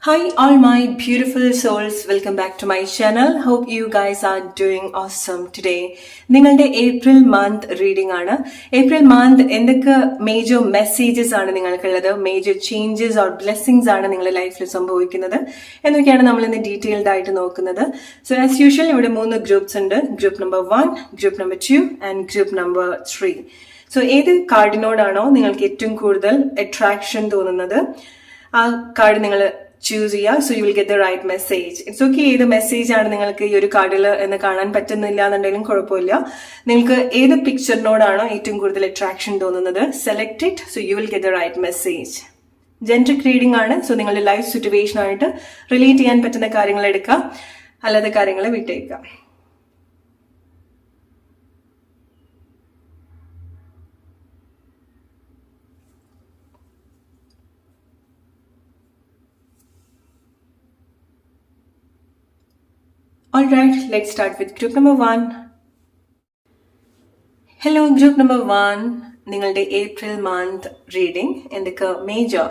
Hi all my beautiful souls, welcome back to my channel. Hope you guys are doing awesome today. നിങ്ങളുടെ April month reading ആണ്. April month എന്തൊക്കെ major messages ആണ് നിങ്ങൾക്കുള്ളത്, major changes or blessings ആണ് നിങ്ങളുടെ ലൈഫിൽ സംഭവിക്കുന്നത് എന്നൊക്കെയാണ് നമ്മൾ ഇന്ന് ഡീറ്റെയിൽഡ് ആയിട്ട് നോക്കുന്നത്. സോ ആസ് യൂഷ്വൽ ഇവിടെ 3 ഗ്രൂപ്പ്സ് ഉണ്ട്. Group number 1, group number 2 and group number 3. So ഏത് കാർഡിനോടാണോ നിങ്ങൾക്ക് ഏറ്റവും കൂടുതൽ അട്രാക്ഷൻ തോന്നുന്നത് ആ കാർഡ് നിങ്ങൾ ചൂസ് ചെയ്യുക. So you will get the right message. It's okay ഏത് മെസ്സേജ് ആണ് നിങ്ങൾക്ക് ഈ ഒരു കാർഡിൽ എന്ന് കാണാൻ പറ്റുന്നില്ല എന്നുണ്ടെങ്കിലും കുഴപ്പമില്ല. നിങ്ങൾക്ക് ഏത് പിക്ചറിനോടാണോ ഏറ്റവും കൂടുതൽ അട്രാക്ഷൻ തോന്നുന്നത് select it. So you will get the right message. Generic reading ആണ്. സോ നിങ്ങളുടെ ലൈഫ് സിറ്റുവേഷൻ ആയിട്ട് റിലേറ്റ് ചെയ്യാൻ പറ്റുന്ന കാര്യങ്ങൾ എടുക്കുക, അല്ലാത്ത കാര്യങ്ങൾ വിട്ടേക്കുക. Alright, let's start with group number 1. Hello, group number 1. നിങ്ങളുടെ ഏപ്രിൽ മന്ത് റീഡിംഗ് എന്തൊക്കെ മേജർ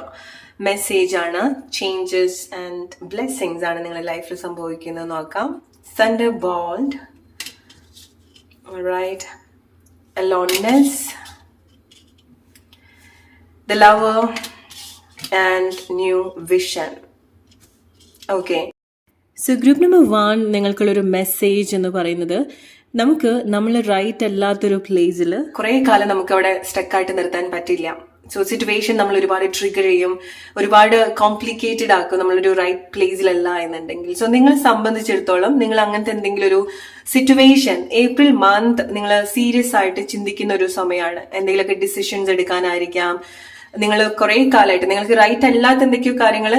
മെസ്സേജ് ആണ്, ചേഞ്ചസ് ആൻഡ് ബ്ലെസ്സിങ്സ് ആണ് നിങ്ങളുടെ ലൈഫിൽ സംഭവിക്കുന്നത് നോക്കാം. Thunderbolt, alright, aloneness, the lover and new vision. Okay. So group number 1 നിങ്ങൾക്കുള്ളൊരു മെസ്സേജ് എന്ന് പറയുന്നത്, നമുക്ക് നമ്മൾ റൈറ്റ് അല്ലാത്തൊരു പ്ലേസിൽ കുറെ കാലം നമുക്ക് അവിടെ സ്റ്റക്കായിട്ട് നിർത്താൻ പറ്റില്ല. സോ സിറ്റുവേഷൻ നമ്മൾ ഒരുപാട് ട്രിഗർ ചെയ്യും, ഒരുപാട് കോംപ്ലിക്കേറ്റഡ് ആക്കും നമ്മളൊരു റൈറ്റ് പ്ലേസിലല്ല എന്നുണ്ടെങ്കിൽ. സോ നിങ്ങളെ സംബന്ധിച്ചിടത്തോളം നിങ്ങൾ അങ്ങനത്തെ എന്തെങ്കിലും ഒരു സിറ്റുവേഷൻ ഏപ്രിൽ മന്ത് നിങ്ങൾ സീരിയസ് ആയിട്ട് ചിന്തിക്കുന്ന ഒരു സമയമാണ്. എന്തെങ്കിലുമൊക്കെ ഡിസിഷൻസ് എടുക്കാനായിരിക്കാം. നിങ്ങൾ കുറെ കാലമായിട്ട് നിങ്ങൾക്ക് റൈറ്റ് അല്ലാത്ത എന്തൊക്കെയോ കാര്യങ്ങൾ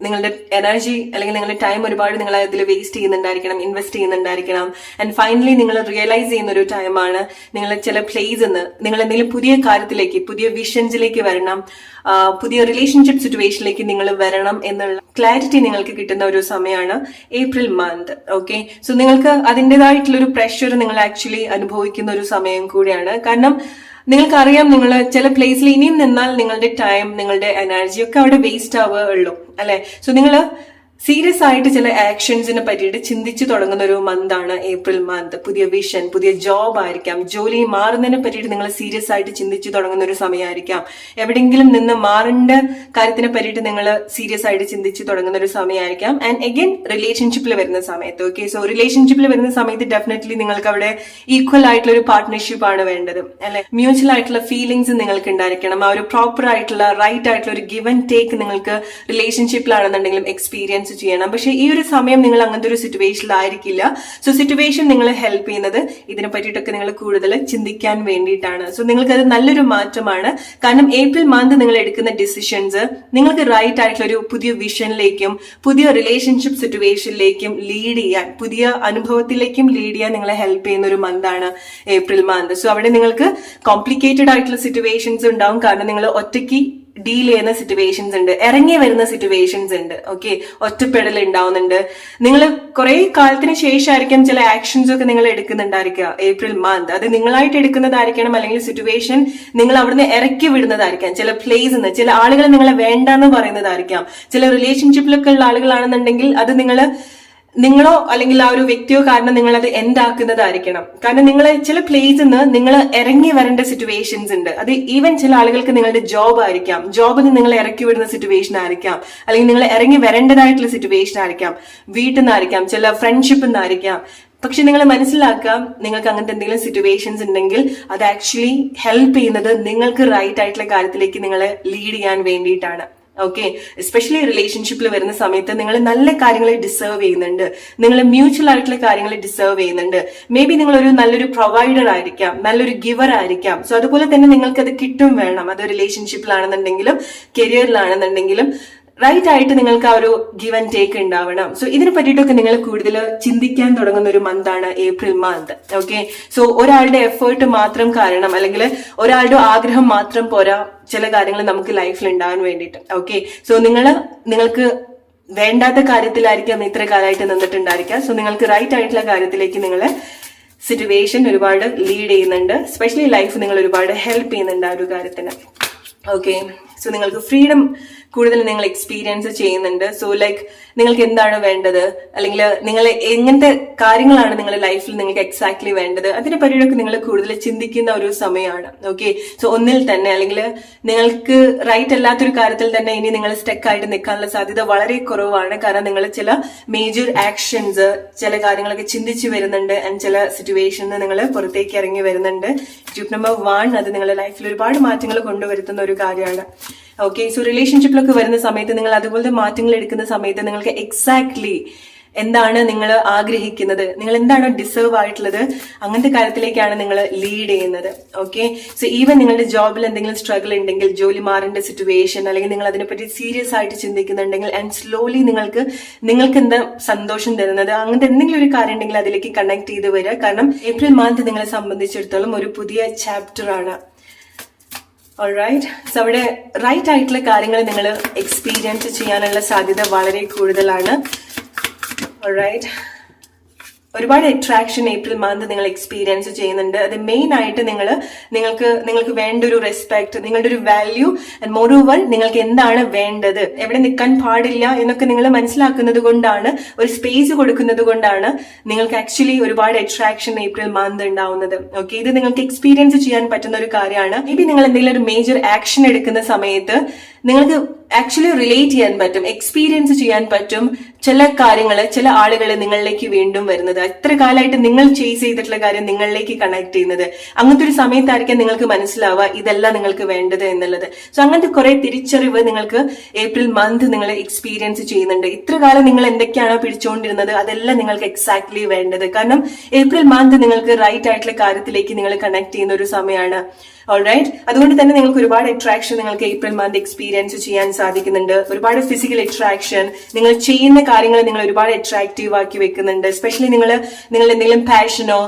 നിങ്ങളുടെ എനർജി അല്ലെങ്കിൽ നിങ്ങളുടെ ടൈം ഒരുപാട് നിങ്ങൾ അതിൽ വേസ്റ്റ് ചെയ്യുന്നുണ്ടായിരിക്കണം, ഇൻവെസ്റ്റ് ചെയ്യുന്നുണ്ടായിരിക്കണം. ആൻഡ് ഫൈനലി നിങ്ങൾ റിയലൈസ് ചെയ്യുന്ന ഒരു ടൈമാണ് നിങ്ങൾ ചില പ്ലേസ് നിങ്ങൾ എന്തെങ്കിലും പുതിയ കാര്യത്തിലേക്ക്, പുതിയ വിഷൻസിലേക്ക് വരണം, പുതിയ റിലേഷൻഷിപ്പ് സിറ്റുവേഷനിലേക്ക് നിങ്ങൾ വരണം എന്നുള്ള ക്ലാരിറ്റി നിങ്ങൾക്ക് കിട്ടുന്ന ഒരു സമയമാണ് ഏപ്രിൽ മന്ത്. ഓക്കെ, സോ നിങ്ങൾക്ക് അതിൻ്റെതായിട്ടുള്ളൊരു പ്രഷർ നിങ്ങൾ ആക്ച്വലി അനുഭവിക്കുന്ന ഒരു സമയം കൂടിയാണ്. കാരണം നിങ്ങൾക്കറിയാം നിങ്ങൾ ചില പ്ലേസിൽ ഇനിയും നിന്നാൽ നിങ്ങളുടെ ടൈം, നിങ്ങളുടെ എനർജി ഒക്കെ അവിടെ വേസ്റ്റ് ആവുകയുള്ളൂ അല്ലെ. സോ നിങ്ങൾ സീരിയസ് ആയിട്ട് ചില ആക്ഷൻസിനെ പറ്റിയിട്ട് ചിന്തിച്ചു തുടങ്ങുന്ന ഒരു മന്താണ് ഏപ്രിൽ മന്ത്. പുതിയ വിഷൻ, പുതിയ ജോബ് ആയിരിക്കാം, ജോലി മാറുന്നതിനെ പറ്റിയിട്ട് നിങ്ങൾ സീരിയസ് ആയിട്ട് ചിന്തിച്ചു തുടങ്ങുന്ന ഒരു സമയമായിരിക്കാം. എവിടെയെങ്കിലും നിന്ന് മാറേണ്ട കാര്യത്തിനെ പറ്റിയിട്ട് നിങ്ങൾ സീരിയസ് ആയിട്ട് ചിന്തിച്ചു തുടങ്ങുന്ന ഒരു സമയമായിരിക്കാം. ആൻഡ് അഗൈൻ റിലേഷൻഷിപ്പിൽ വരുന്ന സമയത്ത്, ഓക്കെ, സോ റിലേഷൻഷിപ്പിൽ വരുന്ന സമയത്ത് ഡെഫിനറ്റ്ലി നിങ്ങൾക്ക് അവിടെ ഈക്വൽ ആയിട്ടുള്ള ഒരു പാർട്ട്ണർഷിപ്പ് ആണ് വേണ്ടത് അല്ലെ. മ്യൂച്വൽ ആയിട്ടുള്ള ഫീലിംഗ്സ് നിങ്ങൾക്ക് ഉണ്ടായിരിക്കണം. ആ ഒരു പ്രോപ്പർ ആയിട്ടുള്ള റൈറ്റ് ആയിട്ടുള്ള ഒരു ഗിവ് ആൻഡ് ടേക്ക് നിങ്ങൾക്ക് റിലേഷൻഷിപ്പിലാണെന്നുണ്ടെങ്കിലും എക്സ്പീരിയൻസ് ചെയ്യണം. പക്ഷെ ഈ ഒരു സമയം നിങ്ങൾ അങ്ങനത്തെ ഒരു സിറ്റുവേഷനിലായിരിക്കില്ല. സോ സിറ്റുവേഷൻ നിങ്ങളെ ഹെൽപ്പ് ചെയ്യുന്നത് ഇതിനെ പറ്റിയിട്ടൊക്കെ നിങ്ങൾ കൂടുതൽ ചിന്തിക്കാൻ വേണ്ടിയിട്ടാണ്. സോ നിങ്ങൾക്കത് നല്ലൊരു മാറ്റമാണ്. കാരണം ഏപ്രിൽ മന്ത് നിങ്ങൾ എടുക്കുന്ന ഡിസിഷൻസ് നിങ്ങൾക്ക് റൈറ്റ് ആയിട്ടുള്ള ഒരു പുതിയ വിഷനിലേക്കും പുതിയ റിലേഷൻഷിപ്പ് സിറ്റുവേഷനിലേക്കും ലീഡ് ചെയ്യാൻ, പുതിയ അനുഭവത്തിലേക്കും ലീഡ് ചെയ്യാൻ നിങ്ങളെ ഹെൽപ്പ് ചെയ്യുന്ന ഒരു മന്താണ് ഏപ്രിൽ മന്ത്. സോ അവിടെ നിങ്ങൾക്ക് കോംപ്ലിക്കേറ്റഡ് ആയിട്ടുള്ള സിറ്റുവേഷൻസ് ഉണ്ടാവും. കാരണം നിങ്ങൾ ഒറ്റയ്ക്ക് ഡീൽ ചെയ്യുന്ന സിറ്റുവേഷൻസ് ഉണ്ട്, ഇറങ്ങി വരുന്ന സിറ്റുവേഷൻസ് ഉണ്ട്. ഓക്കെ, ഒറ്റപ്പെടൽ ഉണ്ടാവുന്നുണ്ട്. നിങ്ങൾ കുറെ കാലത്തിന് ശേഷമായിരിക്കും ചില ആക്ഷൻസ് ഒക്കെ നിങ്ങൾ എടുക്കുന്നുണ്ടായിരിക്കുക ഏപ്രിൽ മന്ത്. അത് നിങ്ങളായിട്ട് എടുക്കുന്നതായിരിക്കണം, അല്ലെങ്കിൽ സിറ്റുവേഷൻ നിങ്ങൾ അവിടുന്ന് ഇറക്കി വിടുന്നതായിരിക്കാം. ചില പ്ലേസ് നിന്ന് ചില ആളുകൾ നിങ്ങളെ വേണ്ടെന്ന് പറയുന്നതായിരിക്കാം. ചില റിലേഷൻഷിപ്പിലൊക്കെ ഉള്ള ആളുകളാണെന്നുണ്ടെങ്കിൽ അത് നിങ്ങളോ അല്ലെങ്കിൽ ആ ഒരു വ്യക്തിയോ കാരണം നിങ്ങൾ അത് എൻഡ് ആക്കുന്നതായിരിക്കണം. കാരണം നിങ്ങൾ ചില പ്ലേസിൽ നിന്ന് നിങ്ങൾ ഇറങ്ങി വരേണ്ട സിറ്റുവേഷൻസ് ഉണ്ട്. അത് ഈവൻ ചില ആളുകൾക്ക് നിങ്ങളുടെ ജോബ് ആയിരിക്കാം, ജോബിൽ നിന്ന് നിങ്ങൾ ഇറക്കി വിടുന്ന സിറ്റുവേഷൻ ആയിരിക്കാം, അല്ലെങ്കിൽ നിങ്ങൾ ഇറങ്ങി വരേണ്ടതായിട്ടുള്ള സിറ്റുവേഷൻ ആയിരിക്കാം, വീട്ടിൽ നിന്നായിരിക്കാം, ചില ഫ്രണ്ട്ഷിപ്പിൽ നിന്നായിരിക്കാം. പക്ഷെ നിങ്ങൾ മനസ്സിലാക്കാം, നിങ്ങൾക്ക് അങ്ങനത്തെ എന്തെങ്കിലും സിറ്റുവേഷൻസ് ഉണ്ടെങ്കിൽ അത് ആക്ച്വലി ഹെൽപ്പ് ചെയ്യുന്നത് നിങ്ങൾക്ക് റൈറ്റ് ആയിട്ടുള്ള കാര്യത്തിലേക്ക് നിങ്ങളെ ലീഡ് ചെയ്യാൻ വേണ്ടിയിട്ടാണ്. ഓക്കെ, എസ്പെഷ്യലി റിലേഷൻഷിപ്പിൽ വരുന്ന സമയത്ത് നിങ്ങൾ നല്ല കാര്യങ്ങളെ ഡിസേർവ് ചെയ്യുന്നുണ്ട്, നിങ്ങൾ മ്യൂച്വൽ ആയിട്ടുള്ള കാര്യങ്ങളെ ഡിസേർവ് ചെയ്യുന്നുണ്ട്. മേ ബി നിങ്ങൾ ഒരു നല്ലൊരു പ്രൊവൈഡർ ആയിരിക്കാം, നല്ലൊരു ഗിവർ ആയിരിക്കാം. സോ അതുപോലെ തന്നെ നിങ്ങൾക്ക് അത് കിട്ടും വേണം. അത് റിലേഷൻഷിപ്പിലാണെന്നുണ്ടെങ്കിലും കരിയറിലാണെന്നുണ്ടെങ്കിലും റൈറ്റ് ആയിട്ട് നിങ്ങൾക്ക് ആ ഒരു ഗിവ് ആൻഡ് ടേക്ക് ഉണ്ടാവണം. സോ ഇതിനെ പറ്റിയിട്ടൊക്കെ നിങ്ങൾ കൂടുതൽ ചിന്തിക്കാൻ തുടങ്ങുന്ന ഒരു മന്താണ് ഏപ്രിൽ മന്ത്. ഓക്കെ, സോ ഒരാളുടെ എഫേർട്ട് മാത്രം കാരണം അല്ലെങ്കിൽ ഒരാളുടെ ആഗ്രഹം മാത്രം പോരാ ചില കാര്യങ്ങൾ നമുക്ക് ലൈഫിൽ ഉണ്ടാവാൻ വേണ്ടിയിട്ട്. ഓക്കെ, സോ നിങ്ങൾക്ക് വേണ്ടാത്ത കാര്യത്തിലായിരിക്കാം ഇത്ര കാലമായിട്ട് നിന്നിട്ടുണ്ടായിരിക്കാം. സോ നിങ്ങൾക്ക് റൈറ്റ് ആയിട്ടുള്ള കാര്യത്തിലേക്ക് നിങ്ങളെ സിറ്റുവേഷൻ ഒരുപാട് ലീഡ് ചെയ്യുന്നുണ്ട്. സ്പെഷ്യലി ലൈഫ് നിങ്ങൾ ഒരുപാട് ഹെൽപ്പ് ചെയ്യുന്നുണ്ട് ആ ഒരു കാര്യത്തിന്. ഓക്കെ, സോ നിങ്ങൾക്ക് ഫ്രീഡം കൂടുതൽ നിങ്ങൾ എക്സ്പീരിയൻസ് ചെയ്യുന്നുണ്ട്. സോ ലൈക്ക് നിങ്ങൾക്ക് എന്താണ് വേണ്ടത്, അല്ലെങ്കിൽ നിങ്ങൾ എങ്ങനത്തെ കാര്യങ്ങളാണ് നിങ്ങളുടെ ലൈഫിൽ നിങ്ങൾക്ക് എക്സാക്ട്ലി വേണ്ടത്, അതിനെ പറ്റിയൊക്കെ നിങ്ങൾ കൂടുതൽ ചിന്തിക്കുന്ന ഒരു സമയമാണ്. ഓക്കെ, സോ ഒന്നിൽ തന്നെ അല്ലെങ്കിൽ നിങ്ങൾക്ക് റൈറ്റ് അല്ലാത്തൊരു കാര്യത്തിൽ തന്നെ ഇനി നിങ്ങൾ സ്റ്റക്ക് ആയിട്ട് നിൽക്കാനുള്ള സാധ്യത വളരെ കുറവാണ്. കാരണം നിങ്ങൾ ചില മേജർ ആക്ഷൻസ്, ചില കാര്യങ്ങളൊക്കെ ചിന്തിച്ചു വരുന്നുണ്ട് ആൻഡ് ചില സിറ്റുവേഷനിൽ നിങ്ങൾ പുറത്തേക്ക് ഇറങ്ങി വരുന്നുണ്ട്. ഗ്രൂപ്പ് നമ്പർ 1 അത് നിങ്ങളുടെ ലൈഫിൽ ഒരുപാട് മാറ്റങ്ങൾ കൊണ്ടുവരുത്തുന്ന ഒരു കാര്യമാണ്. ഓക്കെ, സോ റിലേഷൻഷിപ്പിലൊക്കെ വരുന്ന സമയത്ത് നിങ്ങൾ അതുപോലത്തെ മാറ്റങ്ങൾ എടുക്കുന്ന സമയത്ത് നിങ്ങൾക്ക് എക്സാക്ട്ലി എന്താണ് നിങ്ങൾ ആഗ്രഹിക്കുന്നത്, നിങ്ങൾ എന്താണ് ഡിസേർവ് ആയിട്ടുള്ളത്, അങ്ങനത്തെ കാര്യത്തിലേക്കാണ് നിങ്ങൾ ലീഡ് ചെയ്യുന്നത്. ഓക്കെ, സോ ഈവൻ നിങ്ങളുടെ ജോബിൽ എന്തെങ്കിലും സ്ട്രഗിൾ ഉണ്ടെങ്കിൽ, ജോലി മാറേണ്ട സിറ്റുവേഷൻ, അല്ലെങ്കിൽ നിങ്ങൾ അതിനെപ്പറ്റി സീരിയസ് ആയിട്ട് ചിന്തിക്കുന്നുണ്ടെങ്കിൽ ആൻഡ് സ്ലോലി നിങ്ങൾക്ക് എന്താ സന്തോഷം തരുന്നത്, അങ്ങനത്തെ എന്തെങ്കിലും ഒരു കാര്യം ഉണ്ടെങ്കിൽ അതിലേക്ക് കണക്ട് ചെയ്ത് വരിക. കാരണം ഏപ്രിൽ മന്ത് നിങ്ങളെ സംബന്ധിച്ചിടത്തോളം ഒരു പുതിയ ചാപ്റ്റർ ആണ്. ഓൾറൈറ്റ്, സോ അവിടെ റൈറ്റ് ആയിട്ടുള്ള കാര്യങ്ങൾ നിങ്ങൾ എക്സ്പീരിയൻസ് ചെയ്യാനുള്ള സാധ്യത വളരെ കൂടുതലാണ്. ഓൾറൈറ്റ്, ഒരുപാട് അട്രാക്ഷൻ ഏപ്രിൽ മന്ത് നിങ്ങൾ എക്സ്പീരിയൻസ് ചെയ്യുന്നുണ്ട്. അത് മെയിൻ ആയിട്ട് നിങ്ങൾക്ക് വേണ്ട ഒരു റെസ്പെക്ട്, നിങ്ങളുടെ ഒരു വാല്യൂ ആൻഡ് മോർ ഓവർ നിങ്ങൾക്ക് എന്താണ് വേണ്ടത്, എവിടെ നിൽക്കാൻ പാടില്ല എന്നൊക്കെ നിങ്ങൾ മനസ്സിലാക്കുന്നത് കൊണ്ടാണ്, ഒരു സ്പേസ് കൊടുക്കുന്നത് കൊണ്ടാണ് നിങ്ങൾക്ക് ആക്ച്വലി ഒരുപാട് അട്രാക്ഷൻ ഏപ്രിൽ മന്ത് ഉണ്ടാവുന്നത്. ഓക്കെ, ഇത് നിങ്ങൾക്ക് എക്സ്പീരിയൻസ് ചെയ്യാൻ പറ്റുന്ന ഒരു കാര്യമാണ്. മേ ബി നിങ്ങൾ എന്തെങ്കിലും ഒരു മേജർ ആക്ഷൻ എടുക്കുന്ന സമയത്ത് നിങ്ങൾക്ക് ആക്ച്വലി റിലേറ്റ് ചെയ്യാൻ പറ്റും, എക്സ്പീരിയൻസ് ചെയ്യാൻ പറ്റും ചില കാര്യങ്ങൾ, ചില ആളുകൾ നിങ്ങളിലേക്ക് വീണ്ടും വരുന്നത്, എത്ര കാലമായിട്ട് നിങ്ങൾ ചേസ് ചെയ്തിട്ടുള്ള കാര്യം നിങ്ങളിലേക്ക് കണക്ട് ചെയ്യുന്നത്. അങ്ങനത്തെ ഒരു സമയത്തായിരിക്കും നിങ്ങൾക്ക് മനസ്സിലാവുക ഇതല്ല നിങ്ങൾക്ക് വേണ്ടത് എന്നുള്ളത്. സോ അങ്ങനത്തെ കുറെ തിരിച്ചറിവ് നിങ്ങൾക്ക് ഏപ്രിൽ മന്ത് നിങ്ങൾ എക്സ്പീരിയൻസ് ചെയ്യുന്നുണ്ട്. ഇത്ര കാലം നിങ്ങൾ എന്തൊക്കെയാണോ പിടിച്ചുകൊണ്ടിരുന്നത് അതെല്ലാം നിങ്ങൾക്ക് എക്സാക്ട്ലി വേണ്ടത്. കാരണം ഏപ്രിൽ മന്ത് നിങ്ങൾക്ക് റൈറ്റ് ആയിട്ടുള്ള കാര്യത്തിലേക്ക് നിങ്ങൾ കണക്ട് ചെയ്യുന്ന ഒരു സമയമാണ്. ഓൾറൈറ്റ്, അതുകൊണ്ട് തന്നെ നിങ്ങൾക്ക് ഒരുപാട് അട്രാക്ഷൻ നിങ്ങൾക്ക് ഏപ്രിൽ മന്ത് എക്സ്പീരിയൻസ് ചെയ്യാൻ സാധിക്കുന്നുണ്ട്. ഒരുപാട് ഫിസിക്കൽ അട്രാക്ഷൻ, നിങ്ങൾ ചെയ്യുന്ന കാര്യങ്ങൾ നിങ്ങൾ ഒരുപാട് അട്രാക്റ്റീവ് ആക്കി വെക്കുന്നുണ്ട്. എസ്പെഷ്യലി നിങ്ങളുടെ എന്തെങ്കിലും പാഷനോ,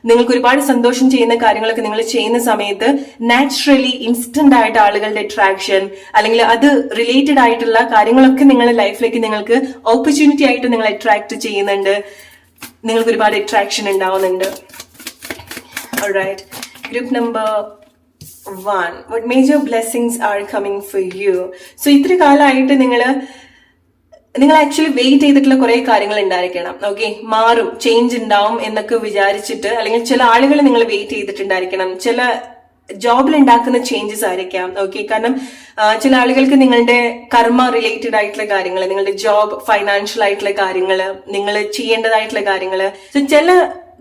നിങ്ങൾക്ക് ഒരുപാട് സന്തോഷം ചെയ്യുന്ന കാര്യങ്ങളൊക്കെ നിങ്ങൾ ചെയ്യുന്ന സമയത്ത് നാച്ചുറലി ഇൻസ്റ്റന്റ് ആയിട്ട് ആളുകളുടെ അട്രാക്ഷൻ, അല്ലെങ്കിൽ അത് റിലേറ്റഡ് ആയിട്ടുള്ള കാര്യങ്ങളൊക്കെ നിങ്ങളുടെ ലൈഫിലേക്ക് നിങ്ങൾക്ക് ഓപ്പർച്യൂണിറ്റി ആയിട്ട് നിങ്ങൾ അട്രാക്ട് ചെയ്യുന്നുണ്ട്. നിങ്ങൾക്ക് ഒരുപാട് അട്രാക്ഷൻ ഉണ്ടാവുന്നുണ്ട്. Alright, group number 1, what major blessings are coming for you? So ഇത്ര കാലമായിട്ട് നിങ്ങൾ ആക്ച്വലി വെയിറ്റ് ചെയ്തിട്ടുള്ള കുറെ കാര്യങ്ങൾ ഉണ്ടായിരിക്കണം. ഓക്കെ, മാറും, ചേഞ്ച് ഉണ്ടാവും എന്നൊക്കെ വിചാരിച്ചിട്ട്, അല്ലെങ്കിൽ ചില ആളുകൾ നിങ്ങൾ വെയിറ്റ് ചെയ്തിട്ടുണ്ടായിരിക്കണം. ചില ജോബിൽ ഉണ്ടാക്കുന്ന ചേഞ്ചസ് ആയിരിക്കാം. ഓക്കെ, കാരണം ചില ആളുകൾക്ക് നിങ്ങളുടെ കർമ്മ റിലേറ്റഡ് ആയിട്ടുള്ള കാര്യങ്ങൾ, നിങ്ങളുടെ ജോബ്, ഫൈനാൻഷ്യൽ ആയിട്ടുള്ള കാര്യങ്ങൾ, നിങ്ങൾ ചെയ്യേണ്ടതായിട്ടുള്ള കാര്യങ്ങൾ, സോ ചില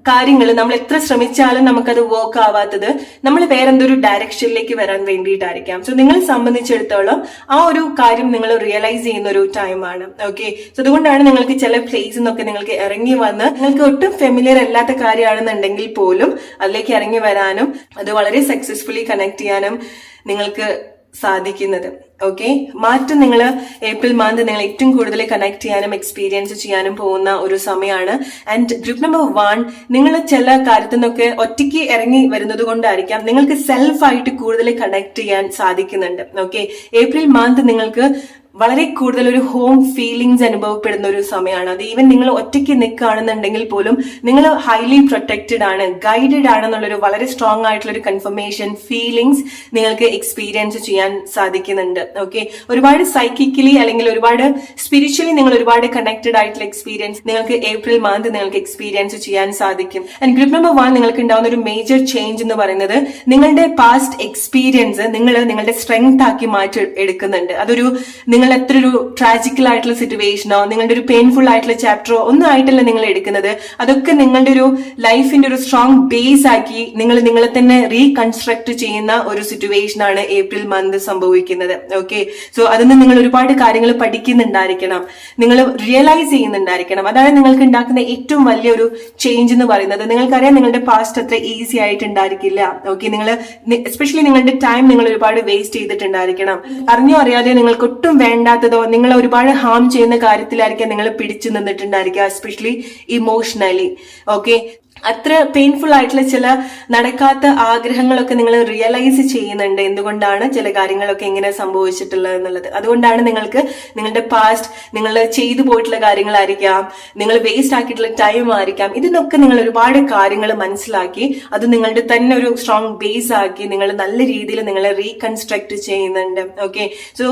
കാര്യങ്ങൾ നമ്മൾ എത്ര ശ്രമിച്ചാലും നമുക്കത് വർക്ക് ആവാത്തത് നമ്മൾ വേറെന്തൊരു ഡയറക്ഷനിലേക്ക് വരാൻ വേണ്ടിയിട്ടായിരിക്കാം. സോ നിങ്ങളെ സംബന്ധിച്ചിടത്തോളം ആ ഒരു കാര്യം നിങ്ങൾ റിയലൈസ് ചെയ്യുന്ന ഒരു ടൈമാണ്. ഓക്കെ, സോ അതുകൊണ്ടാണ് നിങ്ങൾക്ക് ചില പ്ലേസിൽ നിന്നൊക്കെ നിങ്ങൾക്ക് ഇറങ്ങി വന്ന്, നിങ്ങൾക്ക് ഒട്ടും ഫെമിലിയർ അല്ലാത്ത കാര്യമാണെന്നുണ്ടെങ്കിൽ പോലും അതിലേക്ക് ഇറങ്ങി വരാനും അത് വളരെ സക്സസ്ഫുള്ളി കണക്ട് ചെയ്യാനും നിങ്ങൾക്ക് സാധിക്കുന്നത്. ഓക്കെ, മാറ്റം നിങ്ങൾ ഏപ്രിൽ മന്ത് നിങ്ങൾ ഏറ്റവും കൂടുതൽ കണക്ട് ചെയ്യാനും എക്സ്പീരിയൻസ് ചെയ്യാനും പോകുന്ന ഒരു സമയമാണ്. ആൻഡ് ഗ്രൂപ്പ് നമ്പർ 1 നിങ്ങൾ ചില കാര്യത്തിൽ നിന്നൊക്കെ ഒറ്റയ്ക്ക് ഇറങ്ങി വരുന്നത് കൊണ്ടായിരിക്കാം നിങ്ങൾക്ക് സെൽഫായിട്ട് കൂടുതൽ കണക്ട് ചെയ്യാൻ സാധിക്കുന്നുണ്ട്. ഓക്കെ, ഏപ്രിൽ മന്ത് നിങ്ങൾക്ക് വളരെ കൂടുതൽ ഒരു ഹോം ഫീലിങ്സ് അനുഭവപ്പെടുന്ന ഒരു സമയമാണ്. അത് ഈവൻ നിങ്ങൾ ഒറ്റയ്ക്ക് നിൽക്കുകയാണെന്നുണ്ടെങ്കിൽ പോലും നിങ്ങൾ ഹൈലി പ്രൊട്ടക്റ്റഡ് ആണ്, ഗൈഡഡ് ആണെന്നുള്ളൊരു വളരെ സ്ട്രോങ് ആയിട്ടുള്ള ഒരു കൺഫർമേഷൻ ഫീലിങ്സ് നിങ്ങൾക്ക് എക്സ്പീരിയൻസ് ചെയ്യാൻ സാധിക്കുന്നുണ്ട്. ഓക്കെ, ഒരുപാട് സൈക്കിക്കലി അല്ലെങ്കിൽ ഒരുപാട് സ്പിരിച്വലി നിങ്ങൾ ഒരുപാട് കണക്റ്റഡ് ആയിട്ടുള്ള എക്സ്പീരിയൻസ് നിങ്ങൾക്ക് ഏപ്രിൽ മന്ത് നിങ്ങൾക്ക് എക്സ്പീരിയൻസ് ചെയ്യാൻ സാധിക്കും. ആൻഡ് ഗ്രൂപ്പ് നമ്പർ 1 നിങ്ങൾക്ക് ഉണ്ടാവുന്ന ഒരു മേജർ ചേഞ്ച് എന്ന് പറയുന്നത് നിങ്ങളുടെ പാസ്റ്റ് എക്സ്പീരിയൻസ് നിങ്ങളുടെ സ്ട്രെങ്ത് ആക്കി മാറ്റി എടുക്കുന്നുണ്ട്. അതൊരു നിങ്ങൾ എത്ര ഒരു ട്രാജിക്കൽ ആയിട്ടുള്ള സിറ്റുവേഷനോ നിങ്ങളുടെ ഒരു പെയിൻഫുൾ ആയിട്ടുള്ള ചാപ്റ്ററോ ഒന്നും ആയിട്ടല്ല നിങ്ങൾ എടുക്കുന്നത്. അതൊക്കെ നിങ്ങളുടെ ഒരു ലൈഫിന്റെ ഒരു സ്ട്രോങ് ബേസ് ആക്കി നിങ്ങളെ തന്നെ റീകൺസ്ട്രക്ട് ചെയ്യുന്ന ഒരു സിറ്റുവേഷൻ ആണ് ഏപ്രിൽ മന്ത് സംഭവിക്കുന്നത്. ഓക്കെ, സോ അതിന് നിങ്ങൾ ഒരുപാട് കാര്യങ്ങൾ പഠിക്കുന്നുണ്ടായിരിക്കണം, നിങ്ങൾ റിയലൈസ് ചെയ്യുന്നുണ്ടായിരിക്കണം. അതാണ് നിങ്ങൾക്ക് ഉണ്ടാക്കുന്ന ഏറ്റവും വലിയൊരു ചേഞ്ച് എന്ന് പറയുന്നത്. നിങ്ങൾക്കറിയാം നിങ്ങളുടെ പാസ്റ്റ് അത്ര ഈസി ആയിട്ട് ഉണ്ടായിരിക്കില്ല. ഓക്കെ, നിങ്ങൾ എസ്പെഷ്യലി നിങ്ങളുടെ ടൈം നിങ്ങൾ ഒരുപാട് വേസ്റ്റ് ചെയ്തിട്ടുണ്ടായിരിക്കണം. അറിഞ്ഞോ അറിയാതെ നിങ്ങൾക്ക് ഒട്ടും വേണ്ടാത്തതോ നിങ്ങൾ ഒരുപാട് ഹാം ചെയ്യുന്ന കാര്യത്തിലായിരിക്കാം നിങ്ങൾ പിടിച്ചു നിന്നിട്ടുണ്ടായിരിക്കുക, എസ്പെഷ്യലി ഇമോഷണലി. ഓക്കെ, അത്ര പെയിൻഫുൾ ആയിട്ടുള്ള ചില നടക്കാത്ത ആഗ്രഹങ്ങളൊക്കെ നിങ്ങൾ റിയലൈസ് ചെയ്യുന്നുണ്ട് എന്തുകൊണ്ടാണ് ചില കാര്യങ്ങളൊക്കെ എങ്ങനെ സംഭവിച്ചിട്ടുള്ളത് എന്നുള്ളത്. അതുകൊണ്ടാണ് നിങ്ങൾക്ക് നിങ്ങളുടെ പാസ്റ്റ് നിങ്ങൾ ചെയ്തു പോയിട്ടുള്ള കാര്യങ്ങളായിരിക്കാം, നിങ്ങൾ വേസ്റ്റ് ആക്കിയിട്ടുള്ള ടൈം ആയിരിക്കാം, ഇതിനൊക്കെ നിങ്ങൾ ഒരുപാട് കാര്യങ്ങൾ മനസ്സിലാക്കി അത് നിങ്ങളുടെ തന്നെ ഒരു സ്ട്രോങ് ബേസ് ആക്കി നിങ്ങൾ നല്ല രീതിയിൽ നിങ്ങളെ റീകൺസ്ട്രക്ട് ചെയ്യുന്നുണ്ട്. ഓക്കെ, സോ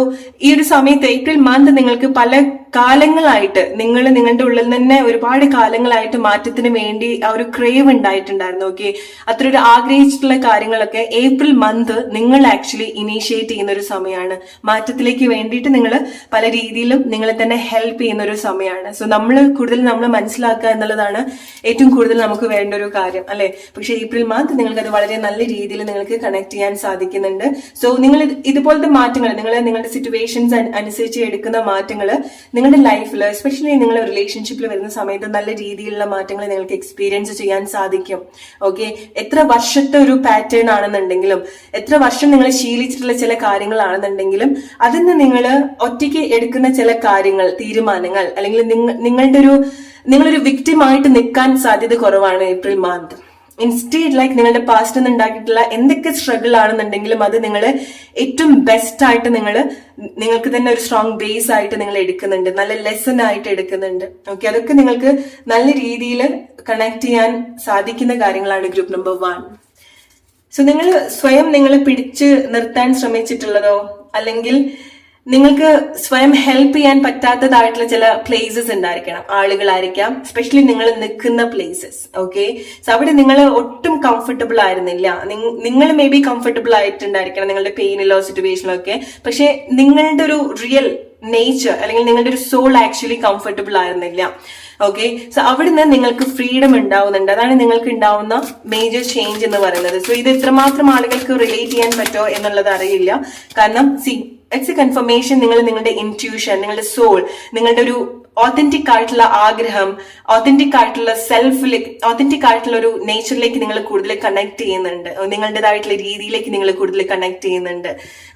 ഈ ഒരു സമയത്ത് ഏപ്രിൽ മന്ത് നിങ്ങൾക്ക് പല കാലങ്ങളായിട്ട് നിങ്ങളുടെ ഉള്ളിൽ തന്നെ ഒരുപാട് കാലങ്ങളായിട്ട് മാറ്റത്തിന് വേണ്ടി ആ ഒരു ക്രേവ് ഉണ്ടായിട്ടുണ്ടായിരുന്നു. ഓക്കെ, അത്ര ഒരു ആഗ്രഹിച്ചിട്ടുള്ള കാര്യങ്ങളൊക്കെ ഏപ്രിൽ മന്ത് നിങ്ങൾ ആക്ച്വലി ഇനീഷ്യേറ്റ് ചെയ്യുന്ന ഒരു സമയമാണ്. മാറ്റത്തിലേക്ക് വേണ്ടിയിട്ട് നിങ്ങൾ പല രീതിയിലും നിങ്ങളെ തന്നെ ഹെൽപ്പ് ചെയ്യുന്ന ഒരു സമയമാണ്. സോ നമ്മൾ മനസ്സിലാക്കുക എന്നുള്ളതാണ് ഏറ്റവും കൂടുതൽ നമുക്ക് വേണ്ട ഒരു കാര്യം, അല്ലെ? പക്ഷെ ഏപ്രിൽ മന്ത് നിങ്ങൾക്ക് അത് വളരെ നല്ല രീതിയിൽ നിങ്ങൾക്ക് കണക്ട് ചെയ്യാൻ സാധിക്കുന്നുണ്ട്. സോ നിങ്ങൾ ഇതുപോലത്തെ മാറ്റങ്ങൾ നിങ്ങളുടെ സിറ്റുവേഷൻസ് അനുസരിച്ച് എടുക്കുന്ന മാറ്റങ്ങൾ നിങ്ങളുടെ ലൈഫിൽ, എസ്പെഷ്യലി നിങ്ങൾ റിലേഷൻഷിപ്പിൽ വരുന്ന സമയത്ത് നല്ല രീതിയിലുള്ള മാറ്റങ്ങൾ നിങ്ങൾക്ക് എക്സ്പീരിയൻസ് ചെയ്യാൻ സാധിക്കും. ഓക്കെ, എത്ര വർഷത്തെ ഒരു പാറ്റേൺ ആണെന്നുണ്ടെങ്കിലും, എത്ര വർഷം നിങ്ങൾ ശീലിച്ചിട്ടുള്ള ചില കാര്യങ്ങളാണെന്നുണ്ടെങ്കിലും, അതിന് നിങ്ങൾ ഒറ്റയ്ക്ക് എടുക്കുന്ന ചില കാര്യങ്ങൾ, തീരുമാനങ്ങൾ, അല്ലെങ്കിൽ നിങ്ങളൊരു വിക്ടിമായിട്ട് നിൽക്കാൻ സാധ്യത കുറവാണ് ഏപ്രിൽ മന്ത്. ഇൻസ്റ്റീഡ് ലൈക്ക് നിങ്ങളുടെ പാസ്റ്റ് നിന്ന് ഉണ്ടാക്കിയിട്ടുള്ള എന്തൊക്കെ സ്ട്രഗിൾ ആണെന്നുണ്ടെങ്കിലും അത് നിങ്ങൾ ഏറ്റവും ബെസ്റ്റ് ആയിട്ട് നിങ്ങൾക്ക് തന്നെ ഒരു സ്ട്രോങ് ബേസ് ആയിട്ട് നിങ്ങൾ എടുക്കുന്നുണ്ട്, നല്ല ലെസൺ ആയിട്ട് എടുക്കുന്നുണ്ട്. ഓക്കെ, അതൊക്കെ നിങ്ങൾക്ക് നല്ല രീതിയിൽ കണക്ട് ചെയ്യാൻ സാധിക്കുന്ന കാര്യങ്ങളാണ് ഗ്രൂപ്പ് നമ്പർ 1. സോ നിങ്ങൾ സ്വയം പിടിച്ച് നിർത്താൻ ശ്രമിച്ചിട്ടുള്ളതോ അല്ലെങ്കിൽ നിങ്ങൾക്ക് സ്വയം ഹെൽപ്പ് ചെയ്യാൻ പറ്റാത്തതായിട്ടുള്ള ചില പ്ലേസസ് ഉണ്ടായിരിക്കണം, ആളുകളായിരിക്കാം, എസ്പെഷ്യലി നിങ്ങൾ നിൽക്കുന്ന പ്ലേസസ്. ഓക്കെ, സോ അവിടെ നിങ്ങൾ ഒട്ടും കംഫർട്ടബിൾ ആയിരുന്നില്ല. നിങ്ങൾ മേ ബി കംഫർട്ടബിൾ ആയിട്ടുണ്ടായിരിക്കണം നിങ്ങളുടെ പെയിനിലോ സിറ്റുവേഷനിലോ ഒക്കെ, പക്ഷെ നിങ്ങളുടെ ഒരു റിയൽ നേച്ചർ അല്ലെങ്കിൽ നിങ്ങളുടെ ഒരു സോൾ ആക്ച്വലി കംഫർട്ടബിൾ ആയിരുന്നില്ല. ഓക്കെ, സോ അവിടുന്ന് നിങ്ങൾക്ക് ഫ്രീഡം ഉണ്ടാവുന്നുണ്ട്. അതാണ് നിങ്ങൾക്ക് ഉണ്ടാവുന്ന മേജർ ചേഞ്ച് എന്ന് പറയുന്നത്. സോ ഇത് എത്രമാത്രം ആളുകൾക്ക് റിലേറ്റ് ചെയ്യാൻ പറ്റുമോ എന്നുള്ളത് അറിയില്ല. കാരണം ഇറ്റ്സ് എ കൺഫർമേഷൻ. നിങ്ങളുടെ ഇൻറ്റ്യൂഷൻ, നിങ്ങളുടെ സോൾ, നിങ്ങളുടെ ഒരു ഓതന്റിക് ആയിട്ടുള്ള ആഗ്രഹം, ഓതന്റിക് ആയിട്ടുള്ള ഓതന്റിക് ആയിട്ടുള്ള ഒരു നേച്ചറിലേക്ക് നിങ്ങൾ കൂടുതൽ കണക്ട് ചെയ്യുന്നുണ്ട്. നിങ്ങളുടേതായിട്ടുള്ള രീതിയിലേക്ക് നിങ്ങൾ കൂടുതൽ കണക്ട് ചെയ്യുന്നുണ്ട്.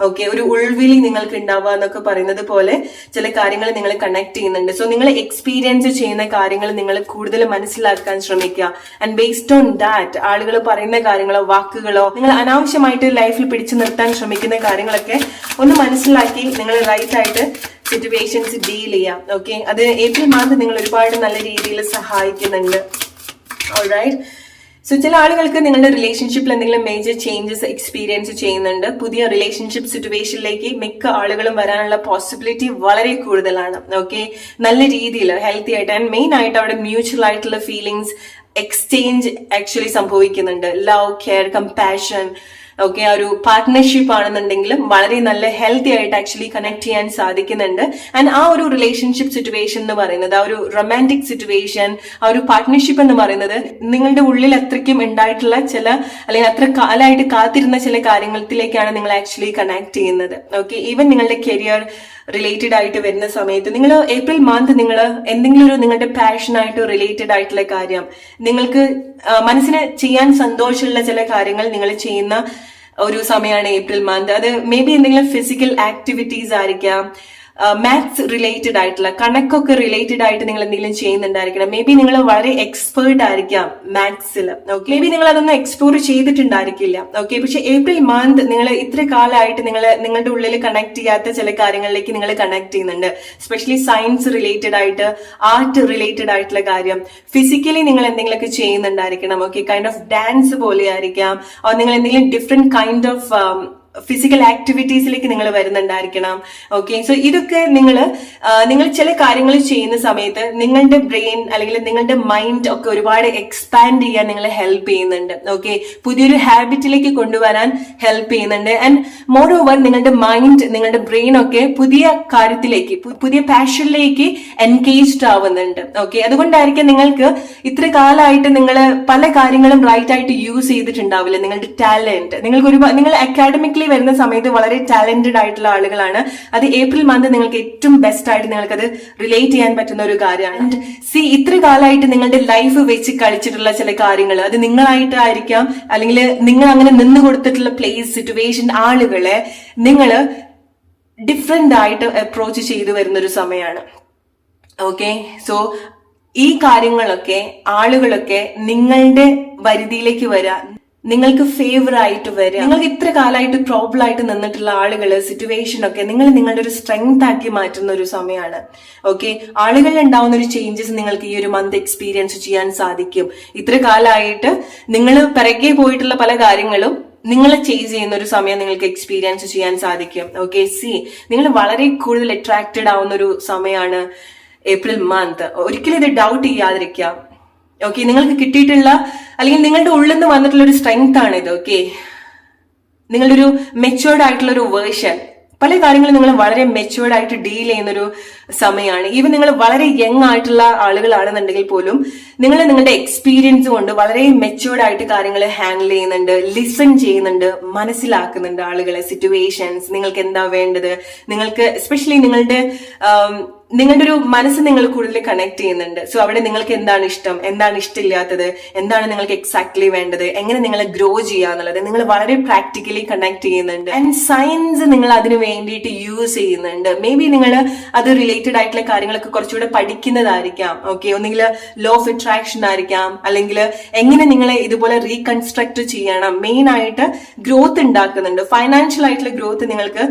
ഓക്കെ, ഒരു ഉൾവിളി നിങ്ങൾക്ക് ഉണ്ടാവുക എന്നൊക്കെ പറയുന്നത് പോലെ ചില കാര്യങ്ങൾ നിങ്ങൾ കണക്ട് ചെയ്യുന്നുണ്ട്. സോ നിങ്ങൾ എക്സ്പീരിയൻസ് ചെയ്യുന്ന കാര്യങ്ങൾ നിങ്ങൾ കൂടുതൽ മനസ്സിലാക്കാൻ ശ്രമിക്കുക. ആൻഡ് ബേസ്ഡ് ഓൺ ദാറ്റ് ആളുകൾ പറയുന്ന കാര്യങ്ങളോ വാക്കുകളോ നിങ്ങൾ അനാവശ്യമായിട്ട് ലൈഫിൽ പിടിച്ചു നിർത്താൻ ശ്രമിക്കുന്ന കാര്യങ്ങളൊക്കെ ഒന്ന് മനസ്സിലാക്കി നിങ്ങൾ റൈറ്റ് ആയിട്ട് സിറ്റുവേഷൻസ് ഡീൽ ചെയ്യാം. ഓക്കെ, അത് ഏപ്രിൽ മന്ത് നിങ്ങൾ ഒരുപാട് നല്ല രീതിയിൽ സഹായിക്കുന്നുണ്ട്. ഓൾറൈറ്റ്, സോ ചില ആളുകൾക്ക് നിങ്ങളുടെ റിലേഷൻഷിപ്പിൽ എന്തെങ്കിലും മേജർ ചേഞ്ചസ് എക്സ്പീരിയൻസ് ചെയ്യുന്നുണ്ട്. പുതിയ റിലേഷൻഷിപ്പ് സിറ്റുവേഷനിലേക്ക് മിക്ക ആളുകളും വരാനുള്ള പോസിബിലിറ്റി വളരെ കൂടുതലാണ്. ഓക്കെ, നല്ല രീതിയിൽ ഹെൽത്തി ആയിട്ട് ആൻഡ് മെയിൻ ആയിട്ട് അവിടെ മ്യൂച്വൽ ആയിട്ടുള്ള ഫീലിങ്സ് എക്സ്ചേഞ്ച് ആക്ച്വലി സംഭവിക്കുന്നുണ്ട്. Love, care, compassion. ഓക്കെ, ആ ഒരു പാർട്ട്ണർഷിപ്പ് ആണെന്നുണ്ടെങ്കിലും വളരെ നല്ല ഹെൽത്തി ആയിട്ട് ആക്ച്വലി കണക്ട് ചെയ്യാൻ സാധിക്കുന്നുണ്ട്. ആൻഡ് ആ ഒരു റിലേഷൻഷിപ്പ് സിറ്റുവേഷൻ എന്ന് പറയുന്നത്, ആ ഒരു റൊമാൻറ്റിക് സിറ്റുവേഷൻ, ആ ഒരു പാർട്ട്ണർഷിപ്പ് എന്ന് പറയുന്നത് നിങ്ങളുടെ ഉള്ളിൽ അത്രയ്ക്കും ഉണ്ടായിട്ടുള്ള ചില അല്ലെങ്കിൽ അത്ര കാലമായിട്ട് കാത്തിരുന്ന ചില കാര്യങ്ങളിലേക്കാണ് നിങ്ങൾ ആക്ച്വലി കണക്ട് ചെയ്യുന്നത്. ഓക്കെ, ഈവൻ നിങ്ങളുടെ കരിയർ റിലേറ്റഡ് ആയിട്ട് വരുന്ന സമയത്ത് നിങ്ങൾ ഏപ്രിൽ മന്ത് നിങ്ങൾ എന്തെങ്കിലും ഒരു നിങ്ങളുടെ പാഷനായിട്ട് റിലേറ്റഡ് ആയിട്ടുള്ള കാര്യം, നിങ്ങൾക്ക് മനസ്സിന് ചെയ്യാൻ സന്തോഷമുള്ള ചില കാര്യങ്ങൾ നിങ്ങൾ ചെയ്യുന്ന ഒരു സമയമാണ് ഏപ്രിൽ മന്ത്. അത് മേ ബി എന്തെങ്കിലും ഫിസിക്കൽ ആക്ടിവിറ്റീസ് ആയിരിക്കാം, മാത്സ് റിലേറ്റഡ് ആയിട്ടുള്ള, കണക്കൊക്കെ റിലേറ്റഡ് ആയിട്ട് നിങ്ങൾ എന്തെങ്കിലും ചെയ്യുന്നുണ്ടായിരിക്കണം. മേ ബി നിങ്ങൾ വളരെ എക്സ്പേർട്ട് ആയിരിക്കാം മാത്സിൽ. ഓക്കെ, മേ ബി നിങ്ങൾ അതൊന്നും എക്സ്പ്ലോർ ചെയ്തിട്ടുണ്ടായിരിക്കില്ല. ഓക്കെ, പക്ഷെ ഏപ്രിൽ മന്ത് നിങ്ങൾ ഇത്ര കാലമായിട്ട് നിങ്ങളുടെ ഉള്ളിൽ കണക്ട് ചെയ്യാത്ത ചില കാര്യങ്ങളിലേക്ക് നിങ്ങൾ കണക്ട് ചെയ്യുന്നുണ്ട്. എസ്പെഷ്യലി സയൻസ് റിലേറ്റഡ് ആയിട്ട്, ആർട്ട് റിലേറ്റഡ് ആയിട്ടുള്ള കാര്യം, ഫിസിക്കലി നിങ്ങൾ എന്തെങ്കിലുമൊക്കെ ചെയ്യുന്നുണ്ടായിരിക്കണം. ഓക്കെ, കൈൻഡ് ഓഫ് ഡാൻസ് പോലെ ആയിരിക്കാം, നിങ്ങൾ എന്തെങ്കിലും ഡിഫറെന്റ് കൈൻഡ് ഓഫ് ഫിസിക്കൽ ആക്ടിവിറ്റീസിലേക്ക് നിങ്ങൾ വരുന്നുണ്ടായിരിക്കണം. ഓക്കെ, സോ ഇതൊക്കെ നിങ്ങൾ ചില കാര്യങ്ങൾ ചെയ്യുന്ന സമയത്ത് നിങ്ങളുടെ ബ്രെയിൻ അല്ലെങ്കിൽ നിങ്ങളുടെ മൈൻഡ് ഒക്കെ ഒരുപാട് എക്സ്പാൻഡ് ചെയ്യാൻ നിങ്ങളെ ഹെൽപ്പ് ചെയ്യുന്നുണ്ട്. ഓക്കെ, പുതിയൊരു ഹാബിറ്റിലേക്ക് കൊണ്ടുവരാൻ ഹെൽപ്പ് ചെയ്യുന്നുണ്ട്. ആൻഡ് മോർ ഓവർ നിങ്ങളുടെ മൈൻഡ്, നിങ്ങളുടെ ബ്രെയിൻ ഒക്കെ പുതിയ കാര്യത്തിലേക്ക്, പുതിയ പാഷനിലേക്ക് എൻഗേജ്ഡ് ആവുന്നുണ്ട്. ഓക്കെ, അതുകൊണ്ടായിരിക്കും നിങ്ങൾക്ക് ഇത്ര കാലമായിട്ട് നിങ്ങൾ പല കാര്യങ്ങളും റൈറ്റ് ആയിട്ട് യൂസ് ചെയ്തിട്ടുണ്ടാവില്ല. നിങ്ങളുടെ ടാലന്റ്, നിങ്ങൾ അക്കാഡമിക്കലി വരുന്ന സമയത്ത് വളരെ ടാലന്റഡ് ആയിട്ടുള്ള ആളുകളാണ്. അത് ഏപ്രിൽ മന്ത് നിങ്ങൾക്ക് ഏറ്റവും ബെസ്റ്റ് ആയിട്ട് നിങ്ങൾക്കത് റിലേറ്റ് ചെയ്യാൻ പറ്റുന്ന ഒരു കാര്യമാണ്. ഇത്ര കാലമായിട്ട് നിങ്ങളുടെ ലൈഫ് വെച്ച് കളിച്ചിട്ടുള്ള ചില കാര്യങ്ങൾ, അത് നിങ്ങളായിട്ടായിരിക്കാം അല്ലെങ്കിൽ നിങ്ങൾ അങ്ങനെ നിന്ന് കൊടുത്തിട്ടുള്ള പ്ലേസ്, സിറ്റുവേഷൻ, ആളുകളെ നിങ്ങൾ ഡിഫറെന്റ് ആയിട്ട് അപ്രോച്ച് ചെയ്തു വരുന്ന ഒരു സമയമാണ്. ഓക്കെ, സോ ഈ കാര്യങ്ങളൊക്കെ ആളുകളൊക്കെ നിങ്ങളുടെ വരുതിയിലേക്ക് വരാൻ, നിങ്ങൾക്ക് ഫേവർ ആയിട്ട് വരിക, നിങ്ങൾക്ക് ഇത്ര കാലമായിട്ട് പ്രോബ്ലം ആയിട്ട് നിന്നിട്ടുള്ള ആളുകള്, സിറ്റുവേഷൻ ഒക്കെ നിങ്ങൾ നിങ്ങളുടെ ഒരു സ്ട്രെങ്ത് ആക്കി മാറ്റുന്ന ഒരു സമയമാണ്. ഓക്കെ, ആളുകളിൽ ഉണ്ടാവുന്ന ഒരു ചേഞ്ചസ് നിങ്ങൾക്ക് ഈ ഒരു മന്ത് എക്സ്പീരിയൻസ് ചെയ്യാൻ സാധിക്കും. ഇത്ര കാലമായിട്ട് നിങ്ങൾ പിറകെ പോയിട്ടുള്ള പല കാര്യങ്ങളും നിങ്ങളെ ചേഞ്ച് ചെയ്യുന്ന ഒരു സമയം നിങ്ങൾക്ക് എക്സ്പീരിയൻസ് ചെയ്യാൻ സാധിക്കും. ഓക്കെ, നിങ്ങൾ വളരെ കൂടുതൽ അട്രാക്റ്റഡ് ആവുന്ന ഒരു സമയമാണ് ഏപ്രിൽ മന്ത്. ഒരിക്കലും ഇത് ഡൗട്ട് ചെയ്യാതിരിക്കാം. ഓക്കെ, നിങ്ങൾക്ക് കിട്ടിയിട്ടുള്ള അല്ലെങ്കിൽ നിങ്ങളുടെ ഉള്ളിൽ നിന്ന് വന്നിട്ടുള്ള ഒരു സ്ട്രെങ്ത് ആണ് ഇത്. ഓക്കെ, നിങ്ങളുടെ ഒരു മെച്ചുവേർഡ് ആയിട്ടുള്ള ഒരു വേർഷൻ, പല കാര്യങ്ങളും നിങ്ങൾ വളരെ മെച്ചുവേർഡ് ആയിട്ട് ഡീൽ ചെയ്യുന്ന ഒരു സമയമാണ്. ഈവൻ നിങ്ങൾ വളരെ യങ് ആയിട്ടുള്ള ആളുകളാണെന്നുണ്ടെങ്കിൽ പോലും നിങ്ങൾ നിങ്ങളുടെ എക്സ്പീരിയൻസ് കൊണ്ട് വളരെ മെച്ചുവേർഡ് ആയിട്ട് കാര്യങ്ങൾ ഹാൻഡിൽ ചെയ്യുന്നുണ്ട്, ലിസൺ ചെയ്യുന്നുണ്ട്, മനസ്സിലാക്കുന്നുണ്ട് ആളുകളെ, സിറ്റുവേഷൻസ്, നിങ്ങൾക്ക് എന്താ വേണ്ടത്, നിങ്ങൾക്ക് എസ്പെഷ്യലി നിങ്ങളുടെ ഒരു മനസ്സ് നിങ്ങൾ കൂടുതൽ കണക്ട് ചെയ്യുന്നുണ്ട്. സോ അവിടെ നിങ്ങൾക്ക് എന്താണ് ഇഷ്ടം, എന്താണ് ഇഷ്ടമില്ലാത്തത്, എന്താണ് നിങ്ങൾക്ക് എക്സാക്ട്ലി വേണ്ടത്, എങ്ങനെ നിങ്ങളെ ഗ്രോ ചെയ്യാന്നുള്ളത് നിങ്ങൾ വളരെ പ്രാക്ടിക്കലി കണക്ട് ചെയ്യുന്നുണ്ട്. ആൻഡ് സയൻസ് നിങ്ങൾ അതിന് വേണ്ടിയിട്ട് യൂസ് ചെയ്യുന്നുണ്ട്. മേ ബി നിങ്ങൾ അത് റിലേറ്റഡ് ആയിട്ടുള്ള കാര്യങ്ങളൊക്കെ കുറച്ചുകൂടെ പഠിക്കുന്നതായിരിക്കാം. ഓക്കെ, ഒന്നുകിൽ ലോ ഓഫ് അട്രാക്ഷൻ ആയിരിക്കാം, അല്ലെങ്കിൽ എങ്ങനെ നിങ്ങളെ ഇതുപോലെ റീകൺസ്ട്രക്ട് ചെയ്യണം. മെയിൻ ആയിട്ട് ഗ്രോത്ത് ഉണ്ടാക്കുന്നുണ്ട്, ഫൈനാൻഷ്യൽ ആയിട്ടുള്ള ഗ്രോത്ത്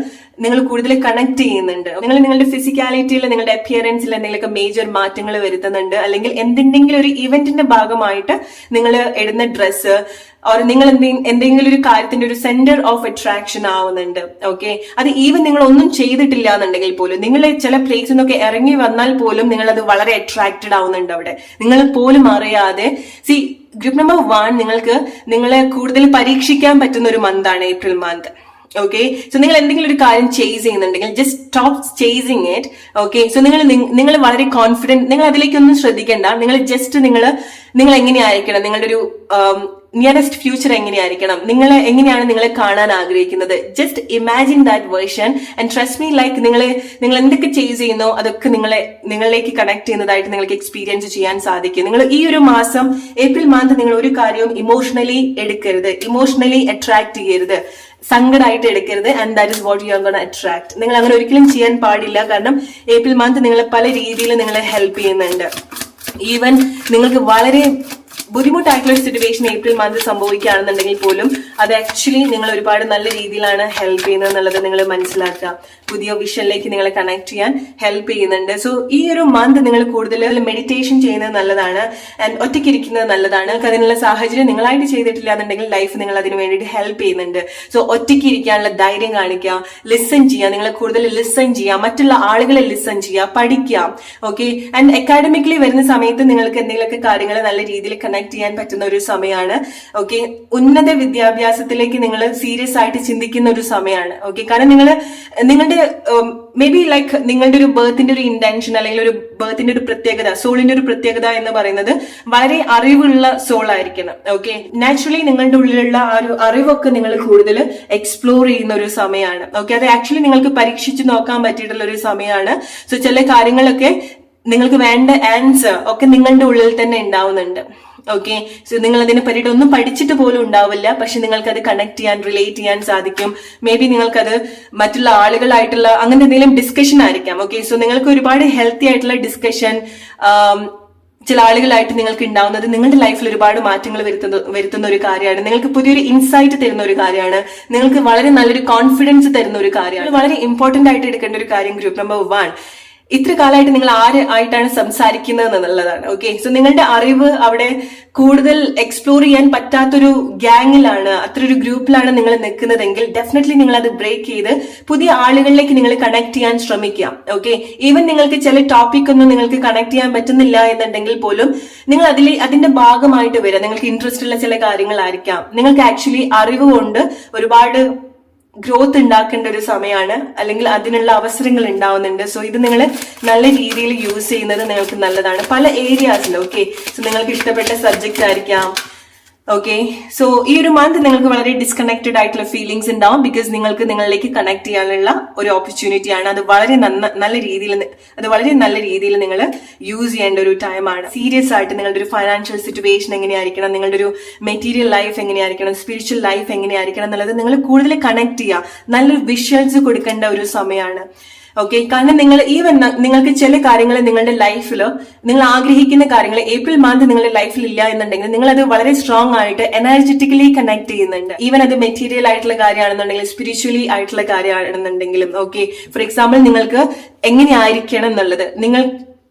നിങ്ങൾ കൂടുതൽ കണക്ട് ചെയ്യുന്നുണ്ട്. നിങ്ങൾ നിങ്ങളുടെ ഫിസിക്കാലിറ്റിയിൽ, നിങ്ങളുടെ അപ്പിയറൻസിൽ എന്തെങ്കിലുമൊക്കെ മേജർ മാറ്റങ്ങൾ വരുത്തുന്നുണ്ട്, അല്ലെങ്കിൽ എന്തെങ്കിലും ഒരു ഇവന്റിന്റെ ഭാഗമായിട്ട് നിങ്ങൾ ഇടുന്ന ഡ്രസ്സ് ഓർ നിങ്ങൾ എന്തെങ്കിലും ഒരു കാര്യത്തിന്റെ ഒരു സെന്റർ ഓഫ് അട്രാക്ഷൻ ആവുന്നുണ്ട്. ഓക്കെ, അത് ഈവൻ നിങ്ങൾ ഒന്നും ചെയ്തിട്ടില്ല എന്നുണ്ടെങ്കിൽ പോലും, നിങ്ങൾ ചില പ്ലേസിൽ നിന്നൊക്കെ ഇറങ്ങി വന്നാൽ പോലും നിങ്ങൾ അത് വളരെ അട്രാക്റ്റഡ് ആവുന്നുണ്ട്. അവിടെ നിങ്ങൾ പോലും അറിയാതെ ഗ്രൂപ്പ് നമ്പർ 1 നിങ്ങൾക്ക് നിങ്ങളെ കൂടുതൽ പരീക്ഷിക്കാൻ പറ്റുന്ന ഒരു മന്താണ് ഏപ്രിൽ മന്ത്. ഓക്കെ, സോ നിങ്ങൾ എന്തെങ്കിലും ഒരു കാര്യം ചേസ് ചെയ്യുന്നുണ്ടെങ്കിൽ just stop chasing it. Okay, so നിങ്ങൾ വളരെ കോൺഫിഡന്റ്, നിങ്ങൾ അതിലേക്കൊന്നും ശ്രദ്ധിക്കേണ്ട. നിങ്ങൾ ജസ്റ്റ് നിങ്ങൾ എങ്ങനെയായിരിക്കണം, നിങ്ങളുടെ ഒരു നിയറസ്റ്റ് ഫ്യൂച്ചർ എങ്ങനെയായിരിക്കണം, എങ്ങനെയാണ് നിങ്ങളെ കാണാൻ ആഗ്രഹിക്കുന്നത്, just imagine that version and trust me, like നിങ്ങൾ എന്തൊക്കെ ചേസ് ചെയ്യുന്നോ അതൊക്കെ നിങ്ങളിലേക്ക് കണക്ട് ചെയ്യുന്നതായിട്ട് നിങ്ങൾക്ക് എക്സ്പീരിയൻസ് ചെയ്യാൻ സാധിക്കും. നിങ്ങൾ ഈ ഒരു മാസം ഏപ്രിൽ മന്ത് നിങ്ങൾ ഒരു കാര്യവും ഇമോഷണലി എടുക്കരുത്, ഇമോഷണലി അട്രാക്ട് ചെയ്യരുത്, സങ്കടമായിട്ട് എടുക്കരുത്. And that is what you are gonna attract. നിങ്ങൾ അങ്ങനെ ഒരിക്കലും ചെയ്യാൻ പാടില്ല. കാരണം ഏപ്രിൽ മന്ത് നിങ്ങളെ പല രീതിയിൽ നിങ്ങളെ ഹെൽപ്പ് ചെയ്യുന്നുണ്ട്. ഈവൻ നിങ്ങൾക്ക് വളരെ ബുദ്ധിമുട്ടായിട്ടുള്ള ഒരു സിറ്റുവേഷൻ ഏപ്രിൽ മന്ത് സംഭവിക്കുകയാണെന്നുണ്ടെങ്കിൽ പോലും അത് ആക്ച്വലി നിങ്ങൾ ഒരുപാട് നല്ല രീതിയിലാണ് ഹെൽപ്പ് ചെയ്യുന്നത് എന്നുള്ളത് നിങ്ങൾ മനസ്സിലാക്കുക. പുതിയ വിഷനിലേക്ക് നിങ്ങളെ കണക്ട് ചെയ്യാൻ ഹെൽപ്പ് ചെയ്യുന്നുണ്ട്. സോ ഈ ഒരു മന്ത് നിങ്ങൾ കൂടുതൽ മെഡിറ്റേഷൻ ചെയ്യുന്നത് നല്ലതാണ്, ആൻഡ് ഒറ്റയ്ക്കിരിക്കുന്നത് നല്ലതാണ്. അതിനുള്ള സാഹചര്യം നിങ്ങളായിട്ട് ചെയ്തിട്ടില്ല എന്നുണ്ടെങ്കിൽ ലൈഫ് നിങ്ങൾ അതിന് വേണ്ടിയിട്ട് ഹെൽപ്പ് ചെയ്യുന്നുണ്ട്. സോ ഒറ്റയ്ക്കിരിക്കാനുള്ള ധൈര്യം കാണിക്കുക, ലിസൺ ചെയ്യുക, നിങ്ങളെ കൂടുതൽ ലിസൺ ചെയ്യുക, മറ്റുള്ള ആളുകളെ ലിസൺ ചെയ്യുക, പഠിക്കുക. ഓക്കെ, ആൻഡ് അക്കാഡമിക്കലി വരുന്ന സമയത്ത് നിങ്ങൾക്ക് എന്തെങ്കിലുമൊക്കെ കാര്യങ്ങൾ നല്ല രീതിയിൽ കണക്ട് ചെയ്യാൻ പറ്റുന്ന ഒരു സമയമാണ്. ഓക്കെ, ഉന്നത വിദ്യാഭ്യാസത്തിലേക്ക് നിങ്ങൾ സീരിയസ് ആയിട്ട് ചിന്തിക്കുന്ന ഒരു സമയമാണ്. ഓക്കെ, കാരണം നിങ്ങളുടെ മേ ബി ലൈക്ക് നിങ്ങളുടെ ഒരു ബർത്തിന്റെ ഒരു ഇന്റൻഷൻ, അല്ലെങ്കിൽ ഒരു ബർത്തിന്റെ ഒരു പ്രത്യേകത, സോളിന്റെ ഒരു പ്രത്യേകത എന്ന് പറയുന്നത് വളരെ അറിവുള്ള സോൾ ആയിരിക്കണം. ഓക്കെ, നാച്ചുറലി നിങ്ങളുടെ ഉള്ളിലുള്ള ആ ഒരു അറിവൊക്കെ നിങ്ങൾ കൂടുതൽ എക്സ്പ്ലോർ ചെയ്യുന്ന ഒരു സമയമാണ്. ഓക്കെ, അത് ആക്ച്വലി നിങ്ങൾക്ക് പരീക്ഷിച്ച് നോക്കാൻ പറ്റിയിട്ടുള്ള ഒരു സമയമാണ്. സോ ചില കാര്യങ്ങളൊക്കെ നിങ്ങൾക്ക് വേണ്ട ആൻസർ ഒക്കെ നിങ്ങളുടെ ഉള്ളിൽ തന്നെ ഉണ്ടാവുന്നുണ്ട്. ഓക്കെ, സോ നിങ്ങൾ അതിനെ പറ്റിയിട്ട് ഒന്നും പഠിച്ചിട്ട് പോലും ഉണ്ടാവില്ല, പക്ഷെ നിങ്ങൾക്ക് അത് കണക്ട് ചെയ്യാൻ, റിലേറ്റ് ചെയ്യാൻ സാധിക്കും. മേ ബി നിങ്ങൾക്കത് മറ്റുള്ള ആളുകളായിട്ടുള്ള അങ്ങനെ എന്തെങ്കിലും ഡിസ്കഷൻ ആയിരിക്കാം. ഓക്കെ, സോ നിങ്ങൾക്ക് ഒരുപാട് ഹെൽത്തി ആയിട്ടുള്ള ഡിസ്കഷൻ ചില ആളുകളായിട്ട് നിങ്ങൾക്ക് ഉണ്ടാവുന്നത് നിങ്ങളുടെ ലൈഫിൽ ഒരുപാട് മാറ്റങ്ങൾ വരുത്തുന്ന ഒരു കാര്യമാണ്. നിങ്ങൾക്ക് പുതിയൊരു ഇൻസൈറ്റ് തരുന്ന ഒരു കാര്യമാണ്. നിങ്ങൾക്ക് വളരെ നല്ലൊരു കോൺഫിഡൻസ് തരുന്ന ഒരു കാര്യമാണ്. വളരെ ഇമ്പോർട്ടന്റ് ആയിട്ട് എടുക്കേണ്ട ഒരു കാര്യം ഗ്രൂപ്പ് നമ്പർ 1, ഇത്ര കാലമായിട്ട് നിങ്ങൾ ആയിട്ടാണ് സംസാരിക്കുന്നത് എന്നുള്ളതാണ്. ഓക്കെ, സോ നിങ്ങളുടെ അറിവ് അവിടെ കൂടുതൽ എക്സ്പ്ലോർ ചെയ്യാൻ പറ്റാത്തൊരു ഗ്യാങ്ങിലാണ്, അത്ര ഒരു ഗ്രൂപ്പിലാണ് നിങ്ങൾ നിൽക്കുന്നതെങ്കിൽ ഡെഫിനറ്റ്ലി നിങ്ങൾ അത് ബ്രേക്ക് ചെയ്ത് പുതിയ ആളുകളിലേക്ക് നിങ്ങൾ കണക്ട് ചെയ്യാൻ ശ്രമിക്കാം. ഓക്കെ, ഈവൻ നിങ്ങൾക്ക് ചില ടോപ്പിക് ഒന്നും നിങ്ങൾക്ക് കണക്ട് ചെയ്യാൻ പറ്റുന്നില്ല എന്നുണ്ടെങ്കിൽ പോലും നിങ്ങൾ അതിന്റെ ഭാഗമായിട്ട് വരിക. നിങ്ങൾക്ക് ഇൻട്രസ്റ്റ് ഉള്ള ചില കാര്യങ്ങളായിരിക്കാം. നിങ്ങൾക്ക് ആക്ച്വലി അറിവ് കൊണ്ട് ഒരുപാട് ഗ്രോത്ത് ഉണ്ടാക്കേണ്ട ഒരു സമയമാണ്, അല്ലെങ്കിൽ അതിനുള്ള അവസരങ്ങൾ ഉണ്ടാവുന്നുണ്ട്. സോ ഇത് നിങ്ങൾ നല്ല രീതിയിൽ യൂസ് ചെയ്യുന്നത് നിങ്ങൾക്ക് നല്ലതാണ് പല ഏരിയാസിലും. ഓക്കെ, സോ നിങ്ങൾക്ക് ഇഷ്ടപ്പെട്ട സബ്ജക്റ്റ് ആയിരിക്കാം. ഓക്കെ, സോ ഈ ഒരു മന്ത് നിങ്ങൾക്ക് വളരെ ഡിസ്കണക്റ്റഡ് ആയിട്ടുള്ള ഫീലിംഗ്സ് ഉണ്ടാവും, ബിക്കോസ് നിങ്ങൾക്ക് നിങ്ങളിലേക്ക് കണക്ട് ചെയ്യാനുള്ള ഒരു ഓപ്പർച്യൂണിറ്റിയാണ്. അത് വളരെ നല്ല രീതിയിൽ നിങ്ങൾ യൂസ് ചെയ്യേണ്ട ഒരു ടൈമാണ്. സീരിയസ് ആയിട്ട് നിങ്ങളുടെ ഒരു ഫൈനാൻഷ്യൽ സിറ്റുവേഷൻ എങ്ങനെയായിരിക്കണം, നിങ്ങളുടെ ഒരു മെറ്റീരിയൽ ലൈഫ് എങ്ങനെയായിരിക്കണം, സ്പിരിച്വൽ ലൈഫ് എങ്ങനെയായിരിക്കണം എന്നുള്ളത് നിങ്ങൾ കൂടുതൽ കണക്ട് ചെയ്യുക, നല്ലൊരു വിഷ്വൽസ് കൊടുക്കേണ്ട ഒരു സമയമാണ്. ഓക്കെ, കാരണം നിങ്ങൾ നിങ്ങൾക്ക് ചില കാര്യങ്ങൾ നിങ്ങളുടെ ലൈഫിൽ നിങ്ങൾ ആഗ്രഹിക്കുന്ന കാര്യങ്ങൾ ഏപ്രിൽ മന്ത് നിങ്ങളുടെ ലൈഫിൽ ഇല്ല എന്നുണ്ടെങ്കിൽ നിങ്ങൾ അത് വളരെ സ്ട്രോങ് ആയിട്ട് എനർജറ്റിക്കലി കണക്ട് ചെയ്യുന്നുണ്ട്. ഈവൻ അത് മെറ്റീരിയൽ ആയിട്ടുള്ള കാര്യമാണെന്നുണ്ടെങ്കിലും സ്പിരിച്വലി ആയിട്ടുള്ള കാര്യമാണെന്നുണ്ടെങ്കിലും. ഓക്കെ, ഫോർ എക്സാമ്പിൾ നിങ്ങൾക്ക് എങ്ങനെയായിരിക്കണം എന്നുള്ളത്,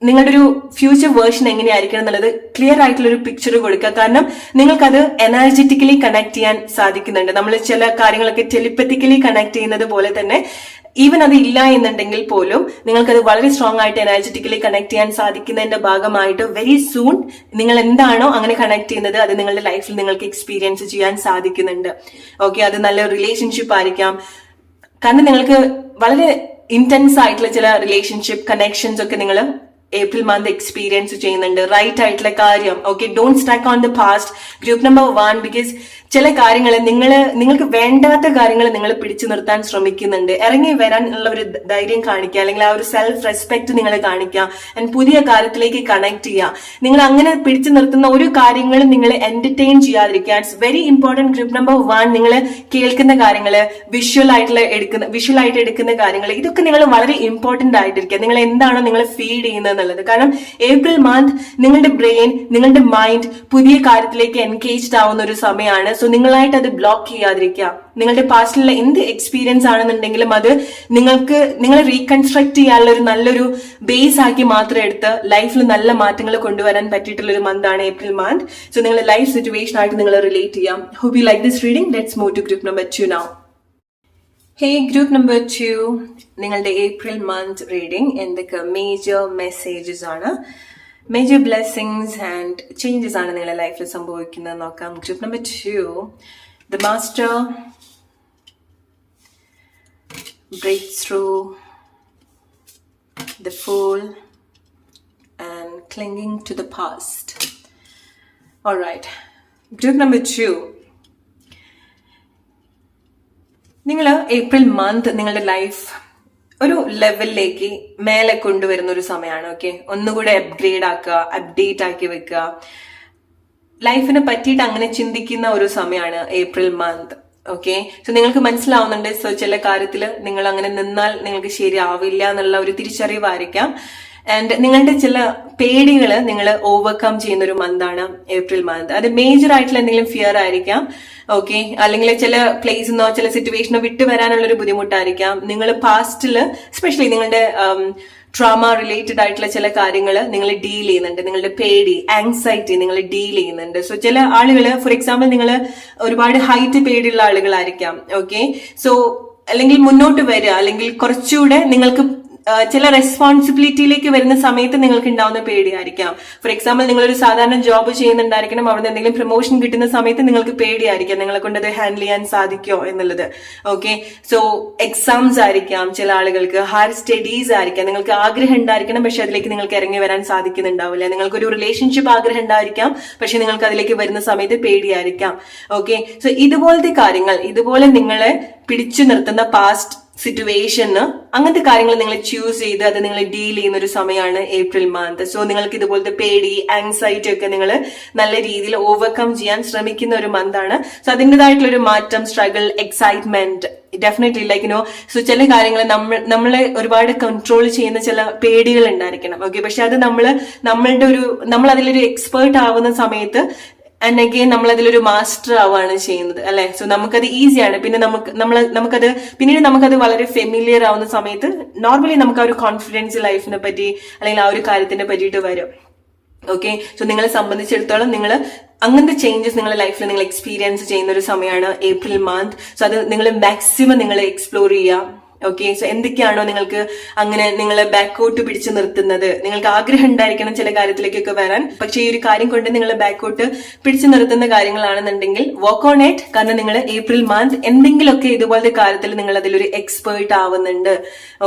നിങ്ങളുടെ ഒരു ഫ്യൂച്ചർ വേർഷൻ എങ്ങനെയായിരിക്കണം എന്നുള്ളത് ക്ലിയർ ആയിട്ടുള്ള ഒരു പിക്ചർ കൊടുക്കുക. കാരണം നിങ്ങൾക്കത് എനർജറ്റിക്കലി കണക്ട് ചെയ്യാൻ സാധിക്കുന്നുണ്ട്. നമ്മൾ ചില കാര്യങ്ങളൊക്കെ ടെലിപ്പത്തിക്കലി കണക്ട് ചെയ്യുന്നത് പോലെ തന്നെ ഈവൻ അത് ഇല്ല എന്നുണ്ടെങ്കിൽ പോലും നിങ്ങൾക്കത് വളരെ സ്ട്രോങ് ആയിട്ട് എനർജറ്റിക്കലി കണക്ട് ചെയ്യാൻ സാധിക്കുന്നതിന്റെ ഭാഗമായിട്ട് വെരി സൂൺ നിങ്ങൾ എന്താണോ അങ്ങനെ കണക്ട് ചെയ്യുന്നത് അത് നിങ്ങളുടെ ലൈഫിൽ നിങ്ങൾക്ക് എക്സ്പീരിയൻസ് ചെയ്യാൻ സാധിക്കുന്നുണ്ട്. ഓക്കെ, അത് നല്ല റിലേഷൻഷിപ്പ് ആയിരിക്കാം. കാരണം നിങ്ങൾക്ക് വളരെ ഇന്റൻസ് ആയിട്ടുള്ള ചില റിലേഷൻഷിപ്പ് കണക്ഷൻസ് ഒക്കെ നിങ്ങൾ ഏപ്രിൽ മന്ത് എക്സ്പീരിയൻസ് ചെയ്യുന്നുണ്ട്. റൈറ്റ് ആയിട്ടുള്ള കാര്യം. Okay, don't stuck on the past. Group number 1, because ചില കാര്യങ്ങൾ നിങ്ങൾക്ക് വേണ്ടാത്ത കാര്യങ്ങൾ നിങ്ങൾ പിടിച്ചു നിർത്താൻ ശ്രമിക്കുന്നുണ്ട്. ഇറങ്ങി വരാനുള്ള ഒരു ധൈര്യം കാണിക്കുക, അല്ലെങ്കിൽ ആ ഒരു സെൽഫ് റെസ്പെക്ട് നിങ്ങൾ കാണിക്കുക, ആൻഡ് പുതിയ കാര്യത്തിലേക്ക് കണക്ട് ചെയ്യുക. നിങ്ങൾ അങ്ങനെ പിടിച്ചു നിർത്തുന്ന ഒരു കാര്യങ്ങളും നിങ്ങൾ എന്റർടൈൻ ചെയ്യാതിരിക്കുക. It's very important. Group number 1, നിങ്ങൾ കേൾക്കുന്ന കാര്യങ്ങൾ, വിഷ്വൽ ആയിട്ട് എടുക്കുന്ന കാര്യങ്ങൾ, ഇതൊക്കെ നിങ്ങൾ വളരെ ഇമ്പോർട്ടന്റ് ആയിട്ടിരിക്കുക. നിങ്ങൾ എന്താണോ നിങ്ങൾ ഫീഡ് ചെയ്യുന്നത് എന്നുള്ളത്. കാരണം ഏപ്രിൽ മന്ത് നിങ്ങളുടെ ബ്രെയിൻ, നിങ്ങളുടെ മൈൻഡ് പുതിയ കാര്യത്തിലേക്ക് എൻഗേജ്ഡ് ആവുന്ന ഒരു സമയമാണ്. സോ നിങ്ങളായിട്ട് അത് ബ്ലോക്ക് ചെയ്യാതിരിക്കുക. നിങ്ങളുടെ പാസ്റ്റിലുള്ള എന്ത് എക്സ്പീരിയൻസ് ആണെന്നുണ്ടെങ്കിലും അത് നിങ്ങളെ റീകൺസ്ട്രക്ട് ചെയ്യാനുള്ള ഒരു നല്ലൊരു ബേസ് ആക്കി മാത്രം എടുത്ത് ലൈഫിൽ നല്ല മാറ്റങ്ങൾ കൊണ്ടുവരാൻ പറ്റിയിട്ടുള്ള ഒരു മന്താണ് ഏപ്രിൽ മന്ത്. സോ നിങ്ങളുടെ ലൈഫ് സിറ്റുവേഷൻ ആയിട്ട് നിങ്ങൾ റിലേറ്റ് ചെയ്യാം. Hope you like this reading. Let's move to group number 2 now. Hey, group number 2, നിങ്ങളുടെ ഏപ്രിൽ മന്ത് റീഡിംഗ് എന്തൊക്കെ മേജർ മെസ്സേജസ് ആണ്, മേജർ ബ്ലെസ്സിങ്സ് ആൻഡ് ചേഞ്ചസ് ആണ് നിങ്ങളുടെ ലൈഫിൽ സംഭവിക്കുന്നത് നോക്കാം. Group number 2, the master, break through, the fool and clinging to the past. Alright, group number 2, നിങ്ങൾ April month നിങ്ങളുടെ ലൈഫ് ഒരു ലെവലിലേക്ക് മേലെ കൊണ്ടുവരുന്ന ഒരു സമയമാണ്. ഓക്കെ, ഒന്നുകൂടെ അപ്ഗ്രേഡ് ആക്കുക, അപ്ഡേറ്റ് ആക്കി വെക്കുക, ലൈഫിനെ പറ്റിയിട്ട് അങ്ങനെ ചിന്തിക്കുന്ന ഒരു സമയമാണ് ഏപ്രിൽ മന്ത്. ഓക്കെ, സോ നിങ്ങൾക്ക് മനസ്സിലാവുന്നുണ്ട്. സോ ചില കാര്യത്തിൽ നിങ്ങൾ അങ്ങനെ നിന്നാൽ നിങ്ങൾക്ക് ശരിയാവില്ല എന്നുള്ള ഒരു തിരിച്ചറിവായിരിക്കാം. ആൻഡ് നിങ്ങളുടെ ചില പേടികൾ നിങ്ങൾ ഓവർകം ചെയ്യുന്ന ഒരു മന്താണ് ഏപ്രിൽ മന്ത്. അത് മേജർ ആയിട്ടുള്ള എന്തെങ്കിലും ഫിയർ ആയിരിക്കാം. ഓക്കെ, അല്ലെങ്കിൽ ചില പ്ലേസിന്നോ ചില സിറ്റുവേഷനോ വിട്ടു വരാനുള്ള ഒരു ബുദ്ധിമുട്ടായിരിക്കാം. നിങ്ങൾ പാസ്റ്റില് എസ്പെഷ്യലി നിങ്ങളുടെ ട്രോമ റിലേറ്റഡ് ആയിട്ടുള്ള ചില കാര്യങ്ങൾ നിങ്ങൾ ഡീൽ ചെയ്യുന്നുണ്ട്. നിങ്ങളുടെ പേടി, ആങ്സൈറ്റി നിങ്ങൾ ഡീൽ ചെയ്യുന്നുണ്ട്. സോ ചില ആളുകൾ, ഫോർ എക്സാമ്പിൾ, നിങ്ങൾ ഒരുപാട് ഹൈറ്റ് പേടിയുള്ള ആളുകളായിരിക്കാം. ഓക്കെ, സോ അല്ലെങ്കിൽ മുന്നോട്ട് വരിക, അല്ലെങ്കിൽ കുറച്ചുകൂടെ നിങ്ങൾക്ക് ചില റെസ്പോൺസിബിലിറ്റിയിലേക്ക് വരുന്ന സമയത്ത് നിങ്ങൾക്ക് ഉണ്ടാവുന്ന പേടിയായിരിക്കാം. ഫോർ എക്സാമ്പിൾ, നിങ്ങളൊരു സാധാരണ ജോബ് ചെയ്യുന്നുണ്ടായിരിക്കണം, അവിടെ എന്തെങ്കിലും പ്രൊമോഷൻ കിട്ടുന്ന സമയത്ത് നിങ്ങൾക്ക് പേടിയായിരിക്കാം നിങ്ങളെ കൊണ്ട് അത് ഹാൻഡിൽ ചെയ്യാൻ സാധിക്കോ എന്നുള്ളത്. ഓക്കെ, സോ എക്സാംസ് ആയിരിക്കാം, ചില ആളുകൾക്ക് ഹയർ സ്റ്റഡീസ് ആയിരിക്കാം. നിങ്ങൾക്ക് ആഗ്രഹം ഉണ്ടായിരിക്കണം, പക്ഷെ അതിലേക്ക് നിങ്ങൾക്ക് ഇറങ്ങി വരാൻ സാധിക്കുന്നുണ്ടാവില്ല. നിങ്ങൾക്കൊരു റിലേഷൻഷിപ്പ് ആഗ്രഹം ഉണ്ടായിരിക്കാം, പക്ഷെ നിങ്ങൾക്ക് അതിലേക്ക് വരുന്ന സമയത്ത് പേടിയായിരിക്കാം. ഓക്കെ, സോ ഇതുപോലത്തെ കാര്യങ്ങൾ, ഇതുപോലെ നിങ്ങളെ പിടിച്ചു നിർത്തുന്ന പാസ്റ്റ് സിറ്റുവേഷന്, അങ്ങനത്തെ കാര്യങ്ങൾ നിങ്ങൾ ചൂസ് ചെയ്ത് അത് നിങ്ങൾ ഡീൽ ചെയ്യുന്ന ഒരു സമയമാണ് ഏപ്രിൽ മന്ത്. സോ നിങ്ങൾക്ക് ഇതുപോലത്തെ പേടി, ആങ്സൈറ്റി ഒക്കെ നിങ്ങൾ നല്ല രീതിയിൽ ഓവർകം ചെയ്യാൻ ശ്രമിക്കുന്ന ഒരു മന്താണ്. സോ അതിൻ്റെതായിട്ടുള്ള ഒരു മാറ്റം, struggle, excitement definitely like so ചില കാര്യങ്ങൾ നമ്മളെ ഒരുപാട് കൺട്രോൾ ചെയ്യുന്ന ചില പേടികൾ ഉണ്ടായിരിക്കണം. ഓക്കെ, പക്ഷെ അത് നമ്മൾ അതിലൊരു എക്സ്പേർട്ട് ആവുന്ന സമയത്ത് ആൻഡ് അഗെയിൻ നമ്മൾ അതിലൊരു മാസ്റ്റർ ആവുകയാണ് ചെയ്യുന്നത്, അല്ലെ? സോ നമുക്കത് ഈസിയാണ്. പിന്നെ പിന്നീട് നമുക്കത് വളരെ ഫെമിലിയർ ആവുന്ന സമയത്ത് നോർമലി നമുക്ക് ആ ഒരു കോൺഫിഡൻസ് ലൈഫിനെ പറ്റി അല്ലെങ്കിൽ ആ ഒരു കാര്യത്തിനെ പറ്റിയിട്ട് വരും. ഓക്കെ, സോ നിങ്ങളെ സംബന്ധിച്ചിടത്തോളം നിങ്ങൾ അങ്ങനത്തെ ചേഞ്ചസ് നിങ്ങളുടെ ലൈഫിൽ നിങ്ങൾ എക്സ്പീരിയൻസ് ചെയ്യുന്ന ഒരു സമയമാണ് ഏപ്രിൽ മന്ത്. സോ അത് നിങ്ങൾ മാക്സിമം നിങ്ങൾ എക്സ്പ്ലോർ ചെയ്യുക. ഓക്കെ, സോ എന്തൊക്കെയാണോ നിങ്ങൾക്ക് അങ്ങനെ നിങ്ങളെ ബാക്കോട്ട് പിടിച്ചു നിർത്തുന്നത്, നിങ്ങൾക്ക് ആഗ്രഹം ഉണ്ടായിരിക്കണം ചില കാര്യത്തിലേക്കൊക്കെ വരാൻ, പക്ഷെ ഈ ഒരു കാര്യം കൊണ്ട് നിങ്ങളെ ബാക്കോട്ട് പിടിച്ചു നിർത്തുന്ന കാര്യങ്ങളാണെന്നുണ്ടെങ്കിൽ വർക്ക് ഓൺ ഇറ്റ്. കാരണം നിങ്ങൾ ഏപ്രിൽ മന്ത് എന്തെങ്കിലുമൊക്കെ ഇതുപോലത്തെ കാര്യത്തിൽ നിങ്ങൾ അതിലൊരു എക്സ്പേർട്ട് ആവുന്നുണ്ട്.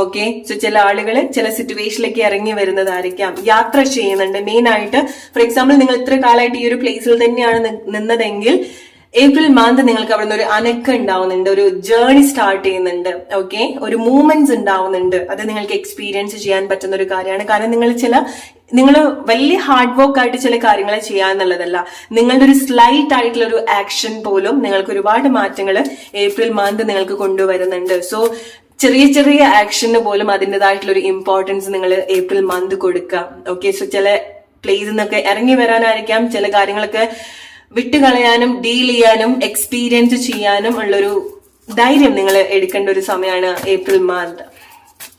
ഓക്കെ, സോ ചില ആളുകൾ ചില സിറ്റുവേഷനിലേക്ക് ഇറങ്ങി വരുന്നതായിരിക്കാം, യാത്ര ചെയ്യുന്നുണ്ട്. മെയിൻ ആയിട്ട് ഫോർ എക്സാമ്പിൾ, നിങ്ങൾ ഇത്ര കാലമായിട്ട് ഈ ഒരു പ്ലേസിൽ തന്നെയാണ് നിന്നതെങ്കിൽ ഏപ്രിൽ മന്ത് നിങ്ങൾക്ക് അവിടെ നിന്ന് ഒരു അനക്കം ഉണ്ടാവുന്നുണ്ട്, ഒരു ജേർണി സ്റ്റാർട്ട് ചെയ്യുന്നുണ്ട്. ഓക്കെ, ഒരു മൂവ്മെന്റ്സ് ഉണ്ടാവുന്നുണ്ട്. അത് നിങ്ങൾക്ക് എക്സ്പീരിയൻസ് ചെയ്യാൻ പറ്റുന്ന ഒരു കാര്യമാണ്. കാരണം നിങ്ങൾ വലിയ ഹാർഡ് വർക്ക് ആയിട്ട് ചില കാര്യങ്ങൾ ചെയ്യാന്നുള്ളതല്ല, നിങ്ങളുടെ ഒരു സ്ലൈറ്റ് ആയിട്ടുള്ള ഒരു ആക്ഷൻ പോലും നിങ്ങൾക്ക് ഒരുപാട് മാറ്റങ്ങൾ ഏപ്രിൽ മന്ത് നിങ്ങൾക്ക് കൊണ്ടുവരുന്നുണ്ട്. സോ ചെറിയ ചെറിയ ആക്ഷന് പോലും അതിൻ്റെതായിട്ടുള്ള ഒരു ഇമ്പോർട്ടൻസ് നിങ്ങൾ ഏപ്രിൽ മന്ത് കൊടുക്കുക. ഓക്കെ, സോ ചില പ്ലേസിൽ നിന്നൊക്കെ ഇറങ്ങി വരാനായിരിക്കാം, ചില കാര്യങ്ങളൊക്കെ വിട്ടുകളയാനും ഡീൽ ചെയ്യാനും എക്സ്പീരിയൻസ് ചെയ്യാനും ഉള്ളൊരു ധൈര്യം നിങ്ങൾ എടുക്കേണ്ട ഒരു സമയമാണ് ഏപ്രിൽ മന്ത്.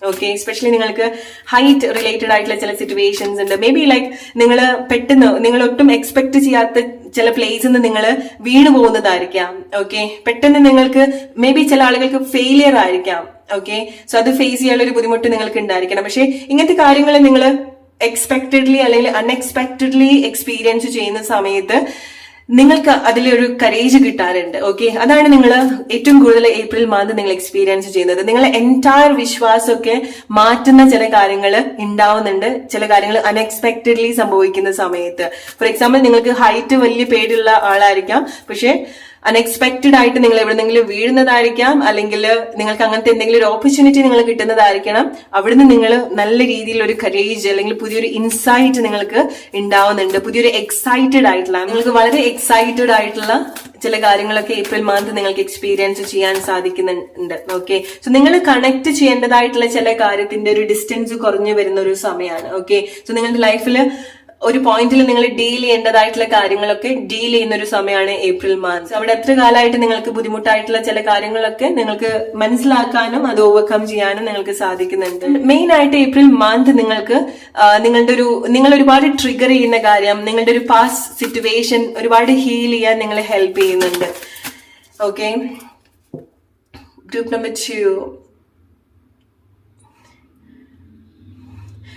ഓക്കെ, എസ്പെഷ്യലി നിങ്ങൾക്ക് ഹൈറ്റ് റിലേറ്റഡ് ആയിട്ടുള്ള ചില സിറ്റുവേഷൻസ് ഉണ്ട്. മേ ബി ലൈക്ക് നിങ്ങൾ പെട്ടെന്ന് നിങ്ങൾ ഒട്ടും എക്സ്പെക്ട് ചെയ്യാത്ത ചില പ്ലേസിൽ നിന്ന് നിങ്ങൾ വീണു പോകുന്നതായിരിക്കാം. ഓക്കെ, പെട്ടെന്ന് നിങ്ങൾക്ക് മേ ബി ചില ആളുകൾക്ക് ഫെയിലിയർ ആയിരിക്കാം. ഓക്കെ, സോ അത് ഫേസ് ചെയ്യാനുള്ള ഒരു ബുദ്ധിമുട്ട് നിങ്ങൾക്ക് ഉണ്ടായിരിക്കണം. പക്ഷെ ഇങ്ങനത്തെ കാര്യങ്ങൾ നിങ്ങൾ എക്സ്പെക്റ്റഡ്ലി അല്ലെങ്കിൽ അൺഎക്സ്പെക്റ്റഡ്ലി എക്സ്പീരിയൻസ് ചെയ്യുന്ന സമയത്ത് നിങ്ങൾക്ക് അതിലൊരു കറേജ് കിട്ടാറുണ്ട്. ഓക്കെ, അതാണ് നിങ്ങൾ ഏറ്റവും കൂടുതൽ ഏപ്രിൽ മന്ത് നിങ്ങൾ എക്സ്പീരിയൻസ് ചെയ്യുന്നത്. നിങ്ങളെ എൻറ്റയർ വിശ്വാസമൊക്കെ മാറ്റുന്ന ചില കാര്യങ്ങൾ ഉണ്ടാവുന്നുണ്ട്, ചില കാര്യങ്ങൾ അൺഎക്സ്പെക്റ്റഡ്ലി സംഭവിക്കുന്ന സമയത്ത്. ഫോർ എക്സാമ്പിൾ, നിങ്ങൾക്ക് ഹൈറ്റ് വലിയ പേടിയുള്ള ആളായിരിക്കാം, പക്ഷെ അൺഎക്സ്പെക്റ്റഡ് ആയിട്ട് നിങ്ങൾ എവിടെന്നെങ്കിലും വീഴുന്നതായിരിക്കാം, അല്ലെങ്കിൽ നിങ്ങൾക്ക് അങ്ങനത്തെ എന്തെങ്കിലും ഒരു ഓപ്പർച്യൂണിറ്റി നിങ്ങൾ കിട്ടുന്നതായിരിക്കണം. അവിടുന്ന് നിങ്ങൾ നല്ല രീതിയിൽ ഒരു കറേജ് അല്ലെങ്കിൽ പുതിയൊരു ഇൻസൈറ്റ് നിങ്ങൾക്ക് ഉണ്ടാവുന്നുണ്ട്, പുതിയൊരു എക്സൈറ്റഡ് ആയിട്ടുള്ള, നിങ്ങൾക്ക് വളരെ എക്സൈറ്റഡ് ആയിട്ടുള്ള ചില കാര്യങ്ങളൊക്കെ ഏപ്രിൽ മന്ത് നിങ്ങൾക്ക് എക്സ്പീരിയൻസ് ചെയ്യാൻ സാധിക്കുന്നുണ്ട്. ഓക്കെ, സോ നിങ്ങൾ കണക്ട് ചെയ്യേണ്ടതായിട്ടുള്ള ചില കാര്യത്തിന്റെ ഒരു ഡിസ്റ്റൻസ് കുറഞ്ഞു വരുന്ന ഒരു സമയമാണ്. ഓക്കെ, സോ നിങ്ങളുടെ ലൈഫിൽ ഒരു പോയിന്റിൽ നിങ്ങൾ ഡീൽ ചെയ്യേണ്ടതായിട്ടുള്ള കാര്യങ്ങളൊക്കെ ഡീൽ ചെയ്യുന്ന ഒരു സമയമാണ് ഏപ്രിൽ മന്ത്. അവിടെ എത്ര കാലമായിട്ട് നിങ്ങൾക്ക് ബുദ്ധിമുട്ടായിട്ടുള്ള ചില കാര്യങ്ങളൊക്കെ നിങ്ങൾക്ക് മനസ്സിലാക്കാനും അത് ഓവർകം ചെയ്യാനും നിങ്ങൾക്ക് സാധിക്കുന്നുണ്ട്. മെയിൻ ആയിട്ട് ഏപ്രിൽ മന്ത് നിങ്ങൾക്ക് നിങ്ങൾ ഒരുപാട് ട്രിഗർ ചെയ്യുന്ന കാര്യം, നിങ്ങളുടെ ഒരു പാസ്റ്റ് സിറ്റുവേഷൻ ഒരുപാട് ഹീൽ ചെയ്യാൻ നിങ്ങളെ ഹെൽപ്പ് ചെയ്യുന്നുണ്ട്. Okay, group number 2.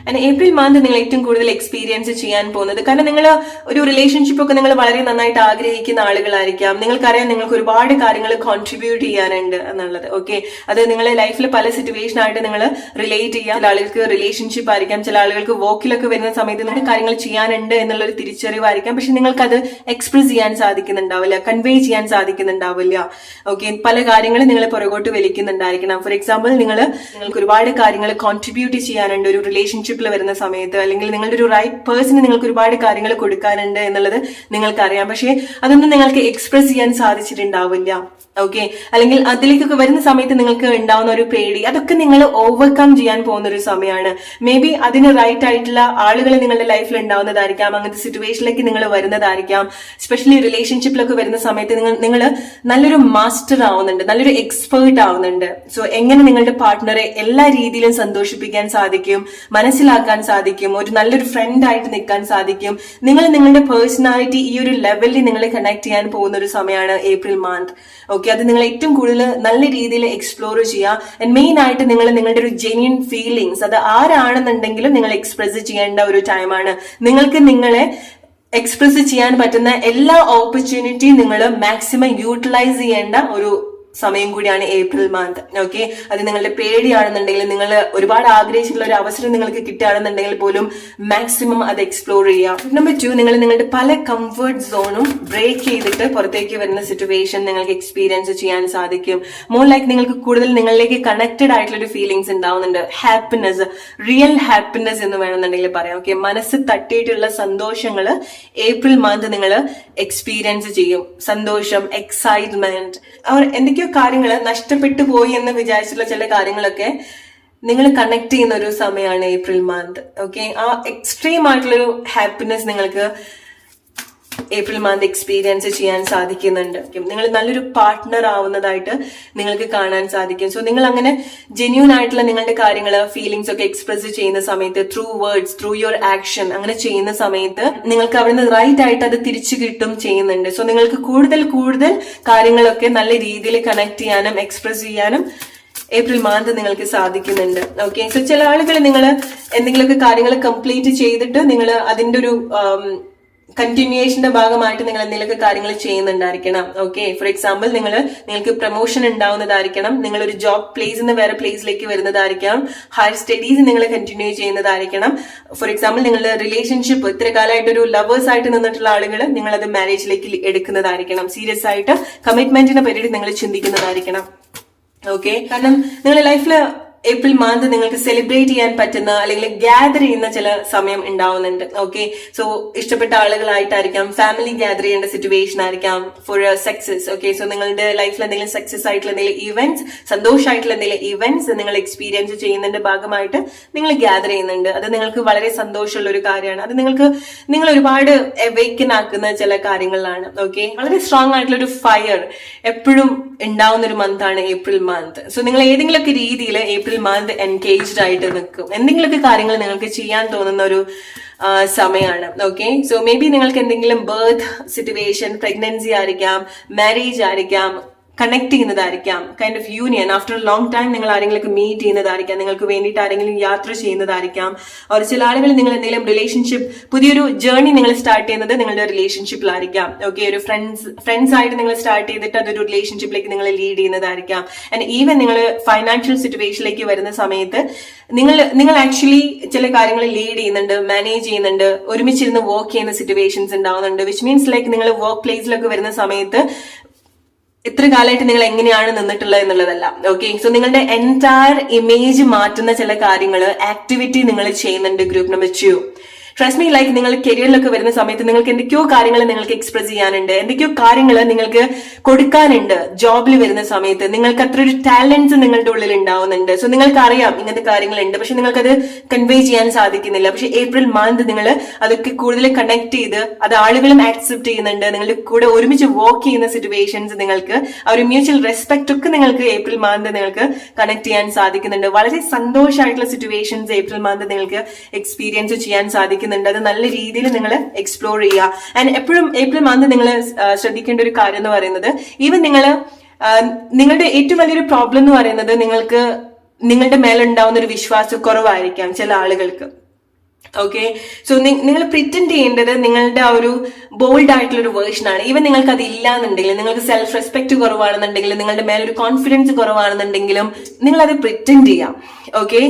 And April month നിങ്ങൾ ഏറ്റവും കൂടുതൽ എക്സ്പീരിയൻസ് ചെയ്യാൻ പോകുന്നത്, കാരണം നിങ്ങൾ ഒരു റിലേഷൻഷിപ്പ് ഒക്കെ നിങ്ങൾ വളരെ നന്നായിട്ട് ആഗ്രഹിക്കുന്ന ആളുകളായിരിക്കാം. നിങ്ങൾക്കറിയാം നിങ്ങൾക്ക് ഒരുപാട് കാര്യങ്ങൾ കോൺട്രിബ്യൂട്ട് ചെയ്യാനുണ്ട് എന്നുള്ളത്. ഓക്കെ, അത് നിങ്ങളെ ലൈഫിൽ പല സിറ്റുവേഷൻ ആയിട്ട് നിങ്ങൾ റിലേറ്റ് ചെയ്യാം. ചില ആളുകൾക്ക് റിലേഷൻഷിപ്പ് ആയിരിക്കാം, ചില ആളുകൾക്ക് വർക്കിലൊക്കെ വരുന്ന സമയത്ത് നിങ്ങൾക്ക് കാര്യങ്ങൾ ചെയ്യാനുണ്ട് എന്നുള്ളൊരു തിരിച്ചറിവായിരിക്കാം. പക്ഷെ നിങ്ങൾക്കത് എക്സ്പ്രസ് ചെയ്യാൻ സാധിക്കുന്നുണ്ടാവില്ല, കൺവേ ചെയ്യാൻ സാധിക്കുന്നുണ്ടാവില്ല. ഓക്കെ, പല കാര്യങ്ങളും നിങ്ങളെ പുറകോട്ട് വലിക്കുന്നുണ്ടായിരിക്കണം. ഫോർ എക്സാമ്പിൾ, നിങ്ങൾക്ക് ഒരുപാട് കാര്യങ്ങൾ കോൺട്രിബ്യൂട്ട് ചെയ്യാനുണ്ട് ഒരു റിലേഷൻഷിപ്പ് വരുന്ന സമയത്ത്, അല്ലെങ്കിൽ നിങ്ങളുടെ ഒരു റൈറ്റ് പേഴ്സണ് നിങ്ങൾക്ക് ഒരുപാട് കാര്യങ്ങൾ കൊടുക്കാനുണ്ട് എന്നുള്ളത് നിങ്ങൾക്കറിയാം. പക്ഷെ അതൊന്നും നിങ്ങൾക്ക് എക്സ്പ്രസ് ചെയ്യാൻ സാധിച്ചിട്ടുണ്ടാവില്ല. ഓക്കെ, അല്ലെങ്കിൽ അതിലേക്കൊക്കെ വരുന്ന സമയത്ത് നിങ്ങൾക്ക് ഉണ്ടാവുന്ന ഒരു പേടി, അതൊക്കെ നിങ്ങൾ ഓവർകം ചെയ്യാൻ പോകുന്ന ഒരു സമയമാണ്. മേ ബി അതിന് റൈറ്റ് ആയിട്ടുള്ള ആളുകൾ നിങ്ങളുടെ ലൈഫിൽ ഉണ്ടാവുന്നതായിരിക്കാം, അങ്ങനത്തെ സിറ്റുവേഷനിലേക്ക് നിങ്ങൾ വരുന്നതായിരിക്കാം. സ്പെഷ്യലി റിലേഷൻഷിപ്പിലൊക്കെ വരുന്ന സമയത്ത് നിങ്ങൾ നല്ലൊരു മാസ്റ്റർ ആവുന്നുണ്ട്, നല്ലൊരു എക്സ്പേർട്ട് ആവുന്നുണ്ട്. സോ എങ്ങനെ നിങ്ങളുടെ പാർട്ട്ണറെ എല്ലാ രീതിയിലും സന്തോഷിപ്പിക്കാൻ സാധിക്കും, മനസ്സിലാക്കാൻ സാധിക്കും, ഒരു നല്ലൊരു ഫ്രണ്ട് ആയിട്ട് നിൽക്കാൻ സാധിക്കും. നിങ്ങളുടെ പേഴ്സണാലിറ്റി ഈ ഒരു ലെവലിൽ നിങ്ങൾ കണക്ട് ചെയ്യാൻ പോകുന്ന ഒരു സമയമാണ് ഏപ്രിൽ മന്ത്. ഓക്കെ, അത് നിങ്ങൾ ഏറ്റവും കൂടുതൽ നല്ല രീതിയിൽ എക്സ്പ്ലോർ ചെയ്യുക. ആൻഡ് മെയിൻ ആയിട്ട് നിങ്ങളുടെ ഒരു ജെന്യൂൻ ഫീലിങ്സ്, അത് ആരാണെന്നുണ്ടെങ്കിലും നിങ്ങൾ എക്സ്പ്രസ് ചെയ്യേണ്ട ഒരു ടൈമാണ്. നിങ്ങൾക്ക് നിങ്ങളെ എക്സ്പ്രസ് ചെയ്യാൻ പറ്റുന്ന എല്ലാ ഓപ്പർച്യൂണിറ്റിയും നിങ്ങൾ മാക്സിമം യൂട്ടിലൈസ് ചെയ്യേണ്ട ഒരു സമയം കൂടിയാണ് ഏപ്രിൽ മന്ത്. ഓക്കെ, അത് നിങ്ങളുടെ പേടിയാണെന്നുണ്ടെങ്കിൽ, നിങ്ങൾ ഒരുപാട് ആഗ്രഹിച്ചിട്ടുള്ള ഒരു അവസരം നിങ്ങൾക്ക് കിട്ടുകയാണെന്നുണ്ടെങ്കിൽ പോലും മാക്സിമം അത് എക്സ്പ്ലോർ ചെയ്യാം. നമ്പർ 2, നിങ്ങൾ നിങ്ങളുടെ പല കംഫർട്ട് സോണും ബ്രേക്ക് ചെയ്തിട്ട് പുറത്തേക്ക് വരുന്ന സിറ്റുവേഷൻ നിങ്ങൾക്ക് എക്സ്പീരിയൻസ് ചെയ്യാൻ സാധിക്കും. മോർ ലൈക്ക് നിങ്ങൾക്ക് കൂടുതൽ നിങ്ങളിലേക്ക് കണക്റ്റഡ് ആയിട്ടുള്ള ഒരു ഫീലിങ്സ് ഉണ്ടാവുന്നുണ്ട്. ഹാപ്പിനെസ്, റിയൽ ഹാപ്പിനെസ് എന്ന് വേണമെന്നുണ്ടെങ്കിൽ പറയാം. ഓക്കെ, മനസ്സ് തട്ടിയിട്ടുള്ള സന്തോഷങ്ങൾ ഏപ്രിൽ മന്ത് നിങ്ങൾ എക്സ്പീരിയൻസ് ചെയ്യും. സന്തോഷം, എക്സൈറ്റ്മെന്റ്, എന്തൊക്കെയോ കാര്യങ്ങൾ നഷ്ടപ്പെട്ടു പോയി എന്ന് വിചാരിച്ചിട്ടുള്ള ചില കാര്യങ്ങളൊക്കെ നിങ്ങൾ കണക്ട് ചെയ്യുന്ന ഒരു സമയമാണ് ഏപ്രിൽ മന്ത്. ഓക്കെ, ആ എക്സ്ട്രീം ആയിട്ടുള്ളൊരു ഹാപ്പിനെസ് നിങ്ങൾക്ക് ഏപ്രിൽ മന്ത് എക്സ്പീരിയൻസ് ചെയ്യാൻ സാധിക്കുന്നുണ്ട്. നിങ്ങൾ നല്ലൊരു പാർട്ട്ണർ ആവുന്നതായിട്ട് നിങ്ങൾക്ക് കാണാൻ സാധിക്കും. സോ നിങ്ങൾ അങ്ങനെ ജെന്യൂൻ ആയിട്ടുള്ള നിങ്ങളുടെ കാര്യങ്ങൾ, ഫീലിംഗ്സ് ഒക്കെ എക്സ്പ്രസ് ചെയ്യുന്ന സമയത്ത് through words, through your action, അങ്ങനെ ചെയ്യുന്ന സമയത്ത് നിങ്ങൾക്ക് അവിടുന്ന് റൈറ്റ് ആയിട്ട് അത് തിരിച്ചു കിട്ടും ചെയ്യുന്നുണ്ട്. സോ നിങ്ങൾക്ക് കൂടുതൽ കാര്യങ്ങളൊക്കെ നല്ല രീതിയിൽ കണക്ട് ചെയ്യാനും എക്സ്പ്രസ് ചെയ്യാനും ഏപ്രിൽ മന്ത് നിങ്ങൾക്ക് സാധിക്കുന്നുണ്ട്. ഓക്കെ, സോ ചില ആളുകൾ നിങ്ങൾ എന്തെങ്കിലുമൊക്കെ കാര്യങ്ങൾ കംപ്ലീറ്റ് ചെയ്തിട്ട് നിങ്ങൾ അതിന്റെ ഒരു കണ്ടിന്യൂവേഷന്റെ ഭാഗമായിട്ട് നിങ്ങൾ എന്തെങ്കിലുമൊക്കെ കാര്യങ്ങൾ ചെയ്യുന്നുണ്ടായിരിക്കണം. ഓക്കെ, ഫോർ എക്സാമ്പിൾ, നിങ്ങൾക്ക് പ്രൊമോഷൻ ഉണ്ടാവുന്നതായിരിക്കണം, നിങ്ങളൊരു ജോബ് പ്ലേസിൽ നിന്ന് വേറെ പ്ലേസിലേക്ക് വരുന്നതായിരിക്കാം, ഹയർ സ്റ്റഡീസ് നിങ്ങൾ കണ്ടിന്യൂ ചെയ്യുന്നതായിരിക്കണം. ഫോർ എക്സാമ്പിൾ, നിങ്ങളുടെ റിലേഷൻഷിപ്പ് ഇത്ര കാലമായിട്ട് ഒരു ലവേഴ്സ് ആയിട്ട് നിന്നിട്ടുള്ള ആളുകൾ നിങ്ങളത് മാരേജിലേക്ക് എടുക്കുന്നതായിരിക്കണം. സീരിയസ് ആയിട്ട് കമ്മിറ്റ്മെന്റിനെ പറ്റിയിട്ട് നിങ്ങൾ ചിന്തിക്കുന്നതായിരിക്കണം. ഓക്കെ, കാരണം നിങ്ങളുടെ ലൈഫിൽ ഏപ്രിൽ മന്ത് നിങ്ങൾക്ക് സെലിബ്രേറ്റ് ചെയ്യാൻ പറ്റുന്ന അല്ലെങ്കിൽ ഗ്യാദർ ചെയ്യുന്ന ചില സമയം ഉണ്ടാവുന്നുണ്ട്. ഓക്കെ, സോ ഇഷ്ടപ്പെട്ട ആളുകളായിട്ടായിരിക്കാം, ഫാമിലി ഗ്യാദർ ചെയ്യേണ്ട സിറ്റുവേഷൻ ആയിരിക്കാം ഫോർ സക്സസ്. ഓക്കെ, സോ നിങ്ങളുടെ ലൈഫിൽ എന്തെങ്കിലും സക്സസ് ആയിട്ടുള്ള എന്തെങ്കിലും ഇവന്റ്സ്, സന്തോഷമായിട്ടുള്ള എന്തെങ്കിലും ഇവന്റ്സ് നിങ്ങൾ എക്സ്പീരിയൻസ് ചെയ്യുന്നതിന്റെ ഭാഗമായിട്ട് നിങ്ങൾ ഗ്യാദർ ചെയ്യുന്നുണ്ട്. അത് നിങ്ങൾക്ക് വളരെ സന്തോഷമുള്ള ഒരു കാര്യമാണ്. അത് നിങ്ങൾ ഒരുപാട് അവേക്കൻ ആക്കുന്ന ചില കാര്യങ്ങളിലാണ്. ഓക്കെ, വളരെ സ്ട്രോങ് ആയിട്ടുള്ള ഒരു ഫയർ എപ്പോഴും ഉണ്ടാവുന്ന ഒരു മന്ത് ആണ് ഏപ്രിൽ മന്ത്. സോ നിങ്ങൾ ഏതെങ്കിലുമൊക്കെ രീതിയിൽ ഏപ്രിൽ മന്ത് എൻഗേജ്ഡ് ആയിട്ട് നിൽക്കും. എന്തെങ്കിലുമൊക്കെ കാര്യങ്ങൾ നിങ്ങൾക്ക് ചെയ്യാൻ തോന്നുന്ന ഒരു സമയമാണ്. ഓക്കെ, സോ മേ ബി നിങ്ങൾക്ക് എന്തെങ്കിലും ബർത്ത് സിറ്റുവേഷൻ, പ്രഗ്നൻസി ആയിരിക്കാം, മാരേജ് ആയിരിക്കാം, കണക്ട് ചെയ്യുന്നതായിരിക്കാം, kind of union after long time നിങ്ങൾ ആരെങ്കിലും മീറ്റ് ചെയ്യുന്നതായിരിക്കാം, നിങ്ങൾക്ക് വേണ്ടിയിട്ട് ആരെങ്കിലും യാത്ര ചെയ്യുന്നതായിരിക്കാം. അവർ ചില ആളുകൾ നിങ്ങൾ എന്തെങ്കിലും റിലേഷൻഷിപ്പ്, പുതിയൊരു ജേർണി നിങ്ങൾ സ്റ്റാർട്ട് ചെയ്യുന്നത് നിങ്ങളുടെ റിലേഷൻഷിപ്പിലായിരിക്കാം. ഓക്കെ, ഒരു ഫ്രണ്ട്സ് ആയിട്ട് നിങ്ങൾ സ്റ്റാർട്ട് ചെയ്തിട്ട് അതൊരു റിലേഷൻഷിപ്പിലേക്ക് നിങ്ങൾ ലീഡ് ചെയ്യുന്നതായിരിക്കാം. ആൻഡ് ഈവൻ നിങ്ങൾ ഫൈനാൻഷ്യൽ സിറ്റുവേഷനിലേക്ക് വരുന്ന സമയത്ത് നിങ്ങൾ ആക്ച്വലി ചില കാര്യങ്ങൾ ലീഡ് ചെയ്യുന്നുണ്ട്, മാനേജ് ചെയ്യുന്നുണ്ട്, ഒരുമിച്ചിരുന്ന് വർക്ക് ചെയ്യുന്ന സിറ്റുവേഷൻസ് ഉണ്ടാവുന്നുണ്ട്. വിച്ച് മീൻസ് ലൈക്ക് നിങ്ങൾ വർക്ക് പ്ലേസിലൊക്കെ വരുന്ന സമയത്ത് ഇത്ര കാലമായിട്ട് നിങ്ങൾ എങ്ങനെയാണ് നിന്നിട്ടുള്ളത് എന്നുള്ളതല്ല. ഓക്കെ, സോ നിങ്ങളുടെ എൻറ്റയർ ഇമേജ് മാറ്റുന്ന ചില കാര്യങ്ങൾ, ആക്ടിവിറ്റി നിങ്ങൾ ചെയ്യുന്നുണ്ട് group number 2. Trust me, like നിങ്ങൾ കരിയറിലൊക്കെ വരുന്ന സമയത്ത് നിങ്ങൾക്ക് എന്തൊക്കെയോ കാര്യങ്ങൾ നിങ്ങൾക്ക് എക്സ്പ്രസ് ചെയ്യാനുണ്ട്, എന്തൊക്കെയോ കാര്യങ്ങൾ നിങ്ങൾക്ക് കൊടുക്കാനുണ്ട്. ജോബിൽ വരുന്ന സമയത്ത് നിങ്ങൾക്ക് അത്ര ഒരു ടാലൻസ് നിങ്ങളുടെ ഉള്ളിൽ ഉണ്ടാവുന്നുണ്ട്. സോ നിങ്ങൾക്ക് അറിയാം ഇങ്ങനത്തെ കാര്യങ്ങളുണ്ട്, പക്ഷെ നിങ്ങൾക്കത് കൺവേ ചെയ്യാൻ സാധിക്കുന്നില്ല. പക്ഷെ ഏപ്രിൽ മന്ത് നിങ്ങൾ അതൊക്കെ കൂടുതൽ കണക്ട് ചെയ്ത് അത് ആളുകളും ആക്സെപ്റ്റ് ചെയ്യുന്നുണ്ട്. നിങ്ങളുടെ കൂടെ ഒരുമിച്ച് വർക്ക് ചെയ്യുന്ന സിറ്റുവേഷൻസ്, നിങ്ങൾക്ക് ആ ഒരു മ്യൂച്വൽ റെസ്പെക്ട് ഒക്കെ നിങ്ങൾക്ക് ഏപ്രിൽ മന്ത് നിങ്ങൾക്ക് കണക്ട് ചെയ്യാൻ സാധിക്കുന്നുണ്ട്. വളരെ സന്തോഷമായിട്ടുള്ള സിറ്റുവേഷൻസ് ഏപ്രിൽ മന്ത് നിങ്ങൾക്ക് എക്സ്പീരിയൻസ് ചെയ്യാൻ സാധിക്കും. അത് നല്ല രീതിയിൽ നിങ്ങൾ എക്സ്പ്ലോർ ചെയ്യുക. ആൻഡ് എപ്പോഴും ഏപ്രിൽ മന്ത് നിങ്ങൾ ശ്രദ്ധിക്കേണ്ട ഒരു കാര്യം എന്ന് പറയുന്നത്, ഈവൻ നിങ്ങളുടെ ഏറ്റവും വലിയൊരു പ്രോബ്ലം എന്ന് പറയുന്നത് നിങ്ങളുടെ മേലുണ്ടാവുന്ന ഒരു വിശ്വാസക്കുറവായിരിക്കാം ചില ആളുകൾക്ക്. ഓക്കെ, സോ നിങ്ങൾ പ്രിറ്റൻഡ് ചെയ്യേണ്ടത് നിങ്ങളുടെ ആ ഒരു ബോൾഡ് ആയിട്ടുള്ള ഒരു വേർഷൻ ആണ്. ഈവൻ നിങ്ങൾക്ക് അത് ഇല്ലാന്നുണ്ടെങ്കിൽ, നിങ്ങൾക്ക് സെൽഫ് റെസ്പെക്ട് കുറവാണെന്നുണ്ടെങ്കിലും, നിങ്ങളുടെ മേലൊരു കോൺഫിഡൻസ് കുറവാണെന്നുണ്ടെങ്കിലും നിങ്ങൾ അത് പ്രിറ്റൻഡ് ചെയ്യാം. ഓക്കെ,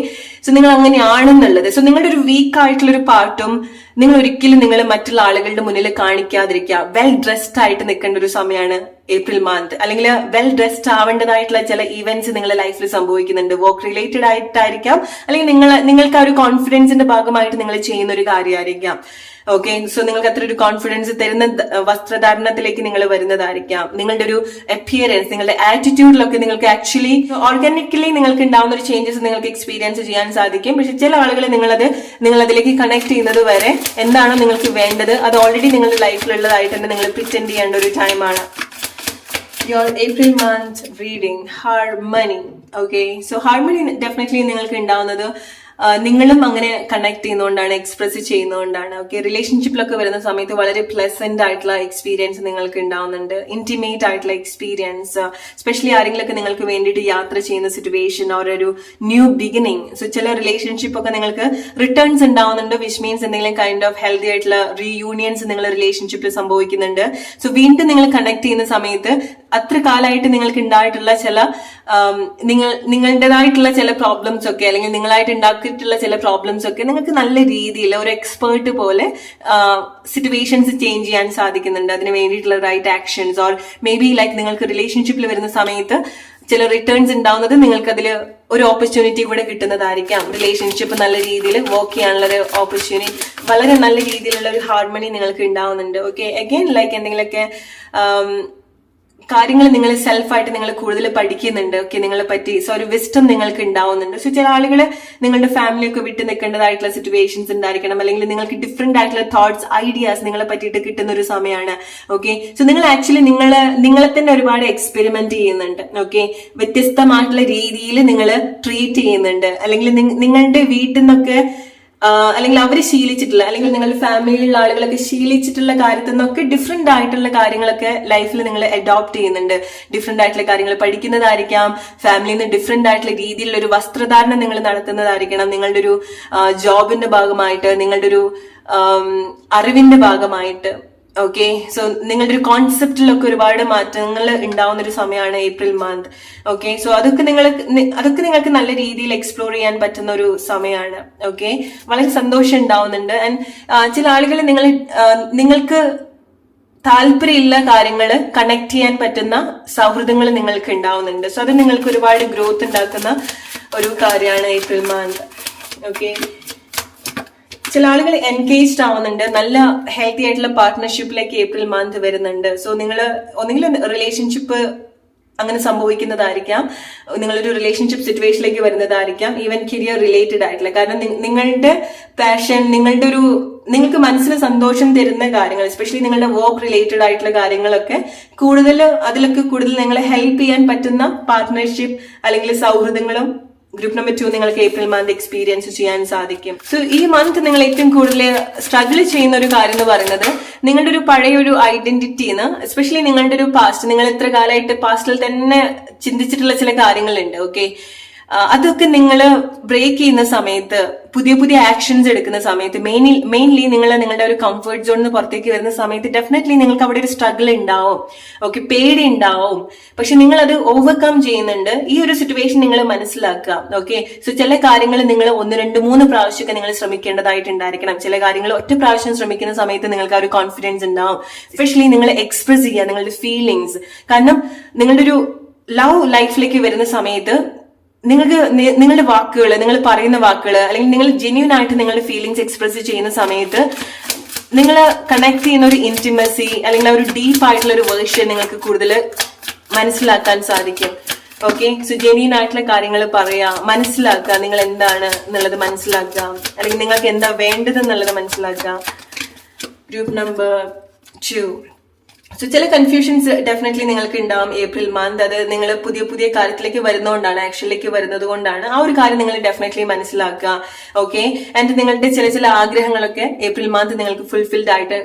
സോ നിങ്ങൾ അങ്ങനെയാണെന്നുള്ളത്. സോ നിങ്ങളുടെ ഒരു വീക്ക് ആയിട്ടുള്ള ഒരു പാർട്ടും നിങ്ങൾ ഒരിക്കലും നിങ്ങൾ മറ്റുള്ള ആളുകളുടെ മുന്നിൽ കാണിക്കാതിരിക്കുക. വെൽ ഡ്രസ്ഡ് ആയിട്ട് നിൽക്കേണ്ട ഒരു സമയമാണ് ഏപ്രിൽ മന്ത്. അല്ലെങ്കിൽ വെൽ ഡ്രസ്ഡ് ആവേണ്ടതായിട്ടുള്ള ചില ഇവന്റ്സ് നിങ്ങളുടെ ലൈഫിൽ സംഭവിക്കുന്നുണ്ട്. വർക്ക് റിലേറ്റഡ് ആയിട്ടായിരിക്കാം, അല്ലെങ്കിൽ നിങ്ങൾക്ക് ആ ഒരു കോൺഫിഡൻസിന്റെ ഭാഗമായിട്ട് നിങ്ങൾ ചെയ്യുന്ന ഒരു കാര്യമായിരിക്കാം. ഓക്കെ, സോ നിങ്ങൾക്ക് അത്ര ഒരു കോൺഫിഡൻസ് തരുന്ന വസ്ത്രധാരണത്തിലേക്ക് നിങ്ങൾ വരുന്നതായിരിക്കാം. നിങ്ങളുടെ ഒരു അപ്പിയറൻസ്, നിങ്ങളുടെ ആറ്റിറ്റ്യൂഡിലൊക്കെ നിങ്ങൾക്ക് ആക്ച്വലി ഓർഗാനിക്കലി നിങ്ങൾക്ക് ഉണ്ടാവുന്ന ഒരു ചേഞ്ചസ് നിങ്ങൾക്ക് എക്സ്പീരിയൻസ് ചെയ്യാൻ സാധിക്കും. പക്ഷെ ചില ആളുകൾ നിങ്ങൾ അതിലേക്ക് കണക്ട് ചെയ്യുന്നത് വരെ എന്താണോ നിങ്ങൾക്ക് വേണ്ടത് അത് ഓൾറെഡി നിങ്ങളുടെ ലൈഫിലുള്ളതായിട്ട് തന്നെ നിങ്ങൾ പ്രിറ്റൻഡ് ചെയ്യേണ്ട ഒരു ടൈമാണ്. Your April month reading, harmony. Okay, so harmony definitely നിങ്ങൾക്ക് ഉണ്ടാവുന്നത് നിങ്ങളും അങ്ങനെ കണക്ട് ചെയ്യുന്നതുകൊണ്ടാണ്, എക്സ്പ്രസ് ചെയ്യുന്നതുകൊണ്ടാണ്. ഓക്കെ, റിലേഷൻഷിപ്പിലൊക്കെ വരുന്ന സമയത്ത് വളരെ പ്ലസന്റ് ആയിട്ടുള്ള എക്സ്പീരിയൻസ് നിങ്ങൾക്ക് ഉണ്ടാവുന്നുണ്ട്, ഇന്റിമേറ്റ് ആയിട്ടുള്ള എക്സ്പീരിയൻസ്, സ്പെഷ്യലി ആരെങ്കിലൊക്കെ നിങ്ങൾക്ക് വേണ്ടിയിട്ട് യാത്ര ചെയ്യുന്ന സിറ്റുവേഷൻ ഓർ ഒരു ന്യൂ ബിഗിനിങ്. സോ ചില റിലേഷൻഷിപ്പ് ഒക്കെ നിങ്ങൾക്ക് റിട്ടേൺസ് ഉണ്ടാവുന്നുണ്ട്, വിച്ച് മീൻസ് എന്തെങ്കിലും കൈൻഡ് ഓഫ് ഹെൽത്തി ആയിട്ടുള്ള റീയൂണിയൻസ് നിങ്ങളുടെ റിലേഷൻഷിപ്പിൽ സംഭവിക്കുന്നുണ്ട്. സോ വീണ്ടും നിങ്ങൾ കണക്ട് ചെയ്യുന്ന സമയത്ത് അത്ര കാലമായിട്ട് നിങ്ങൾക്ക് ഉണ്ടായിട്ടുള്ള ചില നിങ്ങളുടേതായിട്ടുള്ള ചില പ്രോബ്ലംസ് ഒക്കെ, അല്ലെങ്കിൽ നിങ്ങളായിട്ട് ഉണ്ടാക്കിയിട്ടുള്ള ചില പ്രോബ്ലംസ് ഒക്കെ നിങ്ങൾക്ക് നല്ല രീതിയിൽ ഒരു എക്സ്പേർട്ട് പോലെ സിറ്റുവേഷൻസ് ചേഞ്ച് ചെയ്യാൻ സാധിക്കുന്നുണ്ട്. അതിന് വേണ്ടിയിട്ടുള്ള right actions or maybe like നിങ്ങൾക്ക് റിലേഷൻഷിപ്പിൽ വരുന്ന സമയത്ത് ചില റിട്ടേൺസ് ഉണ്ടാവുന്നത് നിങ്ങൾക്ക് അതിൽ ഒരു ഓപ്പർച്യൂണിറ്റി കൂടെ കിട്ടുന്നതായിരിക്കാം. റിലേഷൻഷിപ്പ് നല്ല രീതിയിൽ വർക്ക് ചെയ്യാനുള്ള ഒരു ഓപ്പർച്യൂണിറ്റി, വളരെ നല്ല രീതിയിലുള്ള ഒരു ഹാർമണി നിങ്ങൾക്ക് ഉണ്ടാവുന്നുണ്ട്. ഓക്കെ, അഗൈൻ ലൈക്ക് എന്തെങ്കിലുമൊക്കെ കാര്യങ്ങൾ നിങ്ങൾ സെൽഫായിട്ട് നിങ്ങൾ കൂടുതൽ പഠിക്കുന്നുണ്ട്. ഓക്കെ, നിങ്ങളെ പറ്റി സോ ഒരു വിസ്റ്റം നിങ്ങൾക്ക് ഉണ്ടാവുന്നുണ്ട്. സോ ചില ആളുകൾ നിങ്ങളുടെ ഫാമിലി ഒക്കെ വിട്ട് നിൽക്കേണ്ടതായിട്ടുള്ള സിറ്റുവേഷൻസ് ഉണ്ടായിരിക്കണം, അല്ലെങ്കിൽ നിങ്ങൾക്ക് ഡിഫറെന്റ് ആയിട്ടുള്ള തോട്ട്സ്, ഐഡിയാസ് നിങ്ങളെ പറ്റിയിട്ട് കിട്ടുന്ന ഒരു സമയമാണ്. ഓക്കെ, സോ നിങ്ങൾ ആക്ച്വലി നിങ്ങളെ തന്നെ ഒരുപാട് എക്സ്പെരിമെന്റ് ചെയ്യുന്നുണ്ട്. ഓക്കെ, വ്യത്യസ്തമായിട്ടുള്ള രീതിയിൽ നിങ്ങൾ ട്രീറ്റ് ചെയ്യുന്നുണ്ട്, അല്ലെങ്കിൽ നിങ്ങളുടെ വീട്ടിൽ നിന്നൊക്കെ അല്ലെങ്കിൽ അവർ ശീലിച്ചിട്ടുള്ള, അല്ലെങ്കിൽ നിങ്ങളുടെ ഫാമിലിയിലുള്ള ആളുകളൊക്കെ ശീലിച്ചിട്ടുള്ള കാര്യത്തിൽ നിന്നൊക്കെ ഡിഫറെന്റ് ആയിട്ടുള്ള കാര്യങ്ങളൊക്കെ ലൈഫിൽ നിങ്ങൾ അഡോപ്റ്റ് ചെയ്യുന്നുണ്ട്. ഡിഫറെന്റ് ആയിട്ടുള്ള കാര്യങ്ങൾ പഠിക്കുന്നതായിരിക്കാം, ഫാമിലിയിൽ നിന്ന് ഡിഫറെന്റ് ആയിട്ടുള്ള രീതിയിലുള്ള ഒരു വസ്ത്രധാരണം നിങ്ങൾ നടത്തുന്നതായിരിക്കണം, നിങ്ങളുടെ ഒരു ജോബിന്റെ ഭാഗമായിട്ട്, നിങ്ങളുടെ ഒരു അറിവിന്റെ ഭാഗമായിട്ട്. ഓക്കെ, സോ നിങ്ങളുടെ ഒരു കോൺസെപ്റ്റിലൊക്കെ ഒരുപാട് മാറ്റങ്ങൾ ഉണ്ടാവുന്ന ഒരു സമയമാണ് ഏപ്രിൽ മന്ത്. ഓക്കെ, സോ അതൊക്കെ നിങ്ങൾക്ക് നല്ല രീതിയിൽ എക്സ്പ്ലോർ ചെയ്യാൻ പറ്റുന്ന ഒരു സമയമാണ്. ഓക്കെ, വളരെ സന്തോഷം ഉണ്ടാവുന്നുണ്ട്. ആൻഡ് ചില ആളുകൾ നിങ്ങൾക്ക് താല്പര്യമുള്ള കാര്യങ്ങൾ കണക്ട് ചെയ്യാൻ പറ്റുന്ന സൗഹൃദങ്ങൾ നിങ്ങൾക്ക് ഉണ്ടാവുന്നുണ്ട്. സോ അത് നിങ്ങൾക്ക് ഒരുപാട് ഗ്രോത്ത് ഉണ്ടാക്കുന്ന ഒരു കാര്യമാണ് ഏപ്രിൽ മന്ത്. ഓക്കെ, ചില ആളുകൾ എൻഗേജ്ഡ് ആവുന്നുണ്ട്, നല്ല ഹെൽത്തി ആയിട്ടുള്ള പാർട്ട്ണർഷിപ്പിലേക്ക് ഏപ്രിൽ മന്ത് വരുന്നുണ്ട്. സോ നിങ്ങൾ ഒന്നെങ്കിലും റിലേഷൻഷിപ്പ് അങ്ങനെ സംഭവിക്കുന്നതായിരിക്കാം, നിങ്ങളൊരു റിലേഷൻഷിപ്പ് സിറ്റുവേഷനിലേക്ക് വരുന്നതായിരിക്കാം, ഈവൻ കരിയർ റിലേറ്റഡ് ആയിട്ടുള്ള. കാരണം നിങ്ങളുടെ പാഷൻ, നിങ്ങൾക്ക് മനസ്സിന് സന്തോഷം തരുന്ന കാര്യങ്ങൾ, എസ്പെഷ്യലി നിങ്ങളുടെ വർക്ക് റിലേറ്റഡ് ആയിട്ടുള്ള കാര്യങ്ങളൊക്കെ അതിലൊക്കെ കൂടുതൽ നിങ്ങളെ ഹെൽപ്പ് ചെയ്യാൻ പറ്റുന്ന പാർട്ട്ണർഷിപ്പ് അല്ലെങ്കിൽ സൗഹൃദങ്ങളും ഗ്രൂപ്പ് നമ്പർ 2 നിങ്ങൾക്ക് ഏപ്രിൽ മന്ത് എക്സ്പീരിയൻസ് ചെയ്യാൻ സാധിക്കും. സോ ഈ മന്ത് നിങ്ങൾ ഏറ്റവും കൂടുതൽ സ്ട്രഗിൾ ചെയ്യുന്ന ഒരു കാര്യം എന്ന് പറയുന്നത് നിങ്ങളുടെ ഒരു പഴയ ഒരു ഐഡന്റിറ്റിന്ന്, എസ്പെഷ്യലി നിങ്ങളുടെ ഒരു പാസ്റ്റ്, നിങ്ങൾ ഇത്ര കാലമായിട്ട് പാസ്റ്റിൽ തന്നെ ചിന്തിച്ചിട്ടുള്ള ചില കാര്യങ്ങളുണ്ട്. ഓക്കെ, അതൊക്കെ നിങ്ങൾ ബ്രേക്ക് ചെയ്യുന്ന സമയത്ത്, പുതിയ പുതിയ ആക്ഷൻസ് എടുക്കുന്ന സമയത്ത്, മെയിൻലി നിങ്ങൾ നിങ്ങളുടെ ഒരു കംഫർട്ട് സോണിൽ നിന്ന് പുറത്തേക്ക് വരുന്ന സമയത്ത് ഡെഫിനറ്റ്ലി നിങ്ങൾക്ക് അവിടെ ഒരു സ്ട്രഗിൾ ഉണ്ടാവും. ഓക്കെ, പേടി ഉണ്ടാവും. പക്ഷെ നിങ്ങൾ അത് ഓവർകം ചെയ്യുന്നുണ്ട്. ഈ ഒരു സിറ്റുവേഷൻ നിങ്ങൾ മനസ്സിലാക്കുക. ഓക്കെ, സോ ചില കാര്യങ്ങൾ നിങ്ങൾ 1, 2, 3 പ്രാവശ്യമൊക്കെ നിങ്ങൾ ശ്രമിക്കേണ്ടതായിട്ടുണ്ടായിരിക്കണം. ചില കാര്യങ്ങൾ ഒറ്റ പ്രാവശ്യം ശ്രമിക്കുന്ന സമയത്ത് നിങ്ങൾക്ക് ആ ഒരു കോൺഫിഡൻസ് ഉണ്ടാവും. എസ്പെഷ്യലി നിങ്ങൾ എക്സ്പ്രസ് ചെയ്യുക നിങ്ങളുടെ ഫീലിങ്സ്. കാരണം നിങ്ങളുടെ ഒരു ലവ് ലൈഫിലേക്ക് വരുന്ന സമയത്ത് നിങ്ങൾക്ക് നിങ്ങളുടെ വാക്കുകൾ, നിങ്ങൾ പറയുന്ന വാക്കുകൾ, അല്ലെങ്കിൽ നിങ്ങൾ ജെന്യൂൻ ആയിട്ട് നിങ്ങളുടെ ഫീലിങ്സ് എക്സ്പ്രസ് ചെയ്യുന്ന സമയത്ത് നിങ്ങൾ കണക്ട് ചെയ്യുന്ന ഒരു ഇന്റിമസി അല്ലെങ്കിൽ ഒരു ഡീപ്പ് ആയിട്ടുള്ള ഒരു വേർഷൻ നിങ്ങൾക്ക് കൂടുതൽ മനസ്സിലാക്കാൻ സാധിക്കും. ഓക്കെ, സോ ജെന്യൂൻ ആയിട്ടുള്ള കാര്യങ്ങൾ പറയാ, മനസ്സിലാക്കുക, നിങ്ങൾ എന്താണ് എന്നുള്ളത് മനസ്സിലാക്കുക, അല്ലെങ്കിൽ നിങ്ങൾക്ക് എന്താ വേണ്ടത് എന്നുള്ളത് മനസ്സിലാക്കുക. Group number 2. സോ ചില കൺഫ്യൂഷൻസ് ഡെഫിനറ്റ്ലി നിങ്ങൾക്ക് ഉണ്ടാവും ഏപ്രിൽ മന്ത്. അത് നിങ്ങൾ പുതിയ പുതിയ കാര്യത്തിലേക്ക് വരുന്നതുകൊണ്ടാണ്, ആക്ഷനിലേക്ക് വരുന്നത് കൊണ്ടാണ്. ആ ഒരു കാര്യം നിങ്ങൾ ഡെഫിനറ്റ്ലി മനസ്സിലാക്കുക. ഓക്കെ, ആൻഡ് നിങ്ങളുടെ ചില ആഗ്രഹങ്ങളൊക്കെ ഏപ്രിൽ മന്ത് നിങ്ങൾക്ക് ഫുൾഫിൽഡ് ആയിട്ട്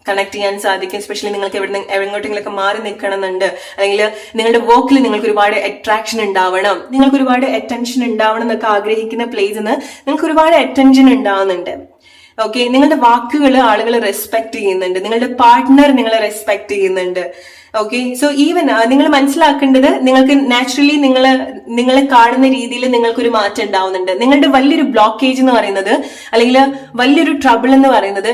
കണക്ട് ചെയ്യാൻ സാധിക്കും. എസ്പെഷ്യലി നിങ്ങൾക്ക് എങ്ങോട്ടെങ്കിലൊക്കെ മാറി നിൽക്കണമെന്നുണ്ട്, അല്ലെങ്കിൽ നിങ്ങളുടെ വർക്കിൽ നിങ്ങൾക്ക് ഒരുപാട് അട്രാക്ഷൻ ഉണ്ടാവണം, നിങ്ങൾക്ക് ഒരുപാട് അറ്റൻഷൻ ഉണ്ടാവണം എന്നൊക്കെ ആഗ്രഹിക്കുന്ന പ്ലേസിന് നിങ്ങൾക്ക് ഒരുപാട് അറ്റൻഷൻ ഉണ്ടാവുന്നുണ്ട്. ഓക്കെ, നിങ്ങളുടെ വാക്കുകൾ ആളുകൾ റെസ്പെക്ട് ചെയ്യുന്നുണ്ട്, നിങ്ങളുടെ പാർട്ട്ണർ നിങ്ങളെ റെസ്പെക്ട് ചെയ്യുന്നുണ്ട്. ഓക്കെ, സോ ഈവൻ നിങ്ങൾ മനസ്സിലാക്കേണ്ടത് നിങ്ങൾക്ക് നാച്ചുറലി നിങ്ങളെ കാണുന്ന രീതിയിൽ നിങ്ങൾക്കൊരു മാറ്റം ഉണ്ടാവുന്നുണ്ട്. നിങ്ങളുടെ വലിയൊരു ബ്ലോക്കേജ് എന്ന് പറയുന്നത്, അല്ലെങ്കിൽ വലിയൊരു ട്രബിൾ എന്ന് പറയുന്നത്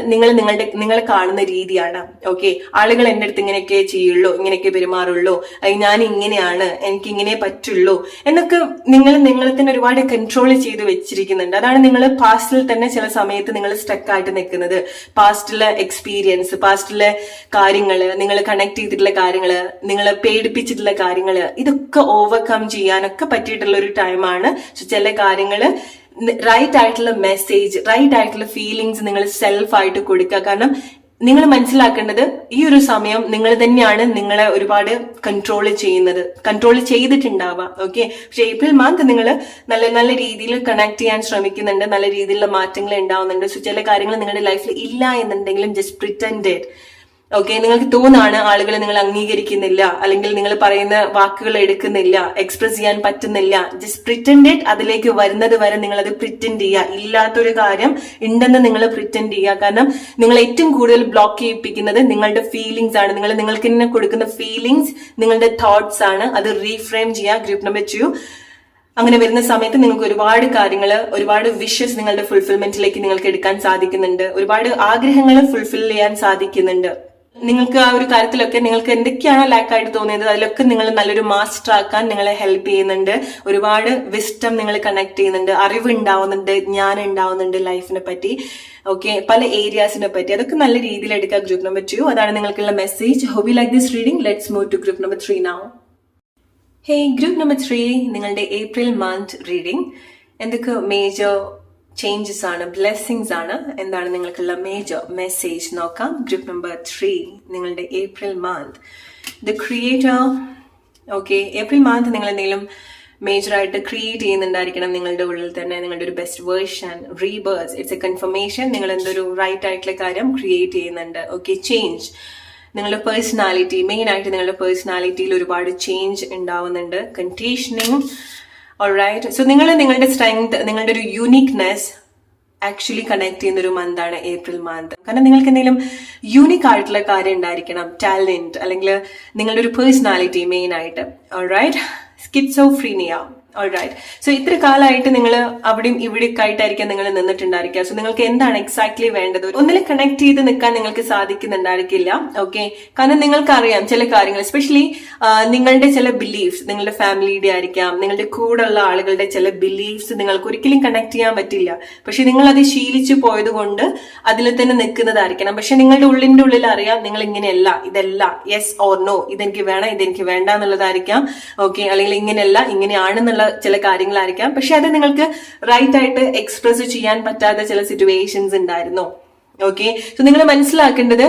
നിങ്ങളെ കാണുന്ന രീതിയാണ്. ഓക്കെ, ആളുകൾ എൻ്റെ അടുത്ത് ഇങ്ങനെയൊക്കെ ചെയ്യുള്ളൂ, ഇങ്ങനെയൊക്കെ പെരുമാറുള്ളൂ, അല്ലെങ്കിൽ ഞാൻ ഇങ്ങനെയാണ്, എനിക്ക് ഇങ്ങനെ പറ്റുള്ളൂ എന്നൊക്കെ നിങ്ങളെ തന്നെ ഒരുപാട് കൺട്രോൾ ചെയ്ത് വെച്ചിരിക്കുന്നുണ്ട്. അതാണ് നിങ്ങൾ പാസ്റ്റിൽ തന്നെ ചില സമയത്ത് നിങ്ങൾ സ്റ്റക്ക് ആയിട്ട് നിൽക്കുന്നത്. പാസ്റ്റിലെ എക്സ്പീരിയൻസ്, പാസ്റ്റിലെ കാര്യങ്ങൾ, നിങ്ങൾ കണക്ട് ചെയ്തിട്ടുള്ള കാര്യങ്ങള്, നിങ്ങളെ പേടിപ്പിച്ചിട്ടുള്ള കാര്യങ്ങള്, ഇതൊക്കെ ഓവർകം ചെയ്യാനൊക്കെ പറ്റിയിട്ടുള്ള ഒരു ടൈമാണ്. ചില കാര്യങ്ങള് റൈറ്റ് ആയിട്ടുള്ള മെസ്സേജ്, റൈറ്റ് ആയിട്ടുള്ള ഫീലിങ്സ് നിങ്ങൾ സെൽഫ് ആയിട്ട് കൊടുക്കുക. കാരണം നിങ്ങൾ മനസ്സിലാക്കേണ്ടത് ഈ ഒരു സമയം നിങ്ങൾ തന്നെയാണ് നിങ്ങളെ ഒരുപാട് കൺട്രോൾ ചെയ്തിട്ടുണ്ടാവുക. ഓക്കെ, പക്ഷെ ഏപ്രിൽ മന്ത് നിങ്ങൾ നല്ല നല്ല രീതിയിൽ കണക്ട് ചെയ്യാൻ ശ്രമിക്കുന്നുണ്ട്, നല്ല രീതിയിലുള്ള മാറ്റങ്ങൾ ഉണ്ടാവുന്നുണ്ട്. സോ ചില കാര്യങ്ങൾ നിങ്ങളുടെ ലൈഫിൽ ഇല്ല എന്നുണ്ടെങ്കിലും ജസ്റ്റ് പ്രിറ്റൻഡഡ്. ഓക്കെ, നിങ്ങൾക്ക് തോന്നാണ് ആളുകൾ നിങ്ങൾ അംഗീകരിക്കുന്നില്ല, അല്ലെങ്കിൽ നിങ്ങൾ പറയുന്ന വാക്കുകൾ എടുക്കുന്നില്ല, എക്സ്പ്രസ് ചെയ്യാൻ പറ്റുന്നില്ല. Just pretended. അതിലേക്ക് വരുന്നത് വരെ നിങ്ങൾ അത് പ്രിറ്റൻഡ് ചെയ്യുക. ഇല്ലാത്തൊരു കാര്യം ഉണ്ടെന്ന് നിങ്ങൾ പ്രിറ്റൻഡ് ചെയ്യുക. കാരണം നിങ്ങൾ ഏറ്റവും കൂടുതൽ ബ്ലോക്ക് ചെയ്യിപ്പിക്കുന്നത് നിങ്ങളുടെ ഫീലിങ്സ് ആണ്. നിങ്ങൾക്ക് തന്നെ കൊടുക്കുന്ന ഫീലിങ്സ് നിങ്ങളുടെ തോട്ട്സ് ആണ്. അത് റീഫ്രെയിം ചെയ്യുക. Group number 2. അങ്ങനെ വരുന്ന സമയത്ത് നിങ്ങൾക്ക് ഒരുപാട് കാര്യങ്ങൾ, ഒരുപാട് വിഷസ് നിങ്ങളുടെ ഫുൾഫിൽമെന്റിലേക്ക് നിങ്ങൾക്ക് എടുക്കാൻ സാധിക്കുന്നുണ്ട്. ഒരുപാട് ആഗ്രഹങ്ങൾ ഫുൾഫിൽ ചെയ്യാൻ സാധിക്കുന്നുണ്ട്. നിങ്ങൾക്ക് ആ ഒരു കാര്യത്തിലൊക്കെ നിങ്ങൾക്ക് എന്തൊക്കെയാണോ ലാക്കായിട്ട് തോന്നിയത് അതിലൊക്കെ നിങ്ങൾ നല്ലൊരു മാസ്റ്റർ ആക്കാൻ നിങ്ങളെ ഹെൽപ്പ് ചെയ്യുന്നുണ്ട്. ഒരുപാട് വിസ്റ്റം നിങ്ങൾ കണക്ട് ചെയ്യുന്നുണ്ട്, അറിവ് ഉണ്ടാവുന്നുണ്ട്, ജ്ഞാനം ഉണ്ടാവുന്നുണ്ട് ലൈഫിനെ പറ്റി. ഓക്കെ, പല ഏരിയാസിനെ പറ്റി. അതൊക്കെ നല്ല രീതിയിൽ എടുക്കുക. Group number 2. അതാണ് നിങ്ങൾക്കുള്ള message. Hope you like this reading. Let's move to group number 3 now. Hey, group number 3, നിങ്ങളുടെ ഏപ്രിൽ മന്ത് റീഡിംഗ്. എന്തൊക്കെ മേജർ ചേഞ്ചസ് ആണ്, ബ്ലെസ്സിങ്സ് ആണ്, എന്താണ് നിങ്ങൾക്കുള്ള മേജർ മെസ്സേജ് നോക്കാം. ഗ്രൂപ്പ് നമ്പർ 3, നിങ്ങളുടെ April month. The creator. Okay, April month നിങ്ങൾ എന്തെങ്കിലും മേജറായിട്ട് ക്രിയേറ്റ് ചെയ്യുന്നുണ്ടായിരിക്കണം നിങ്ങളുടെ ഉള്ളിൽ തന്നെ. നിങ്ങളുടെ ഒരു best version, rebirth, it's A confirmation. നിങ്ങൾ എന്തൊരു റൈറ്റ് ആയിട്ടുള്ള കാര്യം ക്രിയേറ്റ് ചെയ്യുന്നുണ്ട്. Okay, change. നിങ്ങളുടെ പേഴ്സണാലിറ്റി, മെയിൻ ആയിട്ട് നിങ്ങളുടെ പേഴ്സണാലിറ്റിയിൽ ഒരുപാട് ചേഞ്ച് ഉണ്ടാവുന്നുണ്ട്. കണ്ടീഷനിങ്. ഓൾറൈറ്റ്, സോ നിങ്ങളുടെ സ്ട്രെങ്ത്, നിങ്ങളുടെ ഒരു യൂണിക്നെസ് ആക്ച്വലി കണക്ട് ചെയ്യുന്ന ഒരു മന്താണ് ഏപ്രിൽ മന്ത്. കാരണം നിങ്ങൾക്ക് എന്തെങ്കിലും യൂണിക് ആയിട്ടുള്ള കാര്യം ഉണ്ടായിരിക്കണം, ടാലന്റ്, അല്ലെങ്കിൽ നിങ്ങളുടെ ഒരു പേഴ്സണാലിറ്റി മെയിൻ ആയിട്ട്. Alright, schizophrenia. ഓൾറൈറ്റ്. സോ ഇത്ര കാലമായിട്ട് നിങ്ങൾ അവിടെയും ഇവിടെയൊക്കെ ആയിട്ടായിരിക്കാം നിങ്ങൾ നിന്നിട്ടുണ്ടായിരിക്കുക. സോ നിങ്ങൾക്ക് എന്താണ് എക്സാക്ട്ലി വേണ്ടത്? ഒന്നിലും കണക്ട് ചെയ്ത് നിൽക്കാൻ നിങ്ങൾക്ക് സാധിക്കുന്നുണ്ടായിരിക്കില്ല. ഓക്കെ, കാരണം നിങ്ങൾക്ക് അറിയാം ചില കാര്യങ്ങൾ, എസ്പെഷ്യലി നിങ്ങളുടെ ചില ബിലീഫ്സ്, നിങ്ങളുടെ ഫാമിലിയുടെ ആയിരിക്കാം, നിങ്ങളുടെ കൂടെയുള്ള ആളുകളുടെ ചില ബിലീഫ്സ് നിങ്ങൾക്ക് ഒരിക്കലും കണക്ട് ചെയ്യാൻ പറ്റില്ല. പക്ഷെ നിങ്ങൾ അത് ശീലിച്ചു പോയത് കൊണ്ട് അതിൽ തന്നെ നിൽക്കുന്നതായിരിക്കണം. പക്ഷെ നിങ്ങളുടെ ഉള്ളിന്റെ ഉള്ളിൽ അറിയാം നിങ്ങൾ ഇങ്ങനെയല്ല, ഇതല്ല, യെസ് ഓർ നോ, ഇതെനിക്ക് വേണം, ഇതെനിക്ക് വേണ്ട എന്നുള്ളതായിരിക്കാം. ഓക്കെ, അല്ലെങ്കിൽ ഇങ്ങനെയല്ല, ഇങ്ങനെയാണെന്നുള്ള ചില കാര്യങ്ങളായിരിക്കാം. പക്ഷെ അത് നിങ്ങൾക്ക് റൈറ്റ് ആയിട്ട് എക്സ്പ്രസ് ചെയ്യാൻ പറ്റാത്ത ചില സിറ്റുവേഷൻസ് ഉണ്ടായിരുന്നു. ഓക്കെ, സോ നിങ്ങൾ മനസ്സിലാക്കേണ്ടത്,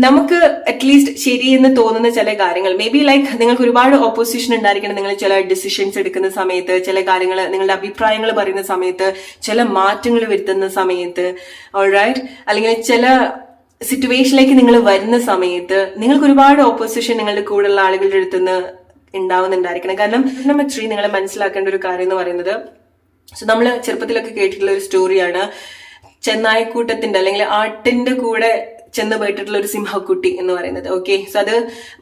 നമുക്ക് അറ്റ്ലീസ്റ്റ് ശരിയെന്ന് തോന്നുന്ന ചില കാര്യങ്ങൾ, മേ ബി ലൈക്ക് നിങ്ങൾക്ക് ഒരുപാട് ഓപ്പോസിഷൻ ഉണ്ടായിരിക്കണം. നിങ്ങൾ ചില ഡിസിഷൻസ് എടുക്കുന്ന സമയത്ത്, ചില കാര്യങ്ങൾ, നിങ്ങളുടെ അഭിപ്രായങ്ങൾ പറയുന്ന സമയത്ത്, ചില മാറ്റങ്ങൾ വരുത്തുന്ന സമയത്ത്, ഓൾറൈറ്റ്, അല്ലെങ്കിൽ ചില സിറ്റുവേഷനിലേക്ക് നിങ്ങൾ വരുന്ന സമയത്ത് നിങ്ങൾക്ക് ഒരുപാട് ഓപ്പോസിഷൻ നിങ്ങളുടെ കൂടെയുള്ള ആളുകളുടെ അടുത്തുനിന്ന് ഉണ്ടാവുന്നുണ്ടായിരിക്കണം. കാരണം നമ്പർ 3 നിങ്ങൾ മനസ്സിലാക്കേണ്ട ഒരു കാര്യം എന്ന് പറയുന്നത്, സോ നമ്മൾ ചെറുപ്പത്തിലൊക്കെ കേട്ടിട്ടുള്ള ഒരു സ്റ്റോറിയാണ് ചെന്നായക്കൂട്ടത്തിന്റെ അല്ലെങ്കിൽ ആട്ടിന്റെ കൂടെ ചെന്ന് പോയിട്ടുള്ള ഒരു സിംഹക്കുട്ടി എന്ന് പറയുന്നത്. ഓക്കെ, സോ അത്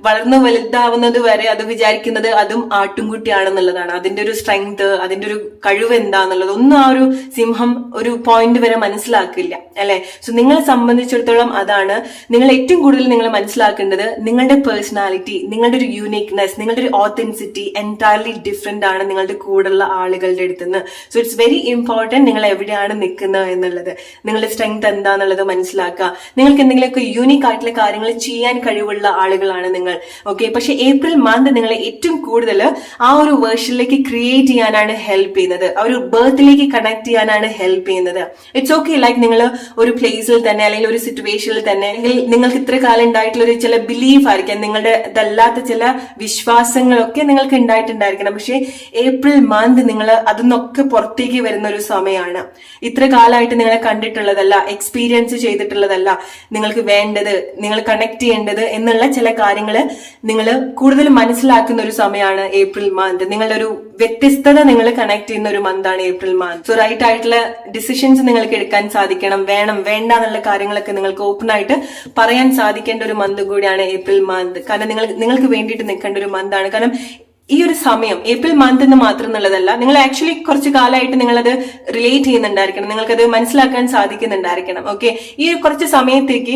വളർന്ന് വലുതാവുന്നത് വരെ അത് വിചാരിക്കുന്നത് അതും ആട്ടുംകുട്ടിയാണെന്നുള്ളതാണ്. അതിന്റെ ഒരു സ്ട്രെങ്ത്, അതിന്റെ ഒരു കഴിവ് എന്താന്നുള്ളത് ഒന്നും ആ ഒരു സിംഹം ഒരു പോയിന്റ് വരെ മനസ്സിലാക്കില്ല, അല്ലെ? സോ നിങ്ങളെ സംബന്ധിച്ചിടത്തോളം അതാണ് നിങ്ങൾ ഏറ്റവും കൂടുതൽ നിങ്ങൾ മനസ്സിലാക്കേണ്ടത്. നിങ്ങളുടെ പേഴ്സണാലിറ്റി, നിങ്ങളുടെ ഒരു യൂണിക്നെസ്, നിങ്ങളുടെ ഒരു ഓത്തന്റിസിറ്റി എൻറ്റയർലി ഡിഫറെന്റ് ആണ് നിങ്ങളുടെ കൂടെയുള്ള ആളുകളുടെ അടുത്തുനിന്ന്. സോ ഇറ്റ്സ് വെരി ഇമ്പോർട്ടന്റ് നിങ്ങൾ എവിടെയാണ് നിൽക്കുന്നത് എന്നുള്ളത്, നിങ്ങളുടെ സ്ട്രെങ്ത് എന്താന്നുള്ളത് മനസ്സിലാക്കുക. നിങ്ങൾക്ക് എന്തെങ്കിലുമൊക്കെ യൂണിക് ആയിട്ടുള്ള കാര്യങ്ങൾ ചെയ്യാൻ കഴിവുള്ള ആളുകളാണ് നിങ്ങൾ. ഓക്കെ, പക്ഷെ ഏപ്രിൽ മന്ത് നിങ്ങളെ ഏറ്റവും കൂടുതൽ ആ ഒരു വേർഷനിലേക്ക് ക്രിയേറ്റ് ചെയ്യാനാണ് ഹെൽപ്പ് ചെയ്യുന്നത്, ആ ഒരു ബർത്തിലേക്ക് കണക്ട് ചെയ്യാനാണ് ഹെൽപ്പ് ചെയ്യുന്നത്. ഇറ്റ്സ് ഓക്കെ, ലൈക്ക് നിങ്ങൾ ഒരു പ്ലേസിൽ തന്നെ അല്ലെങ്കിൽ ഒരു സിറ്റുവേഷനിൽ തന്നെ, അല്ലെങ്കിൽ നിങ്ങൾക്ക് ഇത്ര കാലം ഉണ്ടായിട്ടുള്ള ഒരു ചില ബിലീഫ് ആയിരിക്കാം, നിങ്ങളുടെ ഇതല്ലാത്ത ചില വിശ്വാസങ്ങളൊക്കെ നിങ്ങൾക്ക് ഉണ്ടായിട്ടുണ്ടായിരിക്കണം. പക്ഷെ ഏപ്രിൽ മന്ത് നിങ്ങൾ അതിന്നൊക്കെ പുറത്തേക്ക് വരുന്ന ഒരു സമയമാണ്. ഇത്ര കാലമായിട്ട് നിങ്ങളെ കണ്ടിട്ടുള്ളതല്ല, എക്സ്പീരിയൻസ് ചെയ്തിട്ടുള്ളതല്ല നിങ്ങൾക്ക് വേണ്ടത്, നിങ്ങൾ കണക്ട് ചെയ്യേണ്ടത് എന്നുള്ള ചില കാര്യങ്ങൾ നിങ്ങൾ കൂടുതൽ മനസ്സിലാക്കുന്ന ഒരു സമയമാണ് ഏപ്രിൽ മന്ത്. നിങ്ങളുടെ ഒരു വ്യത്യസ്തത നിങ്ങൾ കണക്ട് ചെയ്യുന്ന ഒരു മന്താണ് ഏപ്രിൽ മന്ത്. സോ റൈറ്റ് ആയിട്ടുള്ള ഡിസിഷൻസ് നിങ്ങൾക്ക് എടുക്കാൻ സാധിക്കണം. വേണം വേണ്ട എന്നുള്ള കാര്യങ്ങളൊക്കെ നിങ്ങൾക്ക് ഓപ്പൺ ആയിട്ട് പറയാൻ സാധിക്കേണ്ട ഒരു മന്ത് കൂടിയാണ് ഏപ്രിൽ മന്ത്. കാരണം നിങ്ങൾക്ക് വേണ്ടിയിട്ട് നിൽക്കേണ്ട ഒരു മന്താണ്. കാരണം ഈ ഒരു സമയം ഏപ്രിൽ മന്ത് എന്ന് മാത്രം എന്നുള്ളതല്ല, നിങ്ങൾ ആക്ച്വലി കുറച്ച് കാലമായിട്ട് നിങ്ങളത് റിലേറ്റ് ചെയ്യുന്നുണ്ടായിരിക്കണം, നിങ്ങൾക്കത് മനസ്സിലാക്കാൻ സാധിക്കുന്നുണ്ടായിരിക്കണം. ഓക്കെ, ഈ കുറച്ച് സമയത്തേക്ക്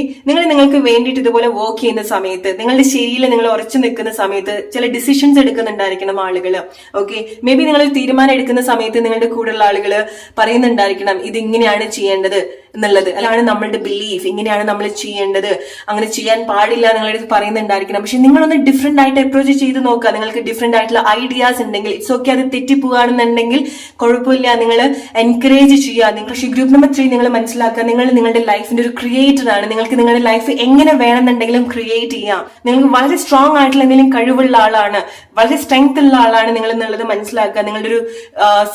നിങ്ങൾക്ക് വേണ്ടിയിട്ട് ഇതുപോലെ വർക്ക് ചെയ്യുന്ന സമയത്ത്, നിങ്ങളുടെ ശരിയിൽ നിങ്ങൾ ഉറച്ചു നിൽക്കുന്ന സമയത്ത് ചില ഡിസിഷൻസ് എടുക്കുന്നുണ്ടായിരിക്കണം ആളുകൾ. ഓക്കെ, മേ ബി നിങ്ങൾ തീരുമാനം എടുക്കുന്ന സമയത്ത് നിങ്ങളുടെ കൂടെയുള്ള ആളുകൾ പറയുന്നുണ്ടായിരിക്കണം ഇത് ഇങ്ങനെയാണ് ചെയ്യേണ്ടത് എന്നുള്ളത്, അതാണ് നമ്മളുടെ ബിലീഫ്, ഇങ്ങനെയാണ് നമ്മൾ ചെയ്യേണ്ടത്, അങ്ങനെ ചെയ്യാൻ പാടില്ല നിങ്ങളടുത്ത് പറയുന്നുണ്ടായിരിക്കണം. പക്ഷെ നിങ്ങളൊന്ന് ഡിഫറെന്റ് ആയിട്ട് അപ്രോച്ച് ചെയ്ത് നോക്കുക. നിങ്ങൾക്ക് ഡിഫറെന്റ് ആയിട്ടുള്ള ഐഡിയാസ് ഉണ്ടെങ്കിൽ ഇറ്റ്സ് ഓക്കെ, അത് തെറ്റിപ്പോവുകയാണെന്നുണ്ടെങ്കിൽ കുഴപ്പമില്ല, നിങ്ങൾ എൻകറേജ് ചെയ്യുക. പക്ഷേ ഗ്രൂപ്പ് നമ്പർ 3 നിങ്ങൾ മനസ്സിലാക്കുക, നിങ്ങൾ നിങ്ങളുടെ ലൈഫിന്റെ ഒരു ക്രിയേറ്റർ ആണ്. നിങ്ങൾക്ക് നിങ്ങളുടെ ലൈഫ് എങ്ങനെ വേണമെന്നുണ്ടെങ്കിലും ക്രിയേറ്റ് ചെയ്യാം. നിങ്ങൾക്ക് വളരെ സ്ട്രോങ് ആയിട്ടുള്ള എന്തെങ്കിലും കഴിവുള്ള ആളാണ്, വളരെ സ്ട്രെങ്ത് ഉള്ള ആളാണ് നിങ്ങൾ എന്നുള്ളത് മനസ്സിലാക്കുക. നിങ്ങളുടെ ഒരു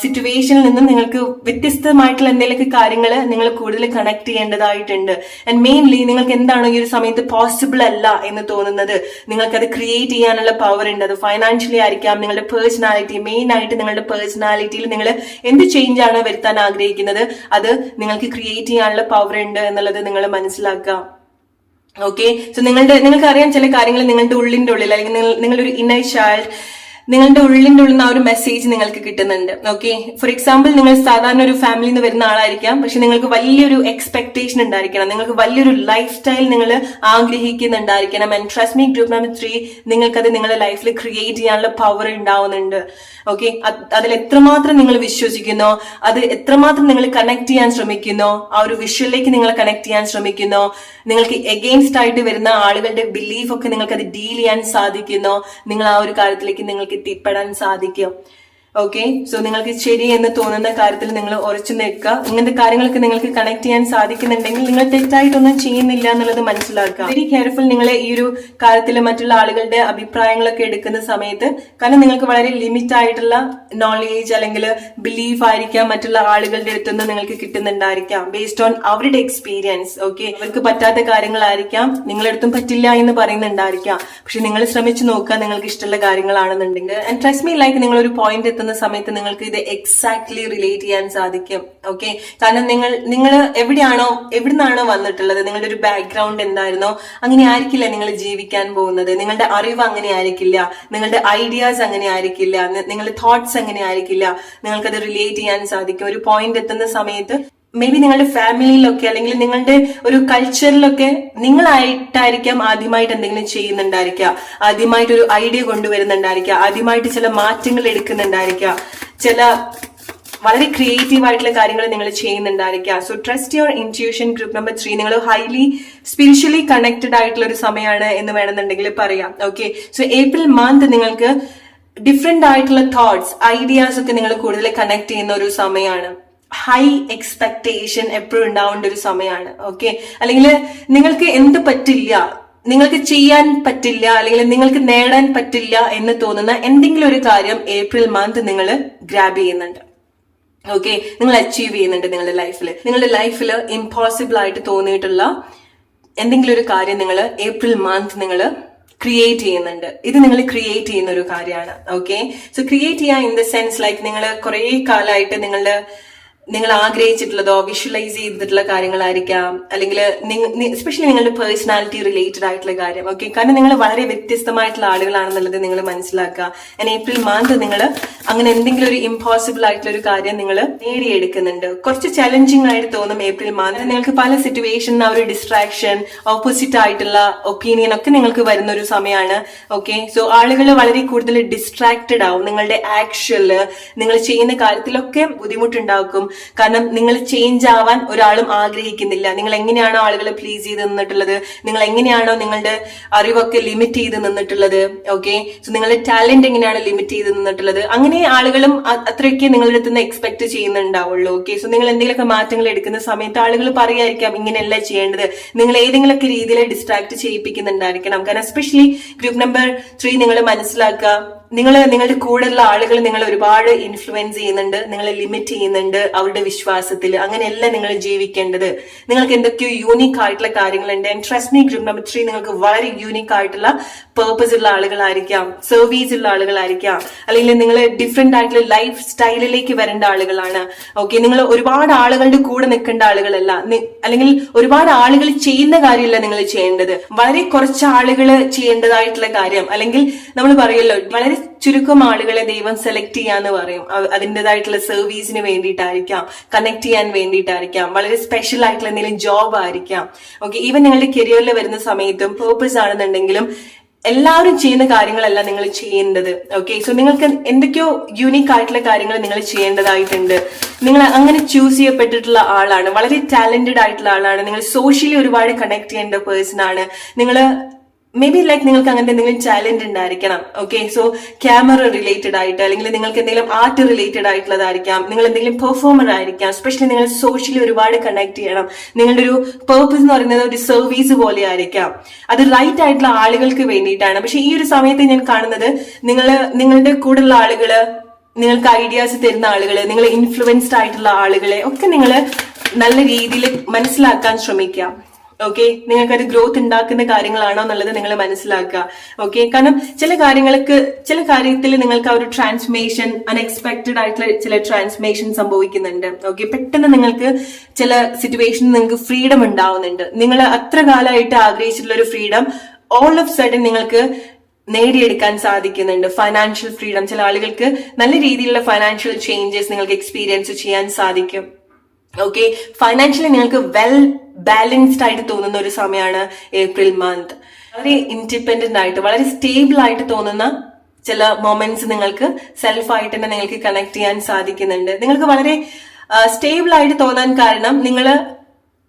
സിറ്റുവേഷനിൽ നിന്നും നിങ്ങൾക്ക് വ്യത്യസ്തമായിട്ടുള്ള എന്തെങ്കിലുമൊക്കെ കാര്യങ്ങൾ നിങ്ങൾ കൂടുതൽ കണക്ട് ചെയ്യേണ്ടതായിട്ടുണ്ട്. ആൻഡ് മെയിൻലി നിങ്ങൾക്ക് എന്താണോ ഈ ഒരു സമയത്ത് പോസിബിൾ അല്ല എന്ന് തോന്നുന്നത്, നിങ്ങൾക്ക് അത് ക്രിയേറ്റ് ചെയ്യാനുള്ള പവർ ഉണ്ട്. അത് ഫൈനാൻഷ്യലി ആയിരിക്കാം, നിങ്ങളുടെ പേഴ്സണാലിറ്റി, മെയിൻ ആയിട്ട് നിങ്ങളുടെ പേഴ്സണാലിറ്റിയിൽ നിങ്ങൾ എന്ത് ചേഞ്ച് ആണ് വരുത്താൻ ആഗ്രഹിക്കുന്നത് അത് നിങ്ങൾക്ക് ക്രിയേറ്റ് ചെയ്യാനുള്ള പവർ ഉണ്ട് എന്നുള്ളത് നിങ്ങൾ മനസ്സിലാക്കുക. ഓക്കെ, സോ നിങ്ങൾക്കറിയാം ചില കാര്യങ്ങൾ നിങ്ങളുടെ ഉള്ളിന്റെ ഉള്ളിൽ, അല്ലെങ്കിൽ നിങ്ങളുടെ ഒരു ഇന്നർ ചൈൽഡ്, നിങ്ങളുടെ ഉള്ളിന്റെ ഉള്ളിൽ നിന്ന് ആ ഒരു മെസ്സേജ് നിങ്ങൾക്ക് കിട്ടുന്നുണ്ട്. ഓക്കെ, ഫോർ എക്സാമ്പിൾ നിങ്ങൾ സാധാരണ ഒരു ഫാമിലിയിൽ നിന്ന് വരുന്ന ആളായിരിക്കാം, പക്ഷെ നിങ്ങൾക്ക് വലിയൊരു എക്സ്പെക്ടേഷൻ ഉണ്ടായിരിക്കണം, നിങ്ങൾക്ക് വലിയൊരു ലൈഫ് സ്റ്റൈൽ നിങ്ങൾ ആഗ്രഹിക്കുന്നുണ്ടായിരിക്കണം. And trust me group number 3 നിങ്ങൾക്കത് നിങ്ങളുടെ ലൈഫിൽ ക്രിയേറ്റ് ചെയ്യാനുള്ള പവർ ഉണ്ടാവുന്നുണ്ട്. ഓക്കെ, അതിൽ എത്രമാത്രം നിങ്ങൾ വിശ്വസിക്കുന്നോ, അത് എത്രമാത്രം നിങ്ങൾ കണക്ട് ചെയ്യാൻ ശ്രമിക്കുന്നോ, ആ ഒരു വിഷ്വലിലേക്ക് നിങ്ങൾ കണക്ട് ചെയ്യാൻ ശ്രമിക്കുന്നോ, നിങ്ങൾക്ക് എഗെയിൻസ്റ്റ് ആയിട്ട് വരുന്ന ആളുകളുടെ ബിലീഫ് ഒക്കെ നിങ്ങൾക്ക് അത് ഡീൽ ചെയ്യാൻ സാധിക്കുന്നോ, നിങ്ങൾ ആ ഒരു കാര്യത്തിലേക്ക് നിങ്ങൾക്ക് എത്തിപ്പെടാൻ സാധിക്കും. ഓക്കെ, സോ നിങ്ങൾക്ക് ശരി എന്ന് തോന്നുന്ന കാര്യത്തിൽ നിങ്ങൾ ഉറച്ചു നിൽക്കുക. ഇങ്ങനത്തെ കാര്യങ്ങൾക്ക് നിങ്ങൾക്ക് കണക്ട് ചെയ്യാൻ സാധിക്കുന്നുണ്ടെങ്കിൽ നിങ്ങൾ തെറ്റായിട്ടൊന്നും ചെയ്യുന്നില്ല എന്നുള്ളത് മനസ്സിലാക്കുക. വെരി കെയർഫുൾ നിങ്ങൾ ഈ ഒരു കാര്യത്തിൽ മറ്റുള്ള ആളുകളുടെ അഭിപ്രായങ്ങളൊക്കെ എടുക്കുന്ന സമയത്ത്. കാരണം നിങ്ങൾക്ക് വളരെ ലിമിറ്റ് ആയിട്ടുള്ള നോളേജ് അല്ലെങ്കിൽ ബിലീഫ് ആയിരിക്കാം മറ്റുള്ള ആളുകളുടെ അടുത്തുനിന്ന് നിങ്ങൾക്ക് കിട്ടുന്നുണ്ടായിരിക്കാം, ബേസ്ഡ് ഓൺ അവരുടെ എക്സ്പീരിയൻസ്. ഓക്കെ, അവർക്ക് പറ്റാത്ത കാര്യങ്ങളായിരിക്കാം നിങ്ങളുടെ അടുത്തും പറ്റില്ല എന്ന് പറയുന്നുണ്ടായിരിക്കാം. പക്ഷെ നിങ്ങൾ ശ്രമിച്ചു നോക്കുക നിങ്ങൾക്ക് ഇഷ്ടമുള്ള കാര്യങ്ങളാണെന്നുണ്ടെങ്കിൽ. ആൻഡ് ട്രസ്റ്റ് മീ, ലൈക്ക് നിങ്ങൾ ഒരു പോയിന്റ് എത്തുന്ന എത്തുന്ന സമയത്ത് നിങ്ങൾക്ക് ഇത് എക്സാക്ട്ലി റിലേറ്റ് ചെയ്യാൻ സാധിക്കും. ഓക്കെ, കാരണം നിങ്ങൾ എവിടുന്നാണോ വന്നിട്ടുള്ളത്, നിങ്ങളുടെ ഒരു ബാക്ക്ഗ്രൗണ്ട് എന്തായിരുന്നോ അങ്ങനെ ആയിരിക്കില്ല നിങ്ങൾ ജീവിക്കാൻ പോകുന്നത്. നിങ്ങളുടെ അറിവ് അങ്ങനെ ആയിരിക്കില്ല, നിങ്ങളുടെ ഐഡിയാസ് അങ്ങനെ ആയിരിക്കില്ല, നിങ്ങളുടെ തോട്ട്സ് അങ്ങനെ ആയിരിക്കില്ല. നിങ്ങൾക്കത് റിലേറ്റ് ചെയ്യാൻ സാധിക്കും. ഒരു പോയിന്റ് എത്തുന്ന സമയത്ത് മേ ബി നിങ്ങളുടെ ഫാമിലിയിലൊക്കെ അല്ലെങ്കിൽ നിങ്ങളുടെ ഒരു കൾച്ചറിലൊക്കെ നിങ്ങളായിട്ടായിരിക്കാം ആദ്യമായിട്ട് എന്തെങ്കിലും ചെയ്യുന്നുണ്ടായിരിക്കുക, ആദ്യമായിട്ട് ഒരു ഐഡിയ കൊണ്ടുവരുന്നുണ്ടായിരിക്കുക, ആദ്യമായിട്ട് ചില മാറ്റങ്ങൾ എടുക്കുന്നുണ്ടായിരിക്കുക, ചില വളരെ ക്രിയേറ്റീവ് ആയിട്ടുള്ള കാര്യങ്ങൾ നിങ്ങൾ ചെയ്യുന്നുണ്ടായിരിക്കുക. So trust your intuition. Group number 3, നിങ്ങൾ ഹൈലി സ്പിരിച്വലി കണക്റ്റഡ് ആയിട്ടുള്ള ഒരു സമയമാണ് എന്ന് വേണമെന്നുണ്ടെങ്കിൽ പറയാം. ഓക്കെ, സോ ഏപ്രിൽ മന്ത് നിങ്ങൾക്ക് ഡിഫറെന്റ് ആയിട്ടുള്ള തോട്ട്സ്, ഐഡിയാസ് ഒക്കെ നിങ്ങൾ കൂടുതൽ കണക്ട് ചെയ്യുന്ന ഒരു സമയമാണ്. ഹൈ എക്സ്പെക്ടേഷൻ എപ്പോഴും ഉണ്ടാവേണ്ട ഒരു സമയമാണ്. ഓക്കെ, അല്ലെങ്കിൽ നിങ്ങൾക്ക് എന്ത് പറ്റില്ല, നിങ്ങൾക്ക് ചെയ്യാൻ പറ്റില്ല, അല്ലെങ്കിൽ നിങ്ങൾക്ക് നേടാൻ പറ്റില്ല എന്ന് തോന്നുന്ന എന്തെങ്കിലും ഒരു കാര്യം ഏപ്രിൽ മന്ത് നിങ്ങൾ ഗ്രാബ് ചെയ്യുന്നുണ്ട്. ഓക്കെ, നിങ്ങൾ അച്ചീവ് ചെയ്യുന്നുണ്ട് നിങ്ങളുടെ ലൈഫിൽ ഇമ്പോസിബിൾ ആയിട്ട് തോന്നിയിട്ടുള്ള എന്തെങ്കിലും ഒരു കാര്യം നിങ്ങൾ ഏപ്രിൽ മന്ത് നിങ്ങൾ ക്രിയേറ്റ് ചെയ്യുന്നുണ്ട്. ഇത് നിങ്ങൾ ക്രിയേറ്റ് ചെയ്യുന്ന ഒരു കാര്യമാണ്. ഓക്കെ, സോ ക്രിയേറ്റ് ചെയ്യാൻ ഇൻ ദ സെൻസ് ലൈക്ക് നിങ്ങൾ കുറെ കാലമായിട്ട് നിങ്ങൾ ആഗ്രഹിച്ചിട്ടുള്ളതോ വിഷ്വലൈസ് ചെയ്തിട്ടുള്ള കാര്യങ്ങളായിരിക്കാം, അല്ലെങ്കിൽ എസ്പെഷ്യലി നിങ്ങളുടെ പേഴ്സണാലിറ്റി റിലേറ്റഡ് ആയിട്ടുള്ള കാര്യം. ഓക്കെ, കാരണം നിങ്ങൾ വളരെ വ്യത്യസ്തമായിട്ടുള്ള ആളുകളാണെന്നുള്ളത് നിങ്ങൾ മനസ്സിലാക്കുക. ആൻഡ് ഏപ്രിൽ മന്ത് നിങ്ങൾ അങ്ങനെ എന്തെങ്കിലും ഒരു ഇമ്പോസിബിൾ ആയിട്ടുള്ള ഒരു കാര്യം നിങ്ങൾ നേടിയെടുക്കുന്നുണ്ട്. കുറച്ച് ചലഞ്ചിങ് ആയിട്ട് തോന്നും ഏപ്രിൽ മന്ത്. നിങ്ങൾക്ക് പല സിറ്റുവേഷൻ ആ ഒരു ഡിസ്ട്രാക്ഷൻ, ഓപ്പോസിറ്റ് ആയിട്ടുള്ള ഒപ്പീനിയൻ ഒക്കെ നിങ്ങൾക്ക് വരുന്ന ഒരു സമയമാണ്. ഓക്കെ, സോ ആളുകൾ വളരെ കൂടുതൽ ഡിസ്ട്രാക്റ്റഡ് ആവും. നിങ്ങളുടെ ആക്ഷനില് നിങ്ങൾ ചെയ്യുന്ന കാര്യത്തിലൊക്കെ ബുദ്ധിമുട്ടുണ്ടാക്കും. കാരണം നിങ്ങൾ ചേഞ്ച് ആവാൻ ഒരാളും ആഗ്രഹിക്കുന്നില്ല. നിങ്ങൾ എങ്ങനെയാണോ ആളുകളെ പ്ലീസ് ചെയ്ത് നിന്നിട്ടുള്ളത്, നിങ്ങൾ എങ്ങനെയാണോ നിങ്ങളുടെ അറിവൊക്കെ ലിമിറ്റ് ചെയ്ത് നിന്നിട്ടുള്ളത്, ഓക്കെ, സോ നിങ്ങളുടെ ടാലന്റ് എങ്ങനെയാണ് ലിമിറ്റ് ചെയ്ത് നിന്നിട്ടുള്ളത്, അങ്ങനെ ആളുകളും അത്രയൊക്കെ നിങ്ങളുടെ അടുത്ത് നിന്ന് എക്സ്പെക്ട് ചെയ്യുന്നുണ്ടാവുള്ളൂ. ഓക്കെ, സോ നിങ്ങൾ എന്തെങ്കിലുമൊക്കെ മാറ്റങ്ങൾ എടുക്കുന്ന സമയത്ത് ആളുകൾ പറയായിരിക്കാം ഇങ്ങനെയല്ല ചെയ്യേണ്ടത്, നിങ്ങൾ ഏതെങ്കിലുമൊക്കെ രീതിയിൽ ഡിസ്ട്രാക്ട് ചെയ്യിപ്പിക്കുന്നുണ്ടായിരിക്കണം. കാരണം എസ്പെഷ്യലി ഗ്രൂപ്പ് നമ്പർ 3 നിങ്ങൾ മനസ്സിലാക്കുക, നിങ്ങളുടെ കൂടെയുള്ള ആളുകൾ നിങ്ങളെ ഒരുപാട് ഇൻഫ്ലുവൻസ് ചെയ്യുന്നുണ്ട്, നിങ്ങളെ ലിമിറ്റ് ചെയ്യുന്നുണ്ട് അവരുടെ വിശ്വാസത്തിൽ. അങ്ങനെയല്ല നിങ്ങൾ ജീവിക്കേണ്ടത്. നിങ്ങൾക്ക് എന്തൊക്കെയോ യൂണിക് ആയിട്ടുള്ള കാര്യങ്ങളുണ്ട്. And trust me, group number 3 നിങ്ങൾക്ക് വളരെ യൂണിക് ആയിട്ടുള്ള പേർപ്പസ് ഉള്ള ആളുകളായിരിക്കാം, സർവീസ് ഉള്ള ആളുകളായിരിക്കാം, അല്ലെങ്കിൽ നിങ്ങൾ ഡിഫറെന്റ് ആയിട്ടുള്ള ലൈഫ് സ്റ്റൈലിലേക്ക് വരേണ്ട ആളുകളാണ്. ഓക്കെ, നിങ്ങൾ ഒരുപാട് ആളുകളുടെ കൂടെ നിൽക്കേണ്ട ആളുകളല്ല, അല്ലെങ്കിൽ ഒരുപാട് ആളുകൾ ചെയ്യുന്ന കാര്യമല്ല നിങ്ങൾ ചെയ്യേണ്ടത്. വളരെ കുറച്ച് ആളുകൾ ചെയ്യേണ്ടതായിട്ടുള്ള കാര്യം, അല്ലെങ്കിൽ നമ്മൾ പറയുമല്ലോ വളരെ ചുരുക്കം ആളുകളെ ദൈവം സെലക്ട് ചെയ്യാന്ന് പറയും. അതിൻ്റെതായിട്ടുള്ള സർവീസിന് വേണ്ടിയിട്ടായിരിക്കാം, കണക്ട് ചെയ്യാൻ വേണ്ടിയിട്ടായിരിക്കാം, വളരെ സ്പെഷ്യൽ ആയിട്ടുള്ള എന്തെങ്കിലും ജോബ് ആയിരിക്കാം. ഓക്കെ, ഈവൻ നിങ്ങളുടെ കരിയറിൽ വരുന്ന സമയത്തും പേർപ്പസ് ആണെന്നുണ്ടെങ്കിലും എല്ലാവരും ചെയ്യുന്ന കാര്യങ്ങളല്ല നിങ്ങൾ ചെയ്യേണ്ടത്. ഓക്കെ, സോ നിങ്ങൾക്ക് എന്തൊക്കെയോ യൂണിക് ആയിട്ടുള്ള കാര്യങ്ങൾ നിങ്ങൾ ചെയ്യേണ്ടതായിട്ടുണ്ട്. നിങ്ങൾ അങ്ങനെ ചൂസ് ചെയ്യപ്പെട്ടിട്ടുള്ള ആളാണ്, വളരെ ടാലന്റഡ് ആയിട്ടുള്ള ആളാണ്, നിങ്ങൾ സോഷ്യലി ഒരുപാട് കണക്ട് ചെയ്യേണ്ട പേഴ്സൺ ആണ്. നിങ്ങൾ മേ ബി ലൈക്ക് നിങ്ങൾക്ക് അങ്ങനത്തെ എന്തെങ്കിലും ചാലഞ്ച് ഉണ്ടായിരിക്കണം. ഓക്കെ, സോ ക്യാമറ റിലേറ്റഡ് ആയിട്ട്, അല്ലെങ്കിൽ നിങ്ങൾക്ക് എന്തെങ്കിലും ആർട്ട് റിലേറ്റഡ് ആയിട്ടുള്ളതായിരിക്കാം, നിങ്ങൾ എന്തെങ്കിലും പെർഫോമർ ആയിരിക്കാം. സ്പെഷ്യലി നിങ്ങൾ സോഷ്യലി ഒരുപാട് കണക്ട് ചെയ്യണം. നിങ്ങളുടെ ഒരു പേർപ്പസ് എന്ന് പറയുന്നത് ഒരു സർവീസ് പോലെ ആയിരിക്കാം. അത് റൈറ്റ് ആയിട്ടുള്ള ആളുകൾക്ക് വേണ്ടിയിട്ടാണ്. പക്ഷെ ഈ ഒരു സമയത്ത് ഞാൻ കാണുന്നത് നിങ്ങളുടെ കൂടെയുള്ള ആളുകള്, നിങ്ങൾക്ക് ഐഡിയാസ് തരുന്ന ആളുകള്, നിങ്ങൾ ഇൻഫ്ലുവൻസ്ഡ് ആയിട്ടുള്ള ആളുകളെ ഒക്കെ നിങ്ങൾ നല്ല രീതിയിൽ മനസ്സിലാക്കാൻ ശ്രമിക്കാം. ഓക്കെ, നിങ്ങൾക്കത് ഗ്രോത്ത് ഉണ്ടാക്കുന്ന കാര്യങ്ങളാണോ എന്നുള്ളത് നിങ്ങൾ മനസ്സിലാക്കുക. ഓക്കെ, കാരണം ചില കാര്യത്തിൽ നിങ്ങൾക്ക് ആ ഒരു ട്രാൻസ്ഫർമേഷൻ, അൺഎക്സ്പെക്ടഡ് ആയിട്ടുള്ള ചില ട്രാൻസ്ഫർമേഷൻ സംഭവിക്കുന്നുണ്ട്. ഓക്കെ, പെട്ടെന്ന് നിങ്ങൾക്ക് ചില സിറ്റുവേഷനിൽ നിങ്ങൾക്ക് ഫ്രീഡം ഉണ്ടാവുന്നുണ്ട്. നിങ്ങൾ അത്ര കാലമായിട്ട് ആഗ്രഹിച്ചിട്ടുള്ള ഒരു ഫ്രീഡം ഓൾ ഓഫ് സഡൻ നിങ്ങൾക്ക് നേടിയെടുക്കാൻ സാധിക്കുന്നുണ്ട്. ഫൈനാൻഷ്യൽ ഫ്രീഡം, ചില ആളുകൾക്ക് നല്ല രീതിയിലുള്ള ഫൈനാൻഷ്യൽ ചേഞ്ചസ് നിങ്ങൾക്ക് എക്സ്പീരിയൻസ് ചെയ്യാൻ സാധിക്കും. ഓക്കെ, ഫൈനാൻഷ്യലി നിങ്ങൾക്ക് വെൽ ബാലൻസ്ഡ് ആയിട്ട് തോന്നുന്ന ഒരു സമയമാണ് ഏപ്രിൽ മന്ത്. വളരെ ഇൻഡിപെൻഡന്റ് ആയിട്ട്, വളരെ സ്റ്റേബിൾ ആയിട്ട് തോന്നുന്ന ചില മൊമെന്റ്സ് നിങ്ങൾക്ക് സെൽഫായിട്ട് തന്നെ നിങ്ങൾക്ക് കണക്ട് ചെയ്യാൻ സാധിക്കുന്നുണ്ട്. നിങ്ങൾക്ക് വളരെ സ്റ്റേബിൾ ആയിട്ട് തോന്നാൻ കാരണം നിങ്ങൾ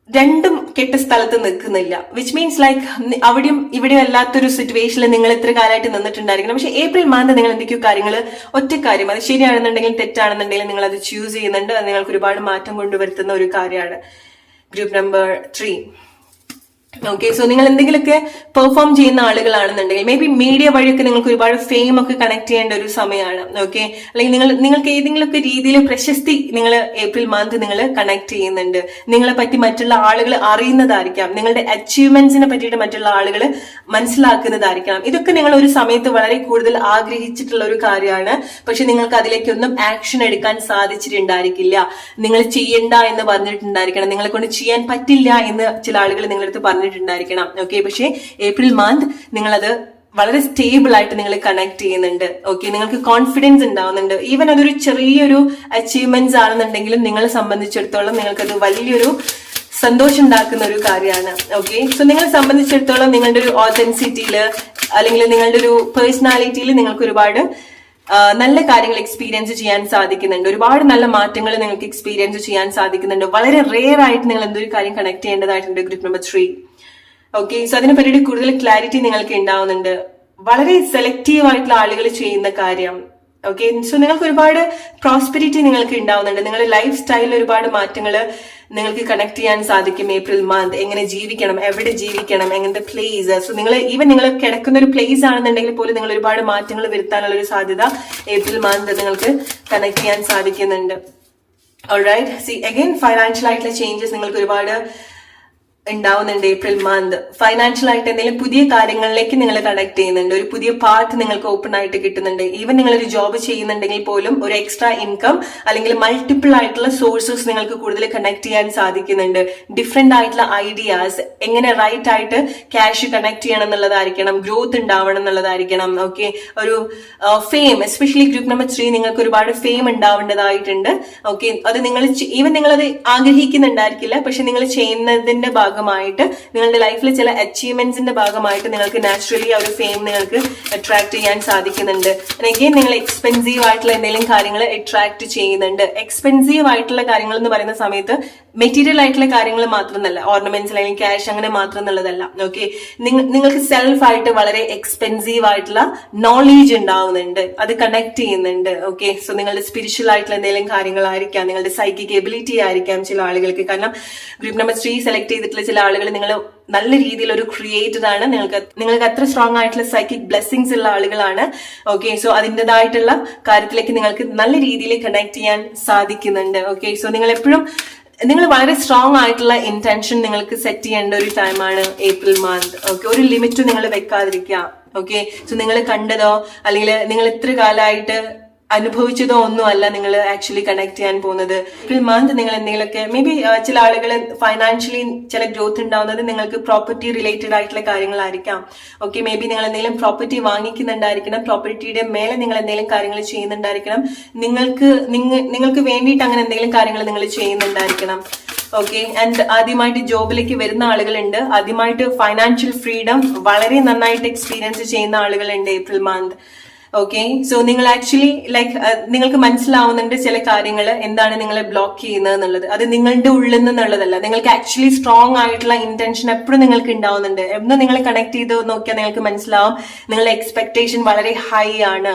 രണ്ടും കെട്ട സ്ഥലത്ത് നിൽക്കുന്നില്ല. വിച്ച് മീൻസ് ലൈക്ക് അവിടെയും ഇവിടെയും അല്ലാത്തൊരു സിറ്റുവേഷനിൽ നിങ്ങൾ ഇത്ര കാലമായിട്ട് നിന്നിട്ടുണ്ടായിരിക്കണം. പക്ഷെ ഏപ്രിൽ മന്ത് നിങ്ങൾ എന്തൊക്കെയോ കാര്യങ്ങൾ, ഒറ്റ കാര്യം, അത് ശരിയാണെന്നുണ്ടെങ്കിലും തെറ്റാണെന്നുണ്ടെങ്കിലും നിങ്ങൾ അത് ചൂസ് ചെയ്യുന്നുണ്ട്. അത് നിങ്ങൾക്ക് ഒരുപാട് മാറ്റം കൊണ്ടുവരുത്തുന്ന ഒരു കാര്യമാണ്. ഗ്രൂപ്പ് നമ്പർ 3 ഓക്കെ, സോ നിങ്ങൾ എന്തെങ്കിലുമൊക്കെ പെർഫോം ചെയ്യുന്ന ആളുകളാണെന്നുണ്ടെങ്കിൽ മേ ബി മീഡിയ വഴിയൊക്കെ നിങ്ങൾക്ക് ഒരുപാട് ഫെയിം ഒക്കെ കണക്ട് ചെയ്യേണ്ട ഒരു സമയമാണ്. ഓക്കെ, അല്ലെങ്കിൽ നിങ്ങൾക്ക് ഏതെങ്കിലുമൊക്കെ രീതിയിൽ പ്രശസ്തി നിങ്ങൾ ഏപ്രിൽ മന്ത് നിങ്ങൾ കണക്ട് ചെയ്യുന്നുണ്ട്. നിങ്ങളെ പറ്റി മറ്റുള്ള ആളുകൾ അറിയുന്നതായിരിക്കാം, നിങ്ങളുടെ അച്ചീവ്മെന്റ്സിനെ പറ്റിയിട്ട് മറ്റുള്ള ആളുകൾ മനസ്സിലാക്കുന്നതായിരിക്കണം. ഇതൊക്കെ നിങ്ങൾ ഒരു സമയത്ത് വളരെ കൂടുതൽ ആഗ്രഹിച്ചിട്ടുള്ള ഒരു കാര്യമാണ്. പക്ഷെ നിങ്ങൾക്ക് അതിലേക്കൊന്നും ആക്ഷൻ എടുക്കാൻ സാധിച്ചിട്ടുണ്ടായിരിക്കില്ല. നിങ്ങൾ ചെയ്യണ്ട എന്ന് പറഞ്ഞിട്ടുണ്ടായിരിക്കണം, നിങ്ങളെ കൊണ്ട് ചെയ്യാൻ പറ്റില്ല എന്ന് ചില ആളുകൾ നിങ്ങളടുത്ത് പറഞ്ഞിട്ടുണ്ടായിരിക്കണം. ഓക്കെ, പക്ഷേ ഏപ്രിൽ മന്ത് നിങ്ങളത് വളരെ സ്റ്റേബിൾ ആയിട്ട് നിങ്ങൾ കണക്ട് ചെയ്യുന്നുണ്ട്. ഓക്കെ, നിങ്ങൾക്ക് കോൺഫിഡൻസ് ഉണ്ടാവുന്നുണ്ട്. ഈവൻ അതൊരു ചെറിയൊരു അച്ചീവ്മെന്റ്സ് ആണെന്നുണ്ടെങ്കിലും നിങ്ങളെ സംബന്ധിച്ചിടത്തോളം നിങ്ങൾക്കത് വലിയൊരു സന്തോഷം ഉണ്ടാക്കുന്ന ഒരു കാര്യമാണ്. ഓക്കെ, സോ നിങ്ങളെ സംബന്ധിച്ചിടത്തോളം നിങ്ങളുടെ ഒരു ഓതന്റിസിറ്റിയില് അല്ലെങ്കിൽ നിങ്ങളുടെ ഒരു പേഴ്സണാലിറ്റിയിൽ നിങ്ങൾക്ക് ഒരുപാട് നല്ല കാര്യങ്ങൾ എക്സ്പീരിയൻസ് ചെയ്യാൻ സാധിക്കുന്നുണ്ട്. ഒരുപാട് നല്ല മാറ്റങ്ങൾ നിങ്ങൾക്ക് എക്സ്പീരിയൻസ് ചെയ്യാൻ സാധിക്കുന്നുണ്ട്. വളരെ റെയർ ആയിട്ട് നിങ്ങൾ എന്തൊരു കാര്യം കണക്ട് ചെയ്യേണ്ടതായിട്ടുണ്ട് ഗ്രൂപ്പ് നമ്പർ 3. ഓക്കെ, സോ അതിനെ പറ്റിയിട്ട് കൂടുതൽ ക്ലാരിറ്റി നിങ്ങൾക്ക് ഉണ്ടാവുന്നുണ്ട്. വളരെ സെലക്റ്റീവ് ആയിട്ടുള്ള ആളുകൾ ചെയ്യുന്ന കാര്യം. ഓക്കെ, സോ നിങ്ങൾക്ക് ഒരുപാട് പ്രോസ്പെരിറ്റി നിങ്ങൾക്ക് ഉണ്ടാവുന്നുണ്ട്. നിങ്ങളുടെ ലൈഫ് സ്റ്റൈലിൽ ഒരുപാട് മാറ്റങ്ങൾ നിങ്ങൾക്ക് കണക്ട് ചെയ്യാൻ സാധിക്കും ഏപ്രിൽ മന്ത്. എങ്ങനെ ജീവിക്കണം, എവിടെ ജീവിക്കണം, എങ്ങനത്തെ പ്ലേസ്. സോ നിങ്ങൾ നിങ്ങൾ കിടക്കുന്ന ഒരു പ്ലേസ് ആണെന്നുണ്ടെങ്കിൽ പോലും നിങ്ങൾ ഒരുപാട് മാറ്റങ്ങൾ വരുത്താനുള്ള ഒരു സാധ്യത ഏപ്രിൽ മന്ത് നിങ്ങൾക്ക് കണക്ട് ചെയ്യാൻ സാധിക്കുന്നുണ്ട്. ഓൾറൈറ്റ്, സി അഗൈൻ ഫൈനാൻഷ്യൽ ആയിട്ടുള്ള ചേഞ്ചസ് നിങ്ങൾക്ക് ഒരുപാട് ഉണ്ടാവുന്നുണ്ട് ഏപ്രിൽ മന്ത്. ഫൈനാൻഷ്യൽ ആയിട്ട് എന്തെങ്കിലും പുതിയ കാര്യങ്ങളിലേക്ക് നിങ്ങൾ കണക്ട് ചെയ്യുന്നുണ്ട്. ഒരു പുതിയ പാത്ത് നിങ്ങൾക്ക് ഓപ്പൺ ആയിട്ട് കിട്ടുന്നുണ്ട്. ഈവൻ നിങ്ങൾ ഒരു ജോബ് ചെയ്യുന്നുണ്ടെങ്കിൽ പോലും ഒരു എക്സ്ട്രാ ഇൻകം അല്ലെങ്കിൽ മൾട്ടിപ്പിൾ ആയിട്ടുള്ള സോഴ്സസ് നിങ്ങൾക്ക് കൂടുതൽ കണക്ട് ചെയ്യാൻ സാധിക്കുന്നുണ്ട്. ഡിഫറെന്റ് ആയിട്ടുള്ള ഐഡിയാസ്, എങ്ങനെ റൈറ്റ് ആയിട്ട് ക്യാഷ് കണക്ട് ചെയ്യണം എന്നുള്ളതായിരിക്കണം, ഗ്രോത്ത് ഉണ്ടാവണം എന്നുള്ളതായിരിക്കണം. ഓക്കെ, ഒരു ഫെയിം, എസ്പെഷ്യലി ഗ്രൂപ്പ് നമ്പർ 3 നിങ്ങൾക്ക് ഒരുപാട് ഫെയിം ഉണ്ടാവേണ്ടതായിട്ടുണ്ട്. ഓക്കെ, അത് നിങ്ങൾ ഈവൻ നിങ്ങളത് ആഗ്രഹിക്കുന്നുണ്ടായിരിക്കില്ല, പക്ഷെ നിങ്ങൾ ചെയ്യുന്നതിന്റെ ഭാഗമായിട്ട് നിങ്ങളുടെ ലൈഫിൽ ചില അച്ചീവ്മെന്റ്സിന്റെ ഭാഗമായിട്ട് നിങ്ങൾക്ക് നാച്ചുറലി ആ ഒരു ഫെയിം നിങ്ങൾക്ക് അട്രാക്ട് ചെയ്യാൻ സാധിക്കുന്നുണ്ട്. അഗൈൻ നിങ്ങൾ എക്സ്പെൻസീവ് ആയിട്ടുള്ള എന്തെങ്കിലും കാര്യങ്ങൾ അട്രാക്ട് ചെയ്യുന്നുണ്ട്. എക്സ്പെൻസീവ് ആയിട്ടുള്ള കാര്യങ്ങൾ എന്ന് പറയുന്ന സമയത്ത് മെറ്റീരിയൽ ആയിട്ടുള്ള കാര്യങ്ങൾ മാത്രമല്ല, ഓർണമെന്റ്സ് അല്ലെങ്കിൽ ക്യാഷ് അങ്ങനെ മാത്രം എന്നുള്ളതല്ല. ഓക്കെ, നിങ്ങൾക്ക് സെൽഫ് ആയിട്ട് വളരെ എക്സ്പെൻസീവ് ആയിട്ടുള്ള നോളേജ് ഉണ്ടാവുന്നുണ്ട്, അത് കണക്ട് ചെയ്യുന്നുണ്ട്. ഓക്കെ, സോ നിങ്ങളുടെ സ്പിരിച്വൽ ആയിട്ടുള്ള എന്തെങ്കിലും കാര്യങ്ങളായിരിക്കാം, നിങ്ങളുടെ സൈക്കിക് എബിലിറ്റി ആയിരിക്കാം ചില ആളുകൾക്ക്. കാരണം ഗ്രൂപ്പ് നമ്പർ 3 സെലക്ട് ചെയ്തിട്ടുള്ള ചില ആളുകൾ നിങ്ങൾ നല്ല രീതിയിൽ ഒരു ക്രിയേറ്റഡ് ആണ്, നിങ്ങൾക്ക് അത്ര സ്ട്രോങ് ആയിട്ടുള്ള സൈക്കിക് ബ്ലെസ്സിങ്സ് ഉള്ള ആളുകളാണ്. ഓക്കെ, സോ അതിൻ്റെതായിട്ടുള്ള കാര്യത്തിലേക്ക് നിങ്ങൾക്ക് നല്ല രീതിയിൽ കണക്ട് ചെയ്യാൻ സാധിക്കുന്നുണ്ട്. ഓക്കെ, സോ നിങ്ങൾ വളരെ സ്ട്രോങ് ആയിട്ടുള്ള ഇന്റൻഷൻ നിങ്ങൾക്ക് സെറ്റ് ചെയ്യേണ്ട ഒരു ടൈമാണ് ഏപ്രിൽ മന്ത്. ഓക്കെ, ഒരു ലിമിറ്റ് നിങ്ങൾ വെക്കാതിരിക്കുക. ഓക്കെ, സോ നിങ്ങൾ കണ്ടതോ അല്ലെങ്കിൽ നിങ്ങൾ ഇത്ര കാലമായിട്ട് അനുഭവിച്ചതോ ഒന്നും അല്ല നിങ്ങൾ ആക്ച്വലി കണക്ട് ചെയ്യാൻ പോകുന്നത്. ഏപ്രിൽ മന്ത് നിങ്ങൾ എന്തെങ്കിലുമൊക്കെ മേ ബി ചില ആളുകൾ ഫൈനാൻഷ്യലി ചില ഗ്രോത്ത് ഉണ്ടാവുന്നത് നിങ്ങൾക്ക് പ്രോപ്പർട്ടി റിലേറ്റഡ് ആയിട്ടുള്ള കാര്യങ്ങളായിരിക്കാം. ഓക്കെ, മേ ബി നിങ്ങൾ എന്തെങ്കിലും പ്രോപ്പർട്ടി വാങ്ങിക്കുന്നുണ്ടായിരിക്കണം, പ്രോപ്പർട്ടിയുടെ മേലെ നിങ്ങൾ എന്തെങ്കിലും കാര്യങ്ങൾ ചെയ്യുന്നുണ്ടായിരിക്കണം, നിങ്ങൾക്ക് വേണ്ടിയിട്ട് അങ്ങനെ എന്തെങ്കിലും കാര്യങ്ങൾ നിങ്ങൾ ചെയ്യുന്നുണ്ടായിരിക്കണം. ഓക്കെ, ആൻഡ് ആദ്യമായിട്ട് ജോബിലേക്ക് വരുന്ന ആളുകളുണ്ട്, ആദ്യമായിട്ട് ഫൈനാൻഷ്യൽ ഫ്രീഡം വളരെ നന്നായിട്ട് എക്സ്പീരിയൻസ് ചെയ്യുന്ന ആളുകളുണ്ട് ഏപ്രിൽ മന്ത്. ഓക്കെ, സോ നിങ്ങൾ ആക്ച്വലി നിങ്ങൾക്ക് മനസ്സിലാവുന്നുണ്ട് ചില കാര്യങ്ങൾ എന്താണ് നിങ്ങളെ ബ്ലോക്ക് ചെയ്യുന്നത് എന്നുള്ളത്. അത് നിങ്ങളുടെ ഉള്ളിൽ നിന്നുള്ളതല്ല, നിങ്ങൾക്ക് ആക്ച്വലി സ്ട്രോങ് ആയിട്ടുള്ള ഇന്റൻഷൻ എപ്പോഴും നിങ്ങൾക്ക് ഉണ്ടാവുന്നുണ്ട്. എന്ന് നിങ്ങൾ കണക്ട് ചെയ്ത് നോക്കിയാൽ നിങ്ങൾക്ക് മനസ്സിലാവും നിങ്ങളുടെ എക്സ്പെക്ടേഷൻ വളരെ ഹൈ ആണ്.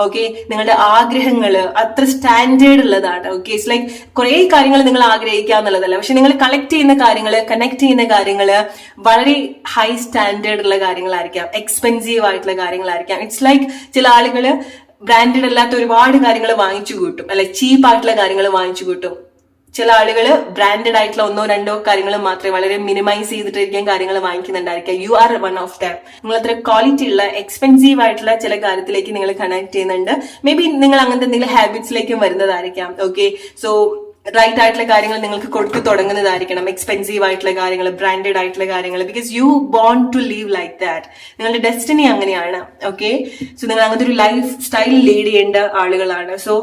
ഓക്കെ, നിങ്ങളുടെ ആഗ്രഹങ്ങൾ അത്ര സ്റ്റാൻഡേർഡ് ഉള്ളതാണ്. ഓക്കെ, ഇറ്റ്സ് ലൈക്ക് കുറെ കാര്യങ്ങൾ നിങ്ങൾ ആഗ്രഹിക്കുക എന്നുള്ളതല്ല, പക്ഷെ നിങ്ങൾ കണക്ട് ചെയ്യുന്ന കാര്യങ്ങൾ വളരെ ഹൈ സ്റ്റാൻഡേർഡ് ഉള്ള കാര്യങ്ങളായിരിക്കാം, എക്സ്പെൻസീവ് ആയിട്ടുള്ള കാര്യങ്ങളായിരിക്കാം. ഇറ്റ്സ് ലൈക്ക് ചില ആളുകള് ബ്രാൻഡഡ് അല്ലാത്ത ഒരുപാട് കാര്യങ്ങൾ വാങ്ങിച്ചു കൂട്ടും, അല്ലെ ചീപ്പ് ആയിട്ടുള്ള കാര്യങ്ങൾ വാങ്ങിച്ചു കൂട്ടും. ചില ആളുകൾ ബ്രാൻഡഡ് ആയിട്ടുള്ള 1-2 കാര്യങ്ങൾ മാത്രമേ വളരെ മിനിമൈസ് ചെയ്തിട്ടിരിക്കാൻ കാര്യങ്ങൾ വാങ്ങിക്കുന്നുണ്ടായിരിക്കാം. You are one of them. നിങ്ങൾ അത്ര ക്വാളിറ്റി ഉള്ള എക്സ്പെൻസീവ് ആയിട്ടുള്ള ചില കാര്യത്തിലേക്ക് നിങ്ങൾ കണക്ട് ചെയ്യുന്നുണ്ട്. മേ ബി നിങ്ങൾ അങ്ങനത്തെ എന്തെങ്കിലും ഹാബിറ്റ്സിലേക്കും വരുന്നതായിരിക്കാം. ഓക്കെ, സോ റൈറ്റ് ആയിട്ടുള്ള കാര്യങ്ങൾ നിങ്ങൾക്ക് കൊടുത്തു തുടങ്ങുന്നതായിരിക്കണം, എക്സ്പെൻസീവ് ആയിട്ടുള്ള കാര്യങ്ങൾ, ബ്രാൻഡഡ് ആയിട്ടുള്ള കാര്യങ്ങൾ, because you born to live like that. നിങ്ങളുടെ ഡെസ്റ്റിനി അങ്ങനെയാണ്. ഓക്കെ, സോ നിങ്ങൾ അങ്ങനത്തെ ഒരു ലൈഫ് സ്റ്റൈൽ ലീഡ് ചെയ്യേണ്ട ആളുകളാണ്. സോ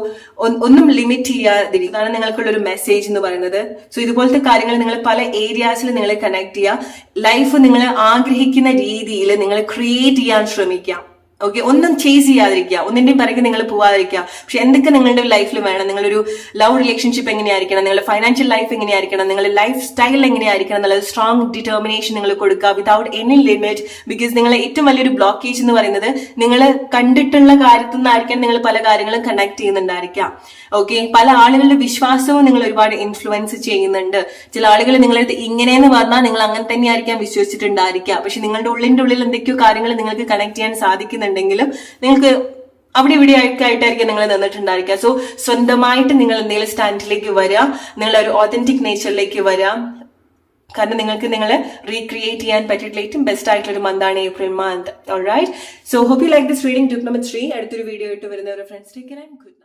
ഒന്നും ലിമിറ്റ് ചെയ്യാതിരിക്കും, അതാണ് നിങ്ങൾക്കുള്ള ഒരു മെസ്സേജ് എന്ന് പറയുന്നത്. സോ ഇതുപോലത്തെ കാര്യങ്ങൾ നിങ്ങൾ പല ഏരിയാസിൽ നിങ്ങൾ കണക്ട് ചെയ്യുക. ലൈഫ് നിങ്ങൾ ആഗ്രഹിക്കുന്ന രീതിയിൽ നിങ്ങൾ ക്രിയേറ്റ് ചെയ്യാൻ ശ്രമിക്കാം. ഓക്കെ, ഒന്നും ചേസ് ചെയ്യാതിരിക്കുക, ഒന്നിന്റെയും പിറകെ നിങ്ങൾ പോവാതിരിക്കുക. പക്ഷെ എന്തൊക്കെ നിങ്ങളുടെ ലൈഫിൽ വേണം, നിങ്ങളൊരു ലവ് റിലേഷൻഷിപ്പ് എങ്ങനെയായിരിക്കണം, നിങ്ങളുടെ ഫൈനാൻഷ്യൽ ലൈഫ് എങ്ങനെയായിരിക്കണം, നിങ്ങളുടെ ലൈഫ് സ്റ്റൈൽ എങ്ങനെയായിരിക്കണം എന്നുള്ളത് സ്ട്രോങ് ഡിറ്റർമിനേഷൻ നിങ്ങൾ കൊടുക്കുക വിതൗട്ട് എനി ലിമിറ്റ്. ബിക്കോസ് നിങ്ങളെ ഏറ്റവും വലിയൊരു ബ്ലോക്കേജ് എന്ന് പറയുന്നത് നിങ്ങൾ കണ്ടിട്ടുള്ള കാര്യത്തിൽ നിന്നായിരിക്കണം നിങ്ങൾ പല കാര്യങ്ങളും കണക്ട് ചെയ്യുന്നുണ്ടായിരിക്കാം. ഓക്കെ, പല ആളുകളുടെ വിശ്വാസവും നിങ്ങൾ ഒരുപാട് ഇൻഫ്ലുവൻസ് ചെയ്യുന്നുണ്ട്. ചില ആളുകൾ നിങ്ങളടുത്ത് ഇങ്ങനെയെന്ന് പറഞ്ഞാൽ നിങ്ങൾ അങ്ങനെ തന്നെ ആയിരിക്കാം വിശ്വസിച്ചിട്ടുണ്ടായിരിക്കുക. പക്ഷെ നിങ്ങളുടെ ഉള്ളിൽ എന്തൊക്കെയോ കാര്യങ്ങൾ നിങ്ങൾക്ക് കണക്ട് ചെയ്യാൻ സാധിക്കുന്നുണ്ടെങ്കിലും നിങ്ങൾക്ക് അവിടെ ഇവിടെ ആയിട്ടായിരിക്കും നിങ്ങൾ നിന്നിട്ടുണ്ടായിരിക്കുക. സോ സ്വന്തമായിട്ട് നിങ്ങൾ എന്തെങ്കിലും സ്റ്റാൻഡിലേക്ക് വരിക, നിങ്ങളുടെ ഒരു ഓതന്റിക് നേച്ചറിലേക്ക് വരിക. കാരണം നിങ്ങൾക്ക് നിങ്ങളെ റീക്രിയേറ്റ് ചെയ്യാൻ പറ്റിയിട്ടുള്ള ഏറ്റവും ബെസ്റ്റ് ആയിട്ടുള്ള ഒരു മന്താണ് April month. Alright, so hope you like this reading group number 3. അടുത്തൊരു വീഡിയോ ആയിട്ട് വരുന്നവരുടെ friends take care and good night.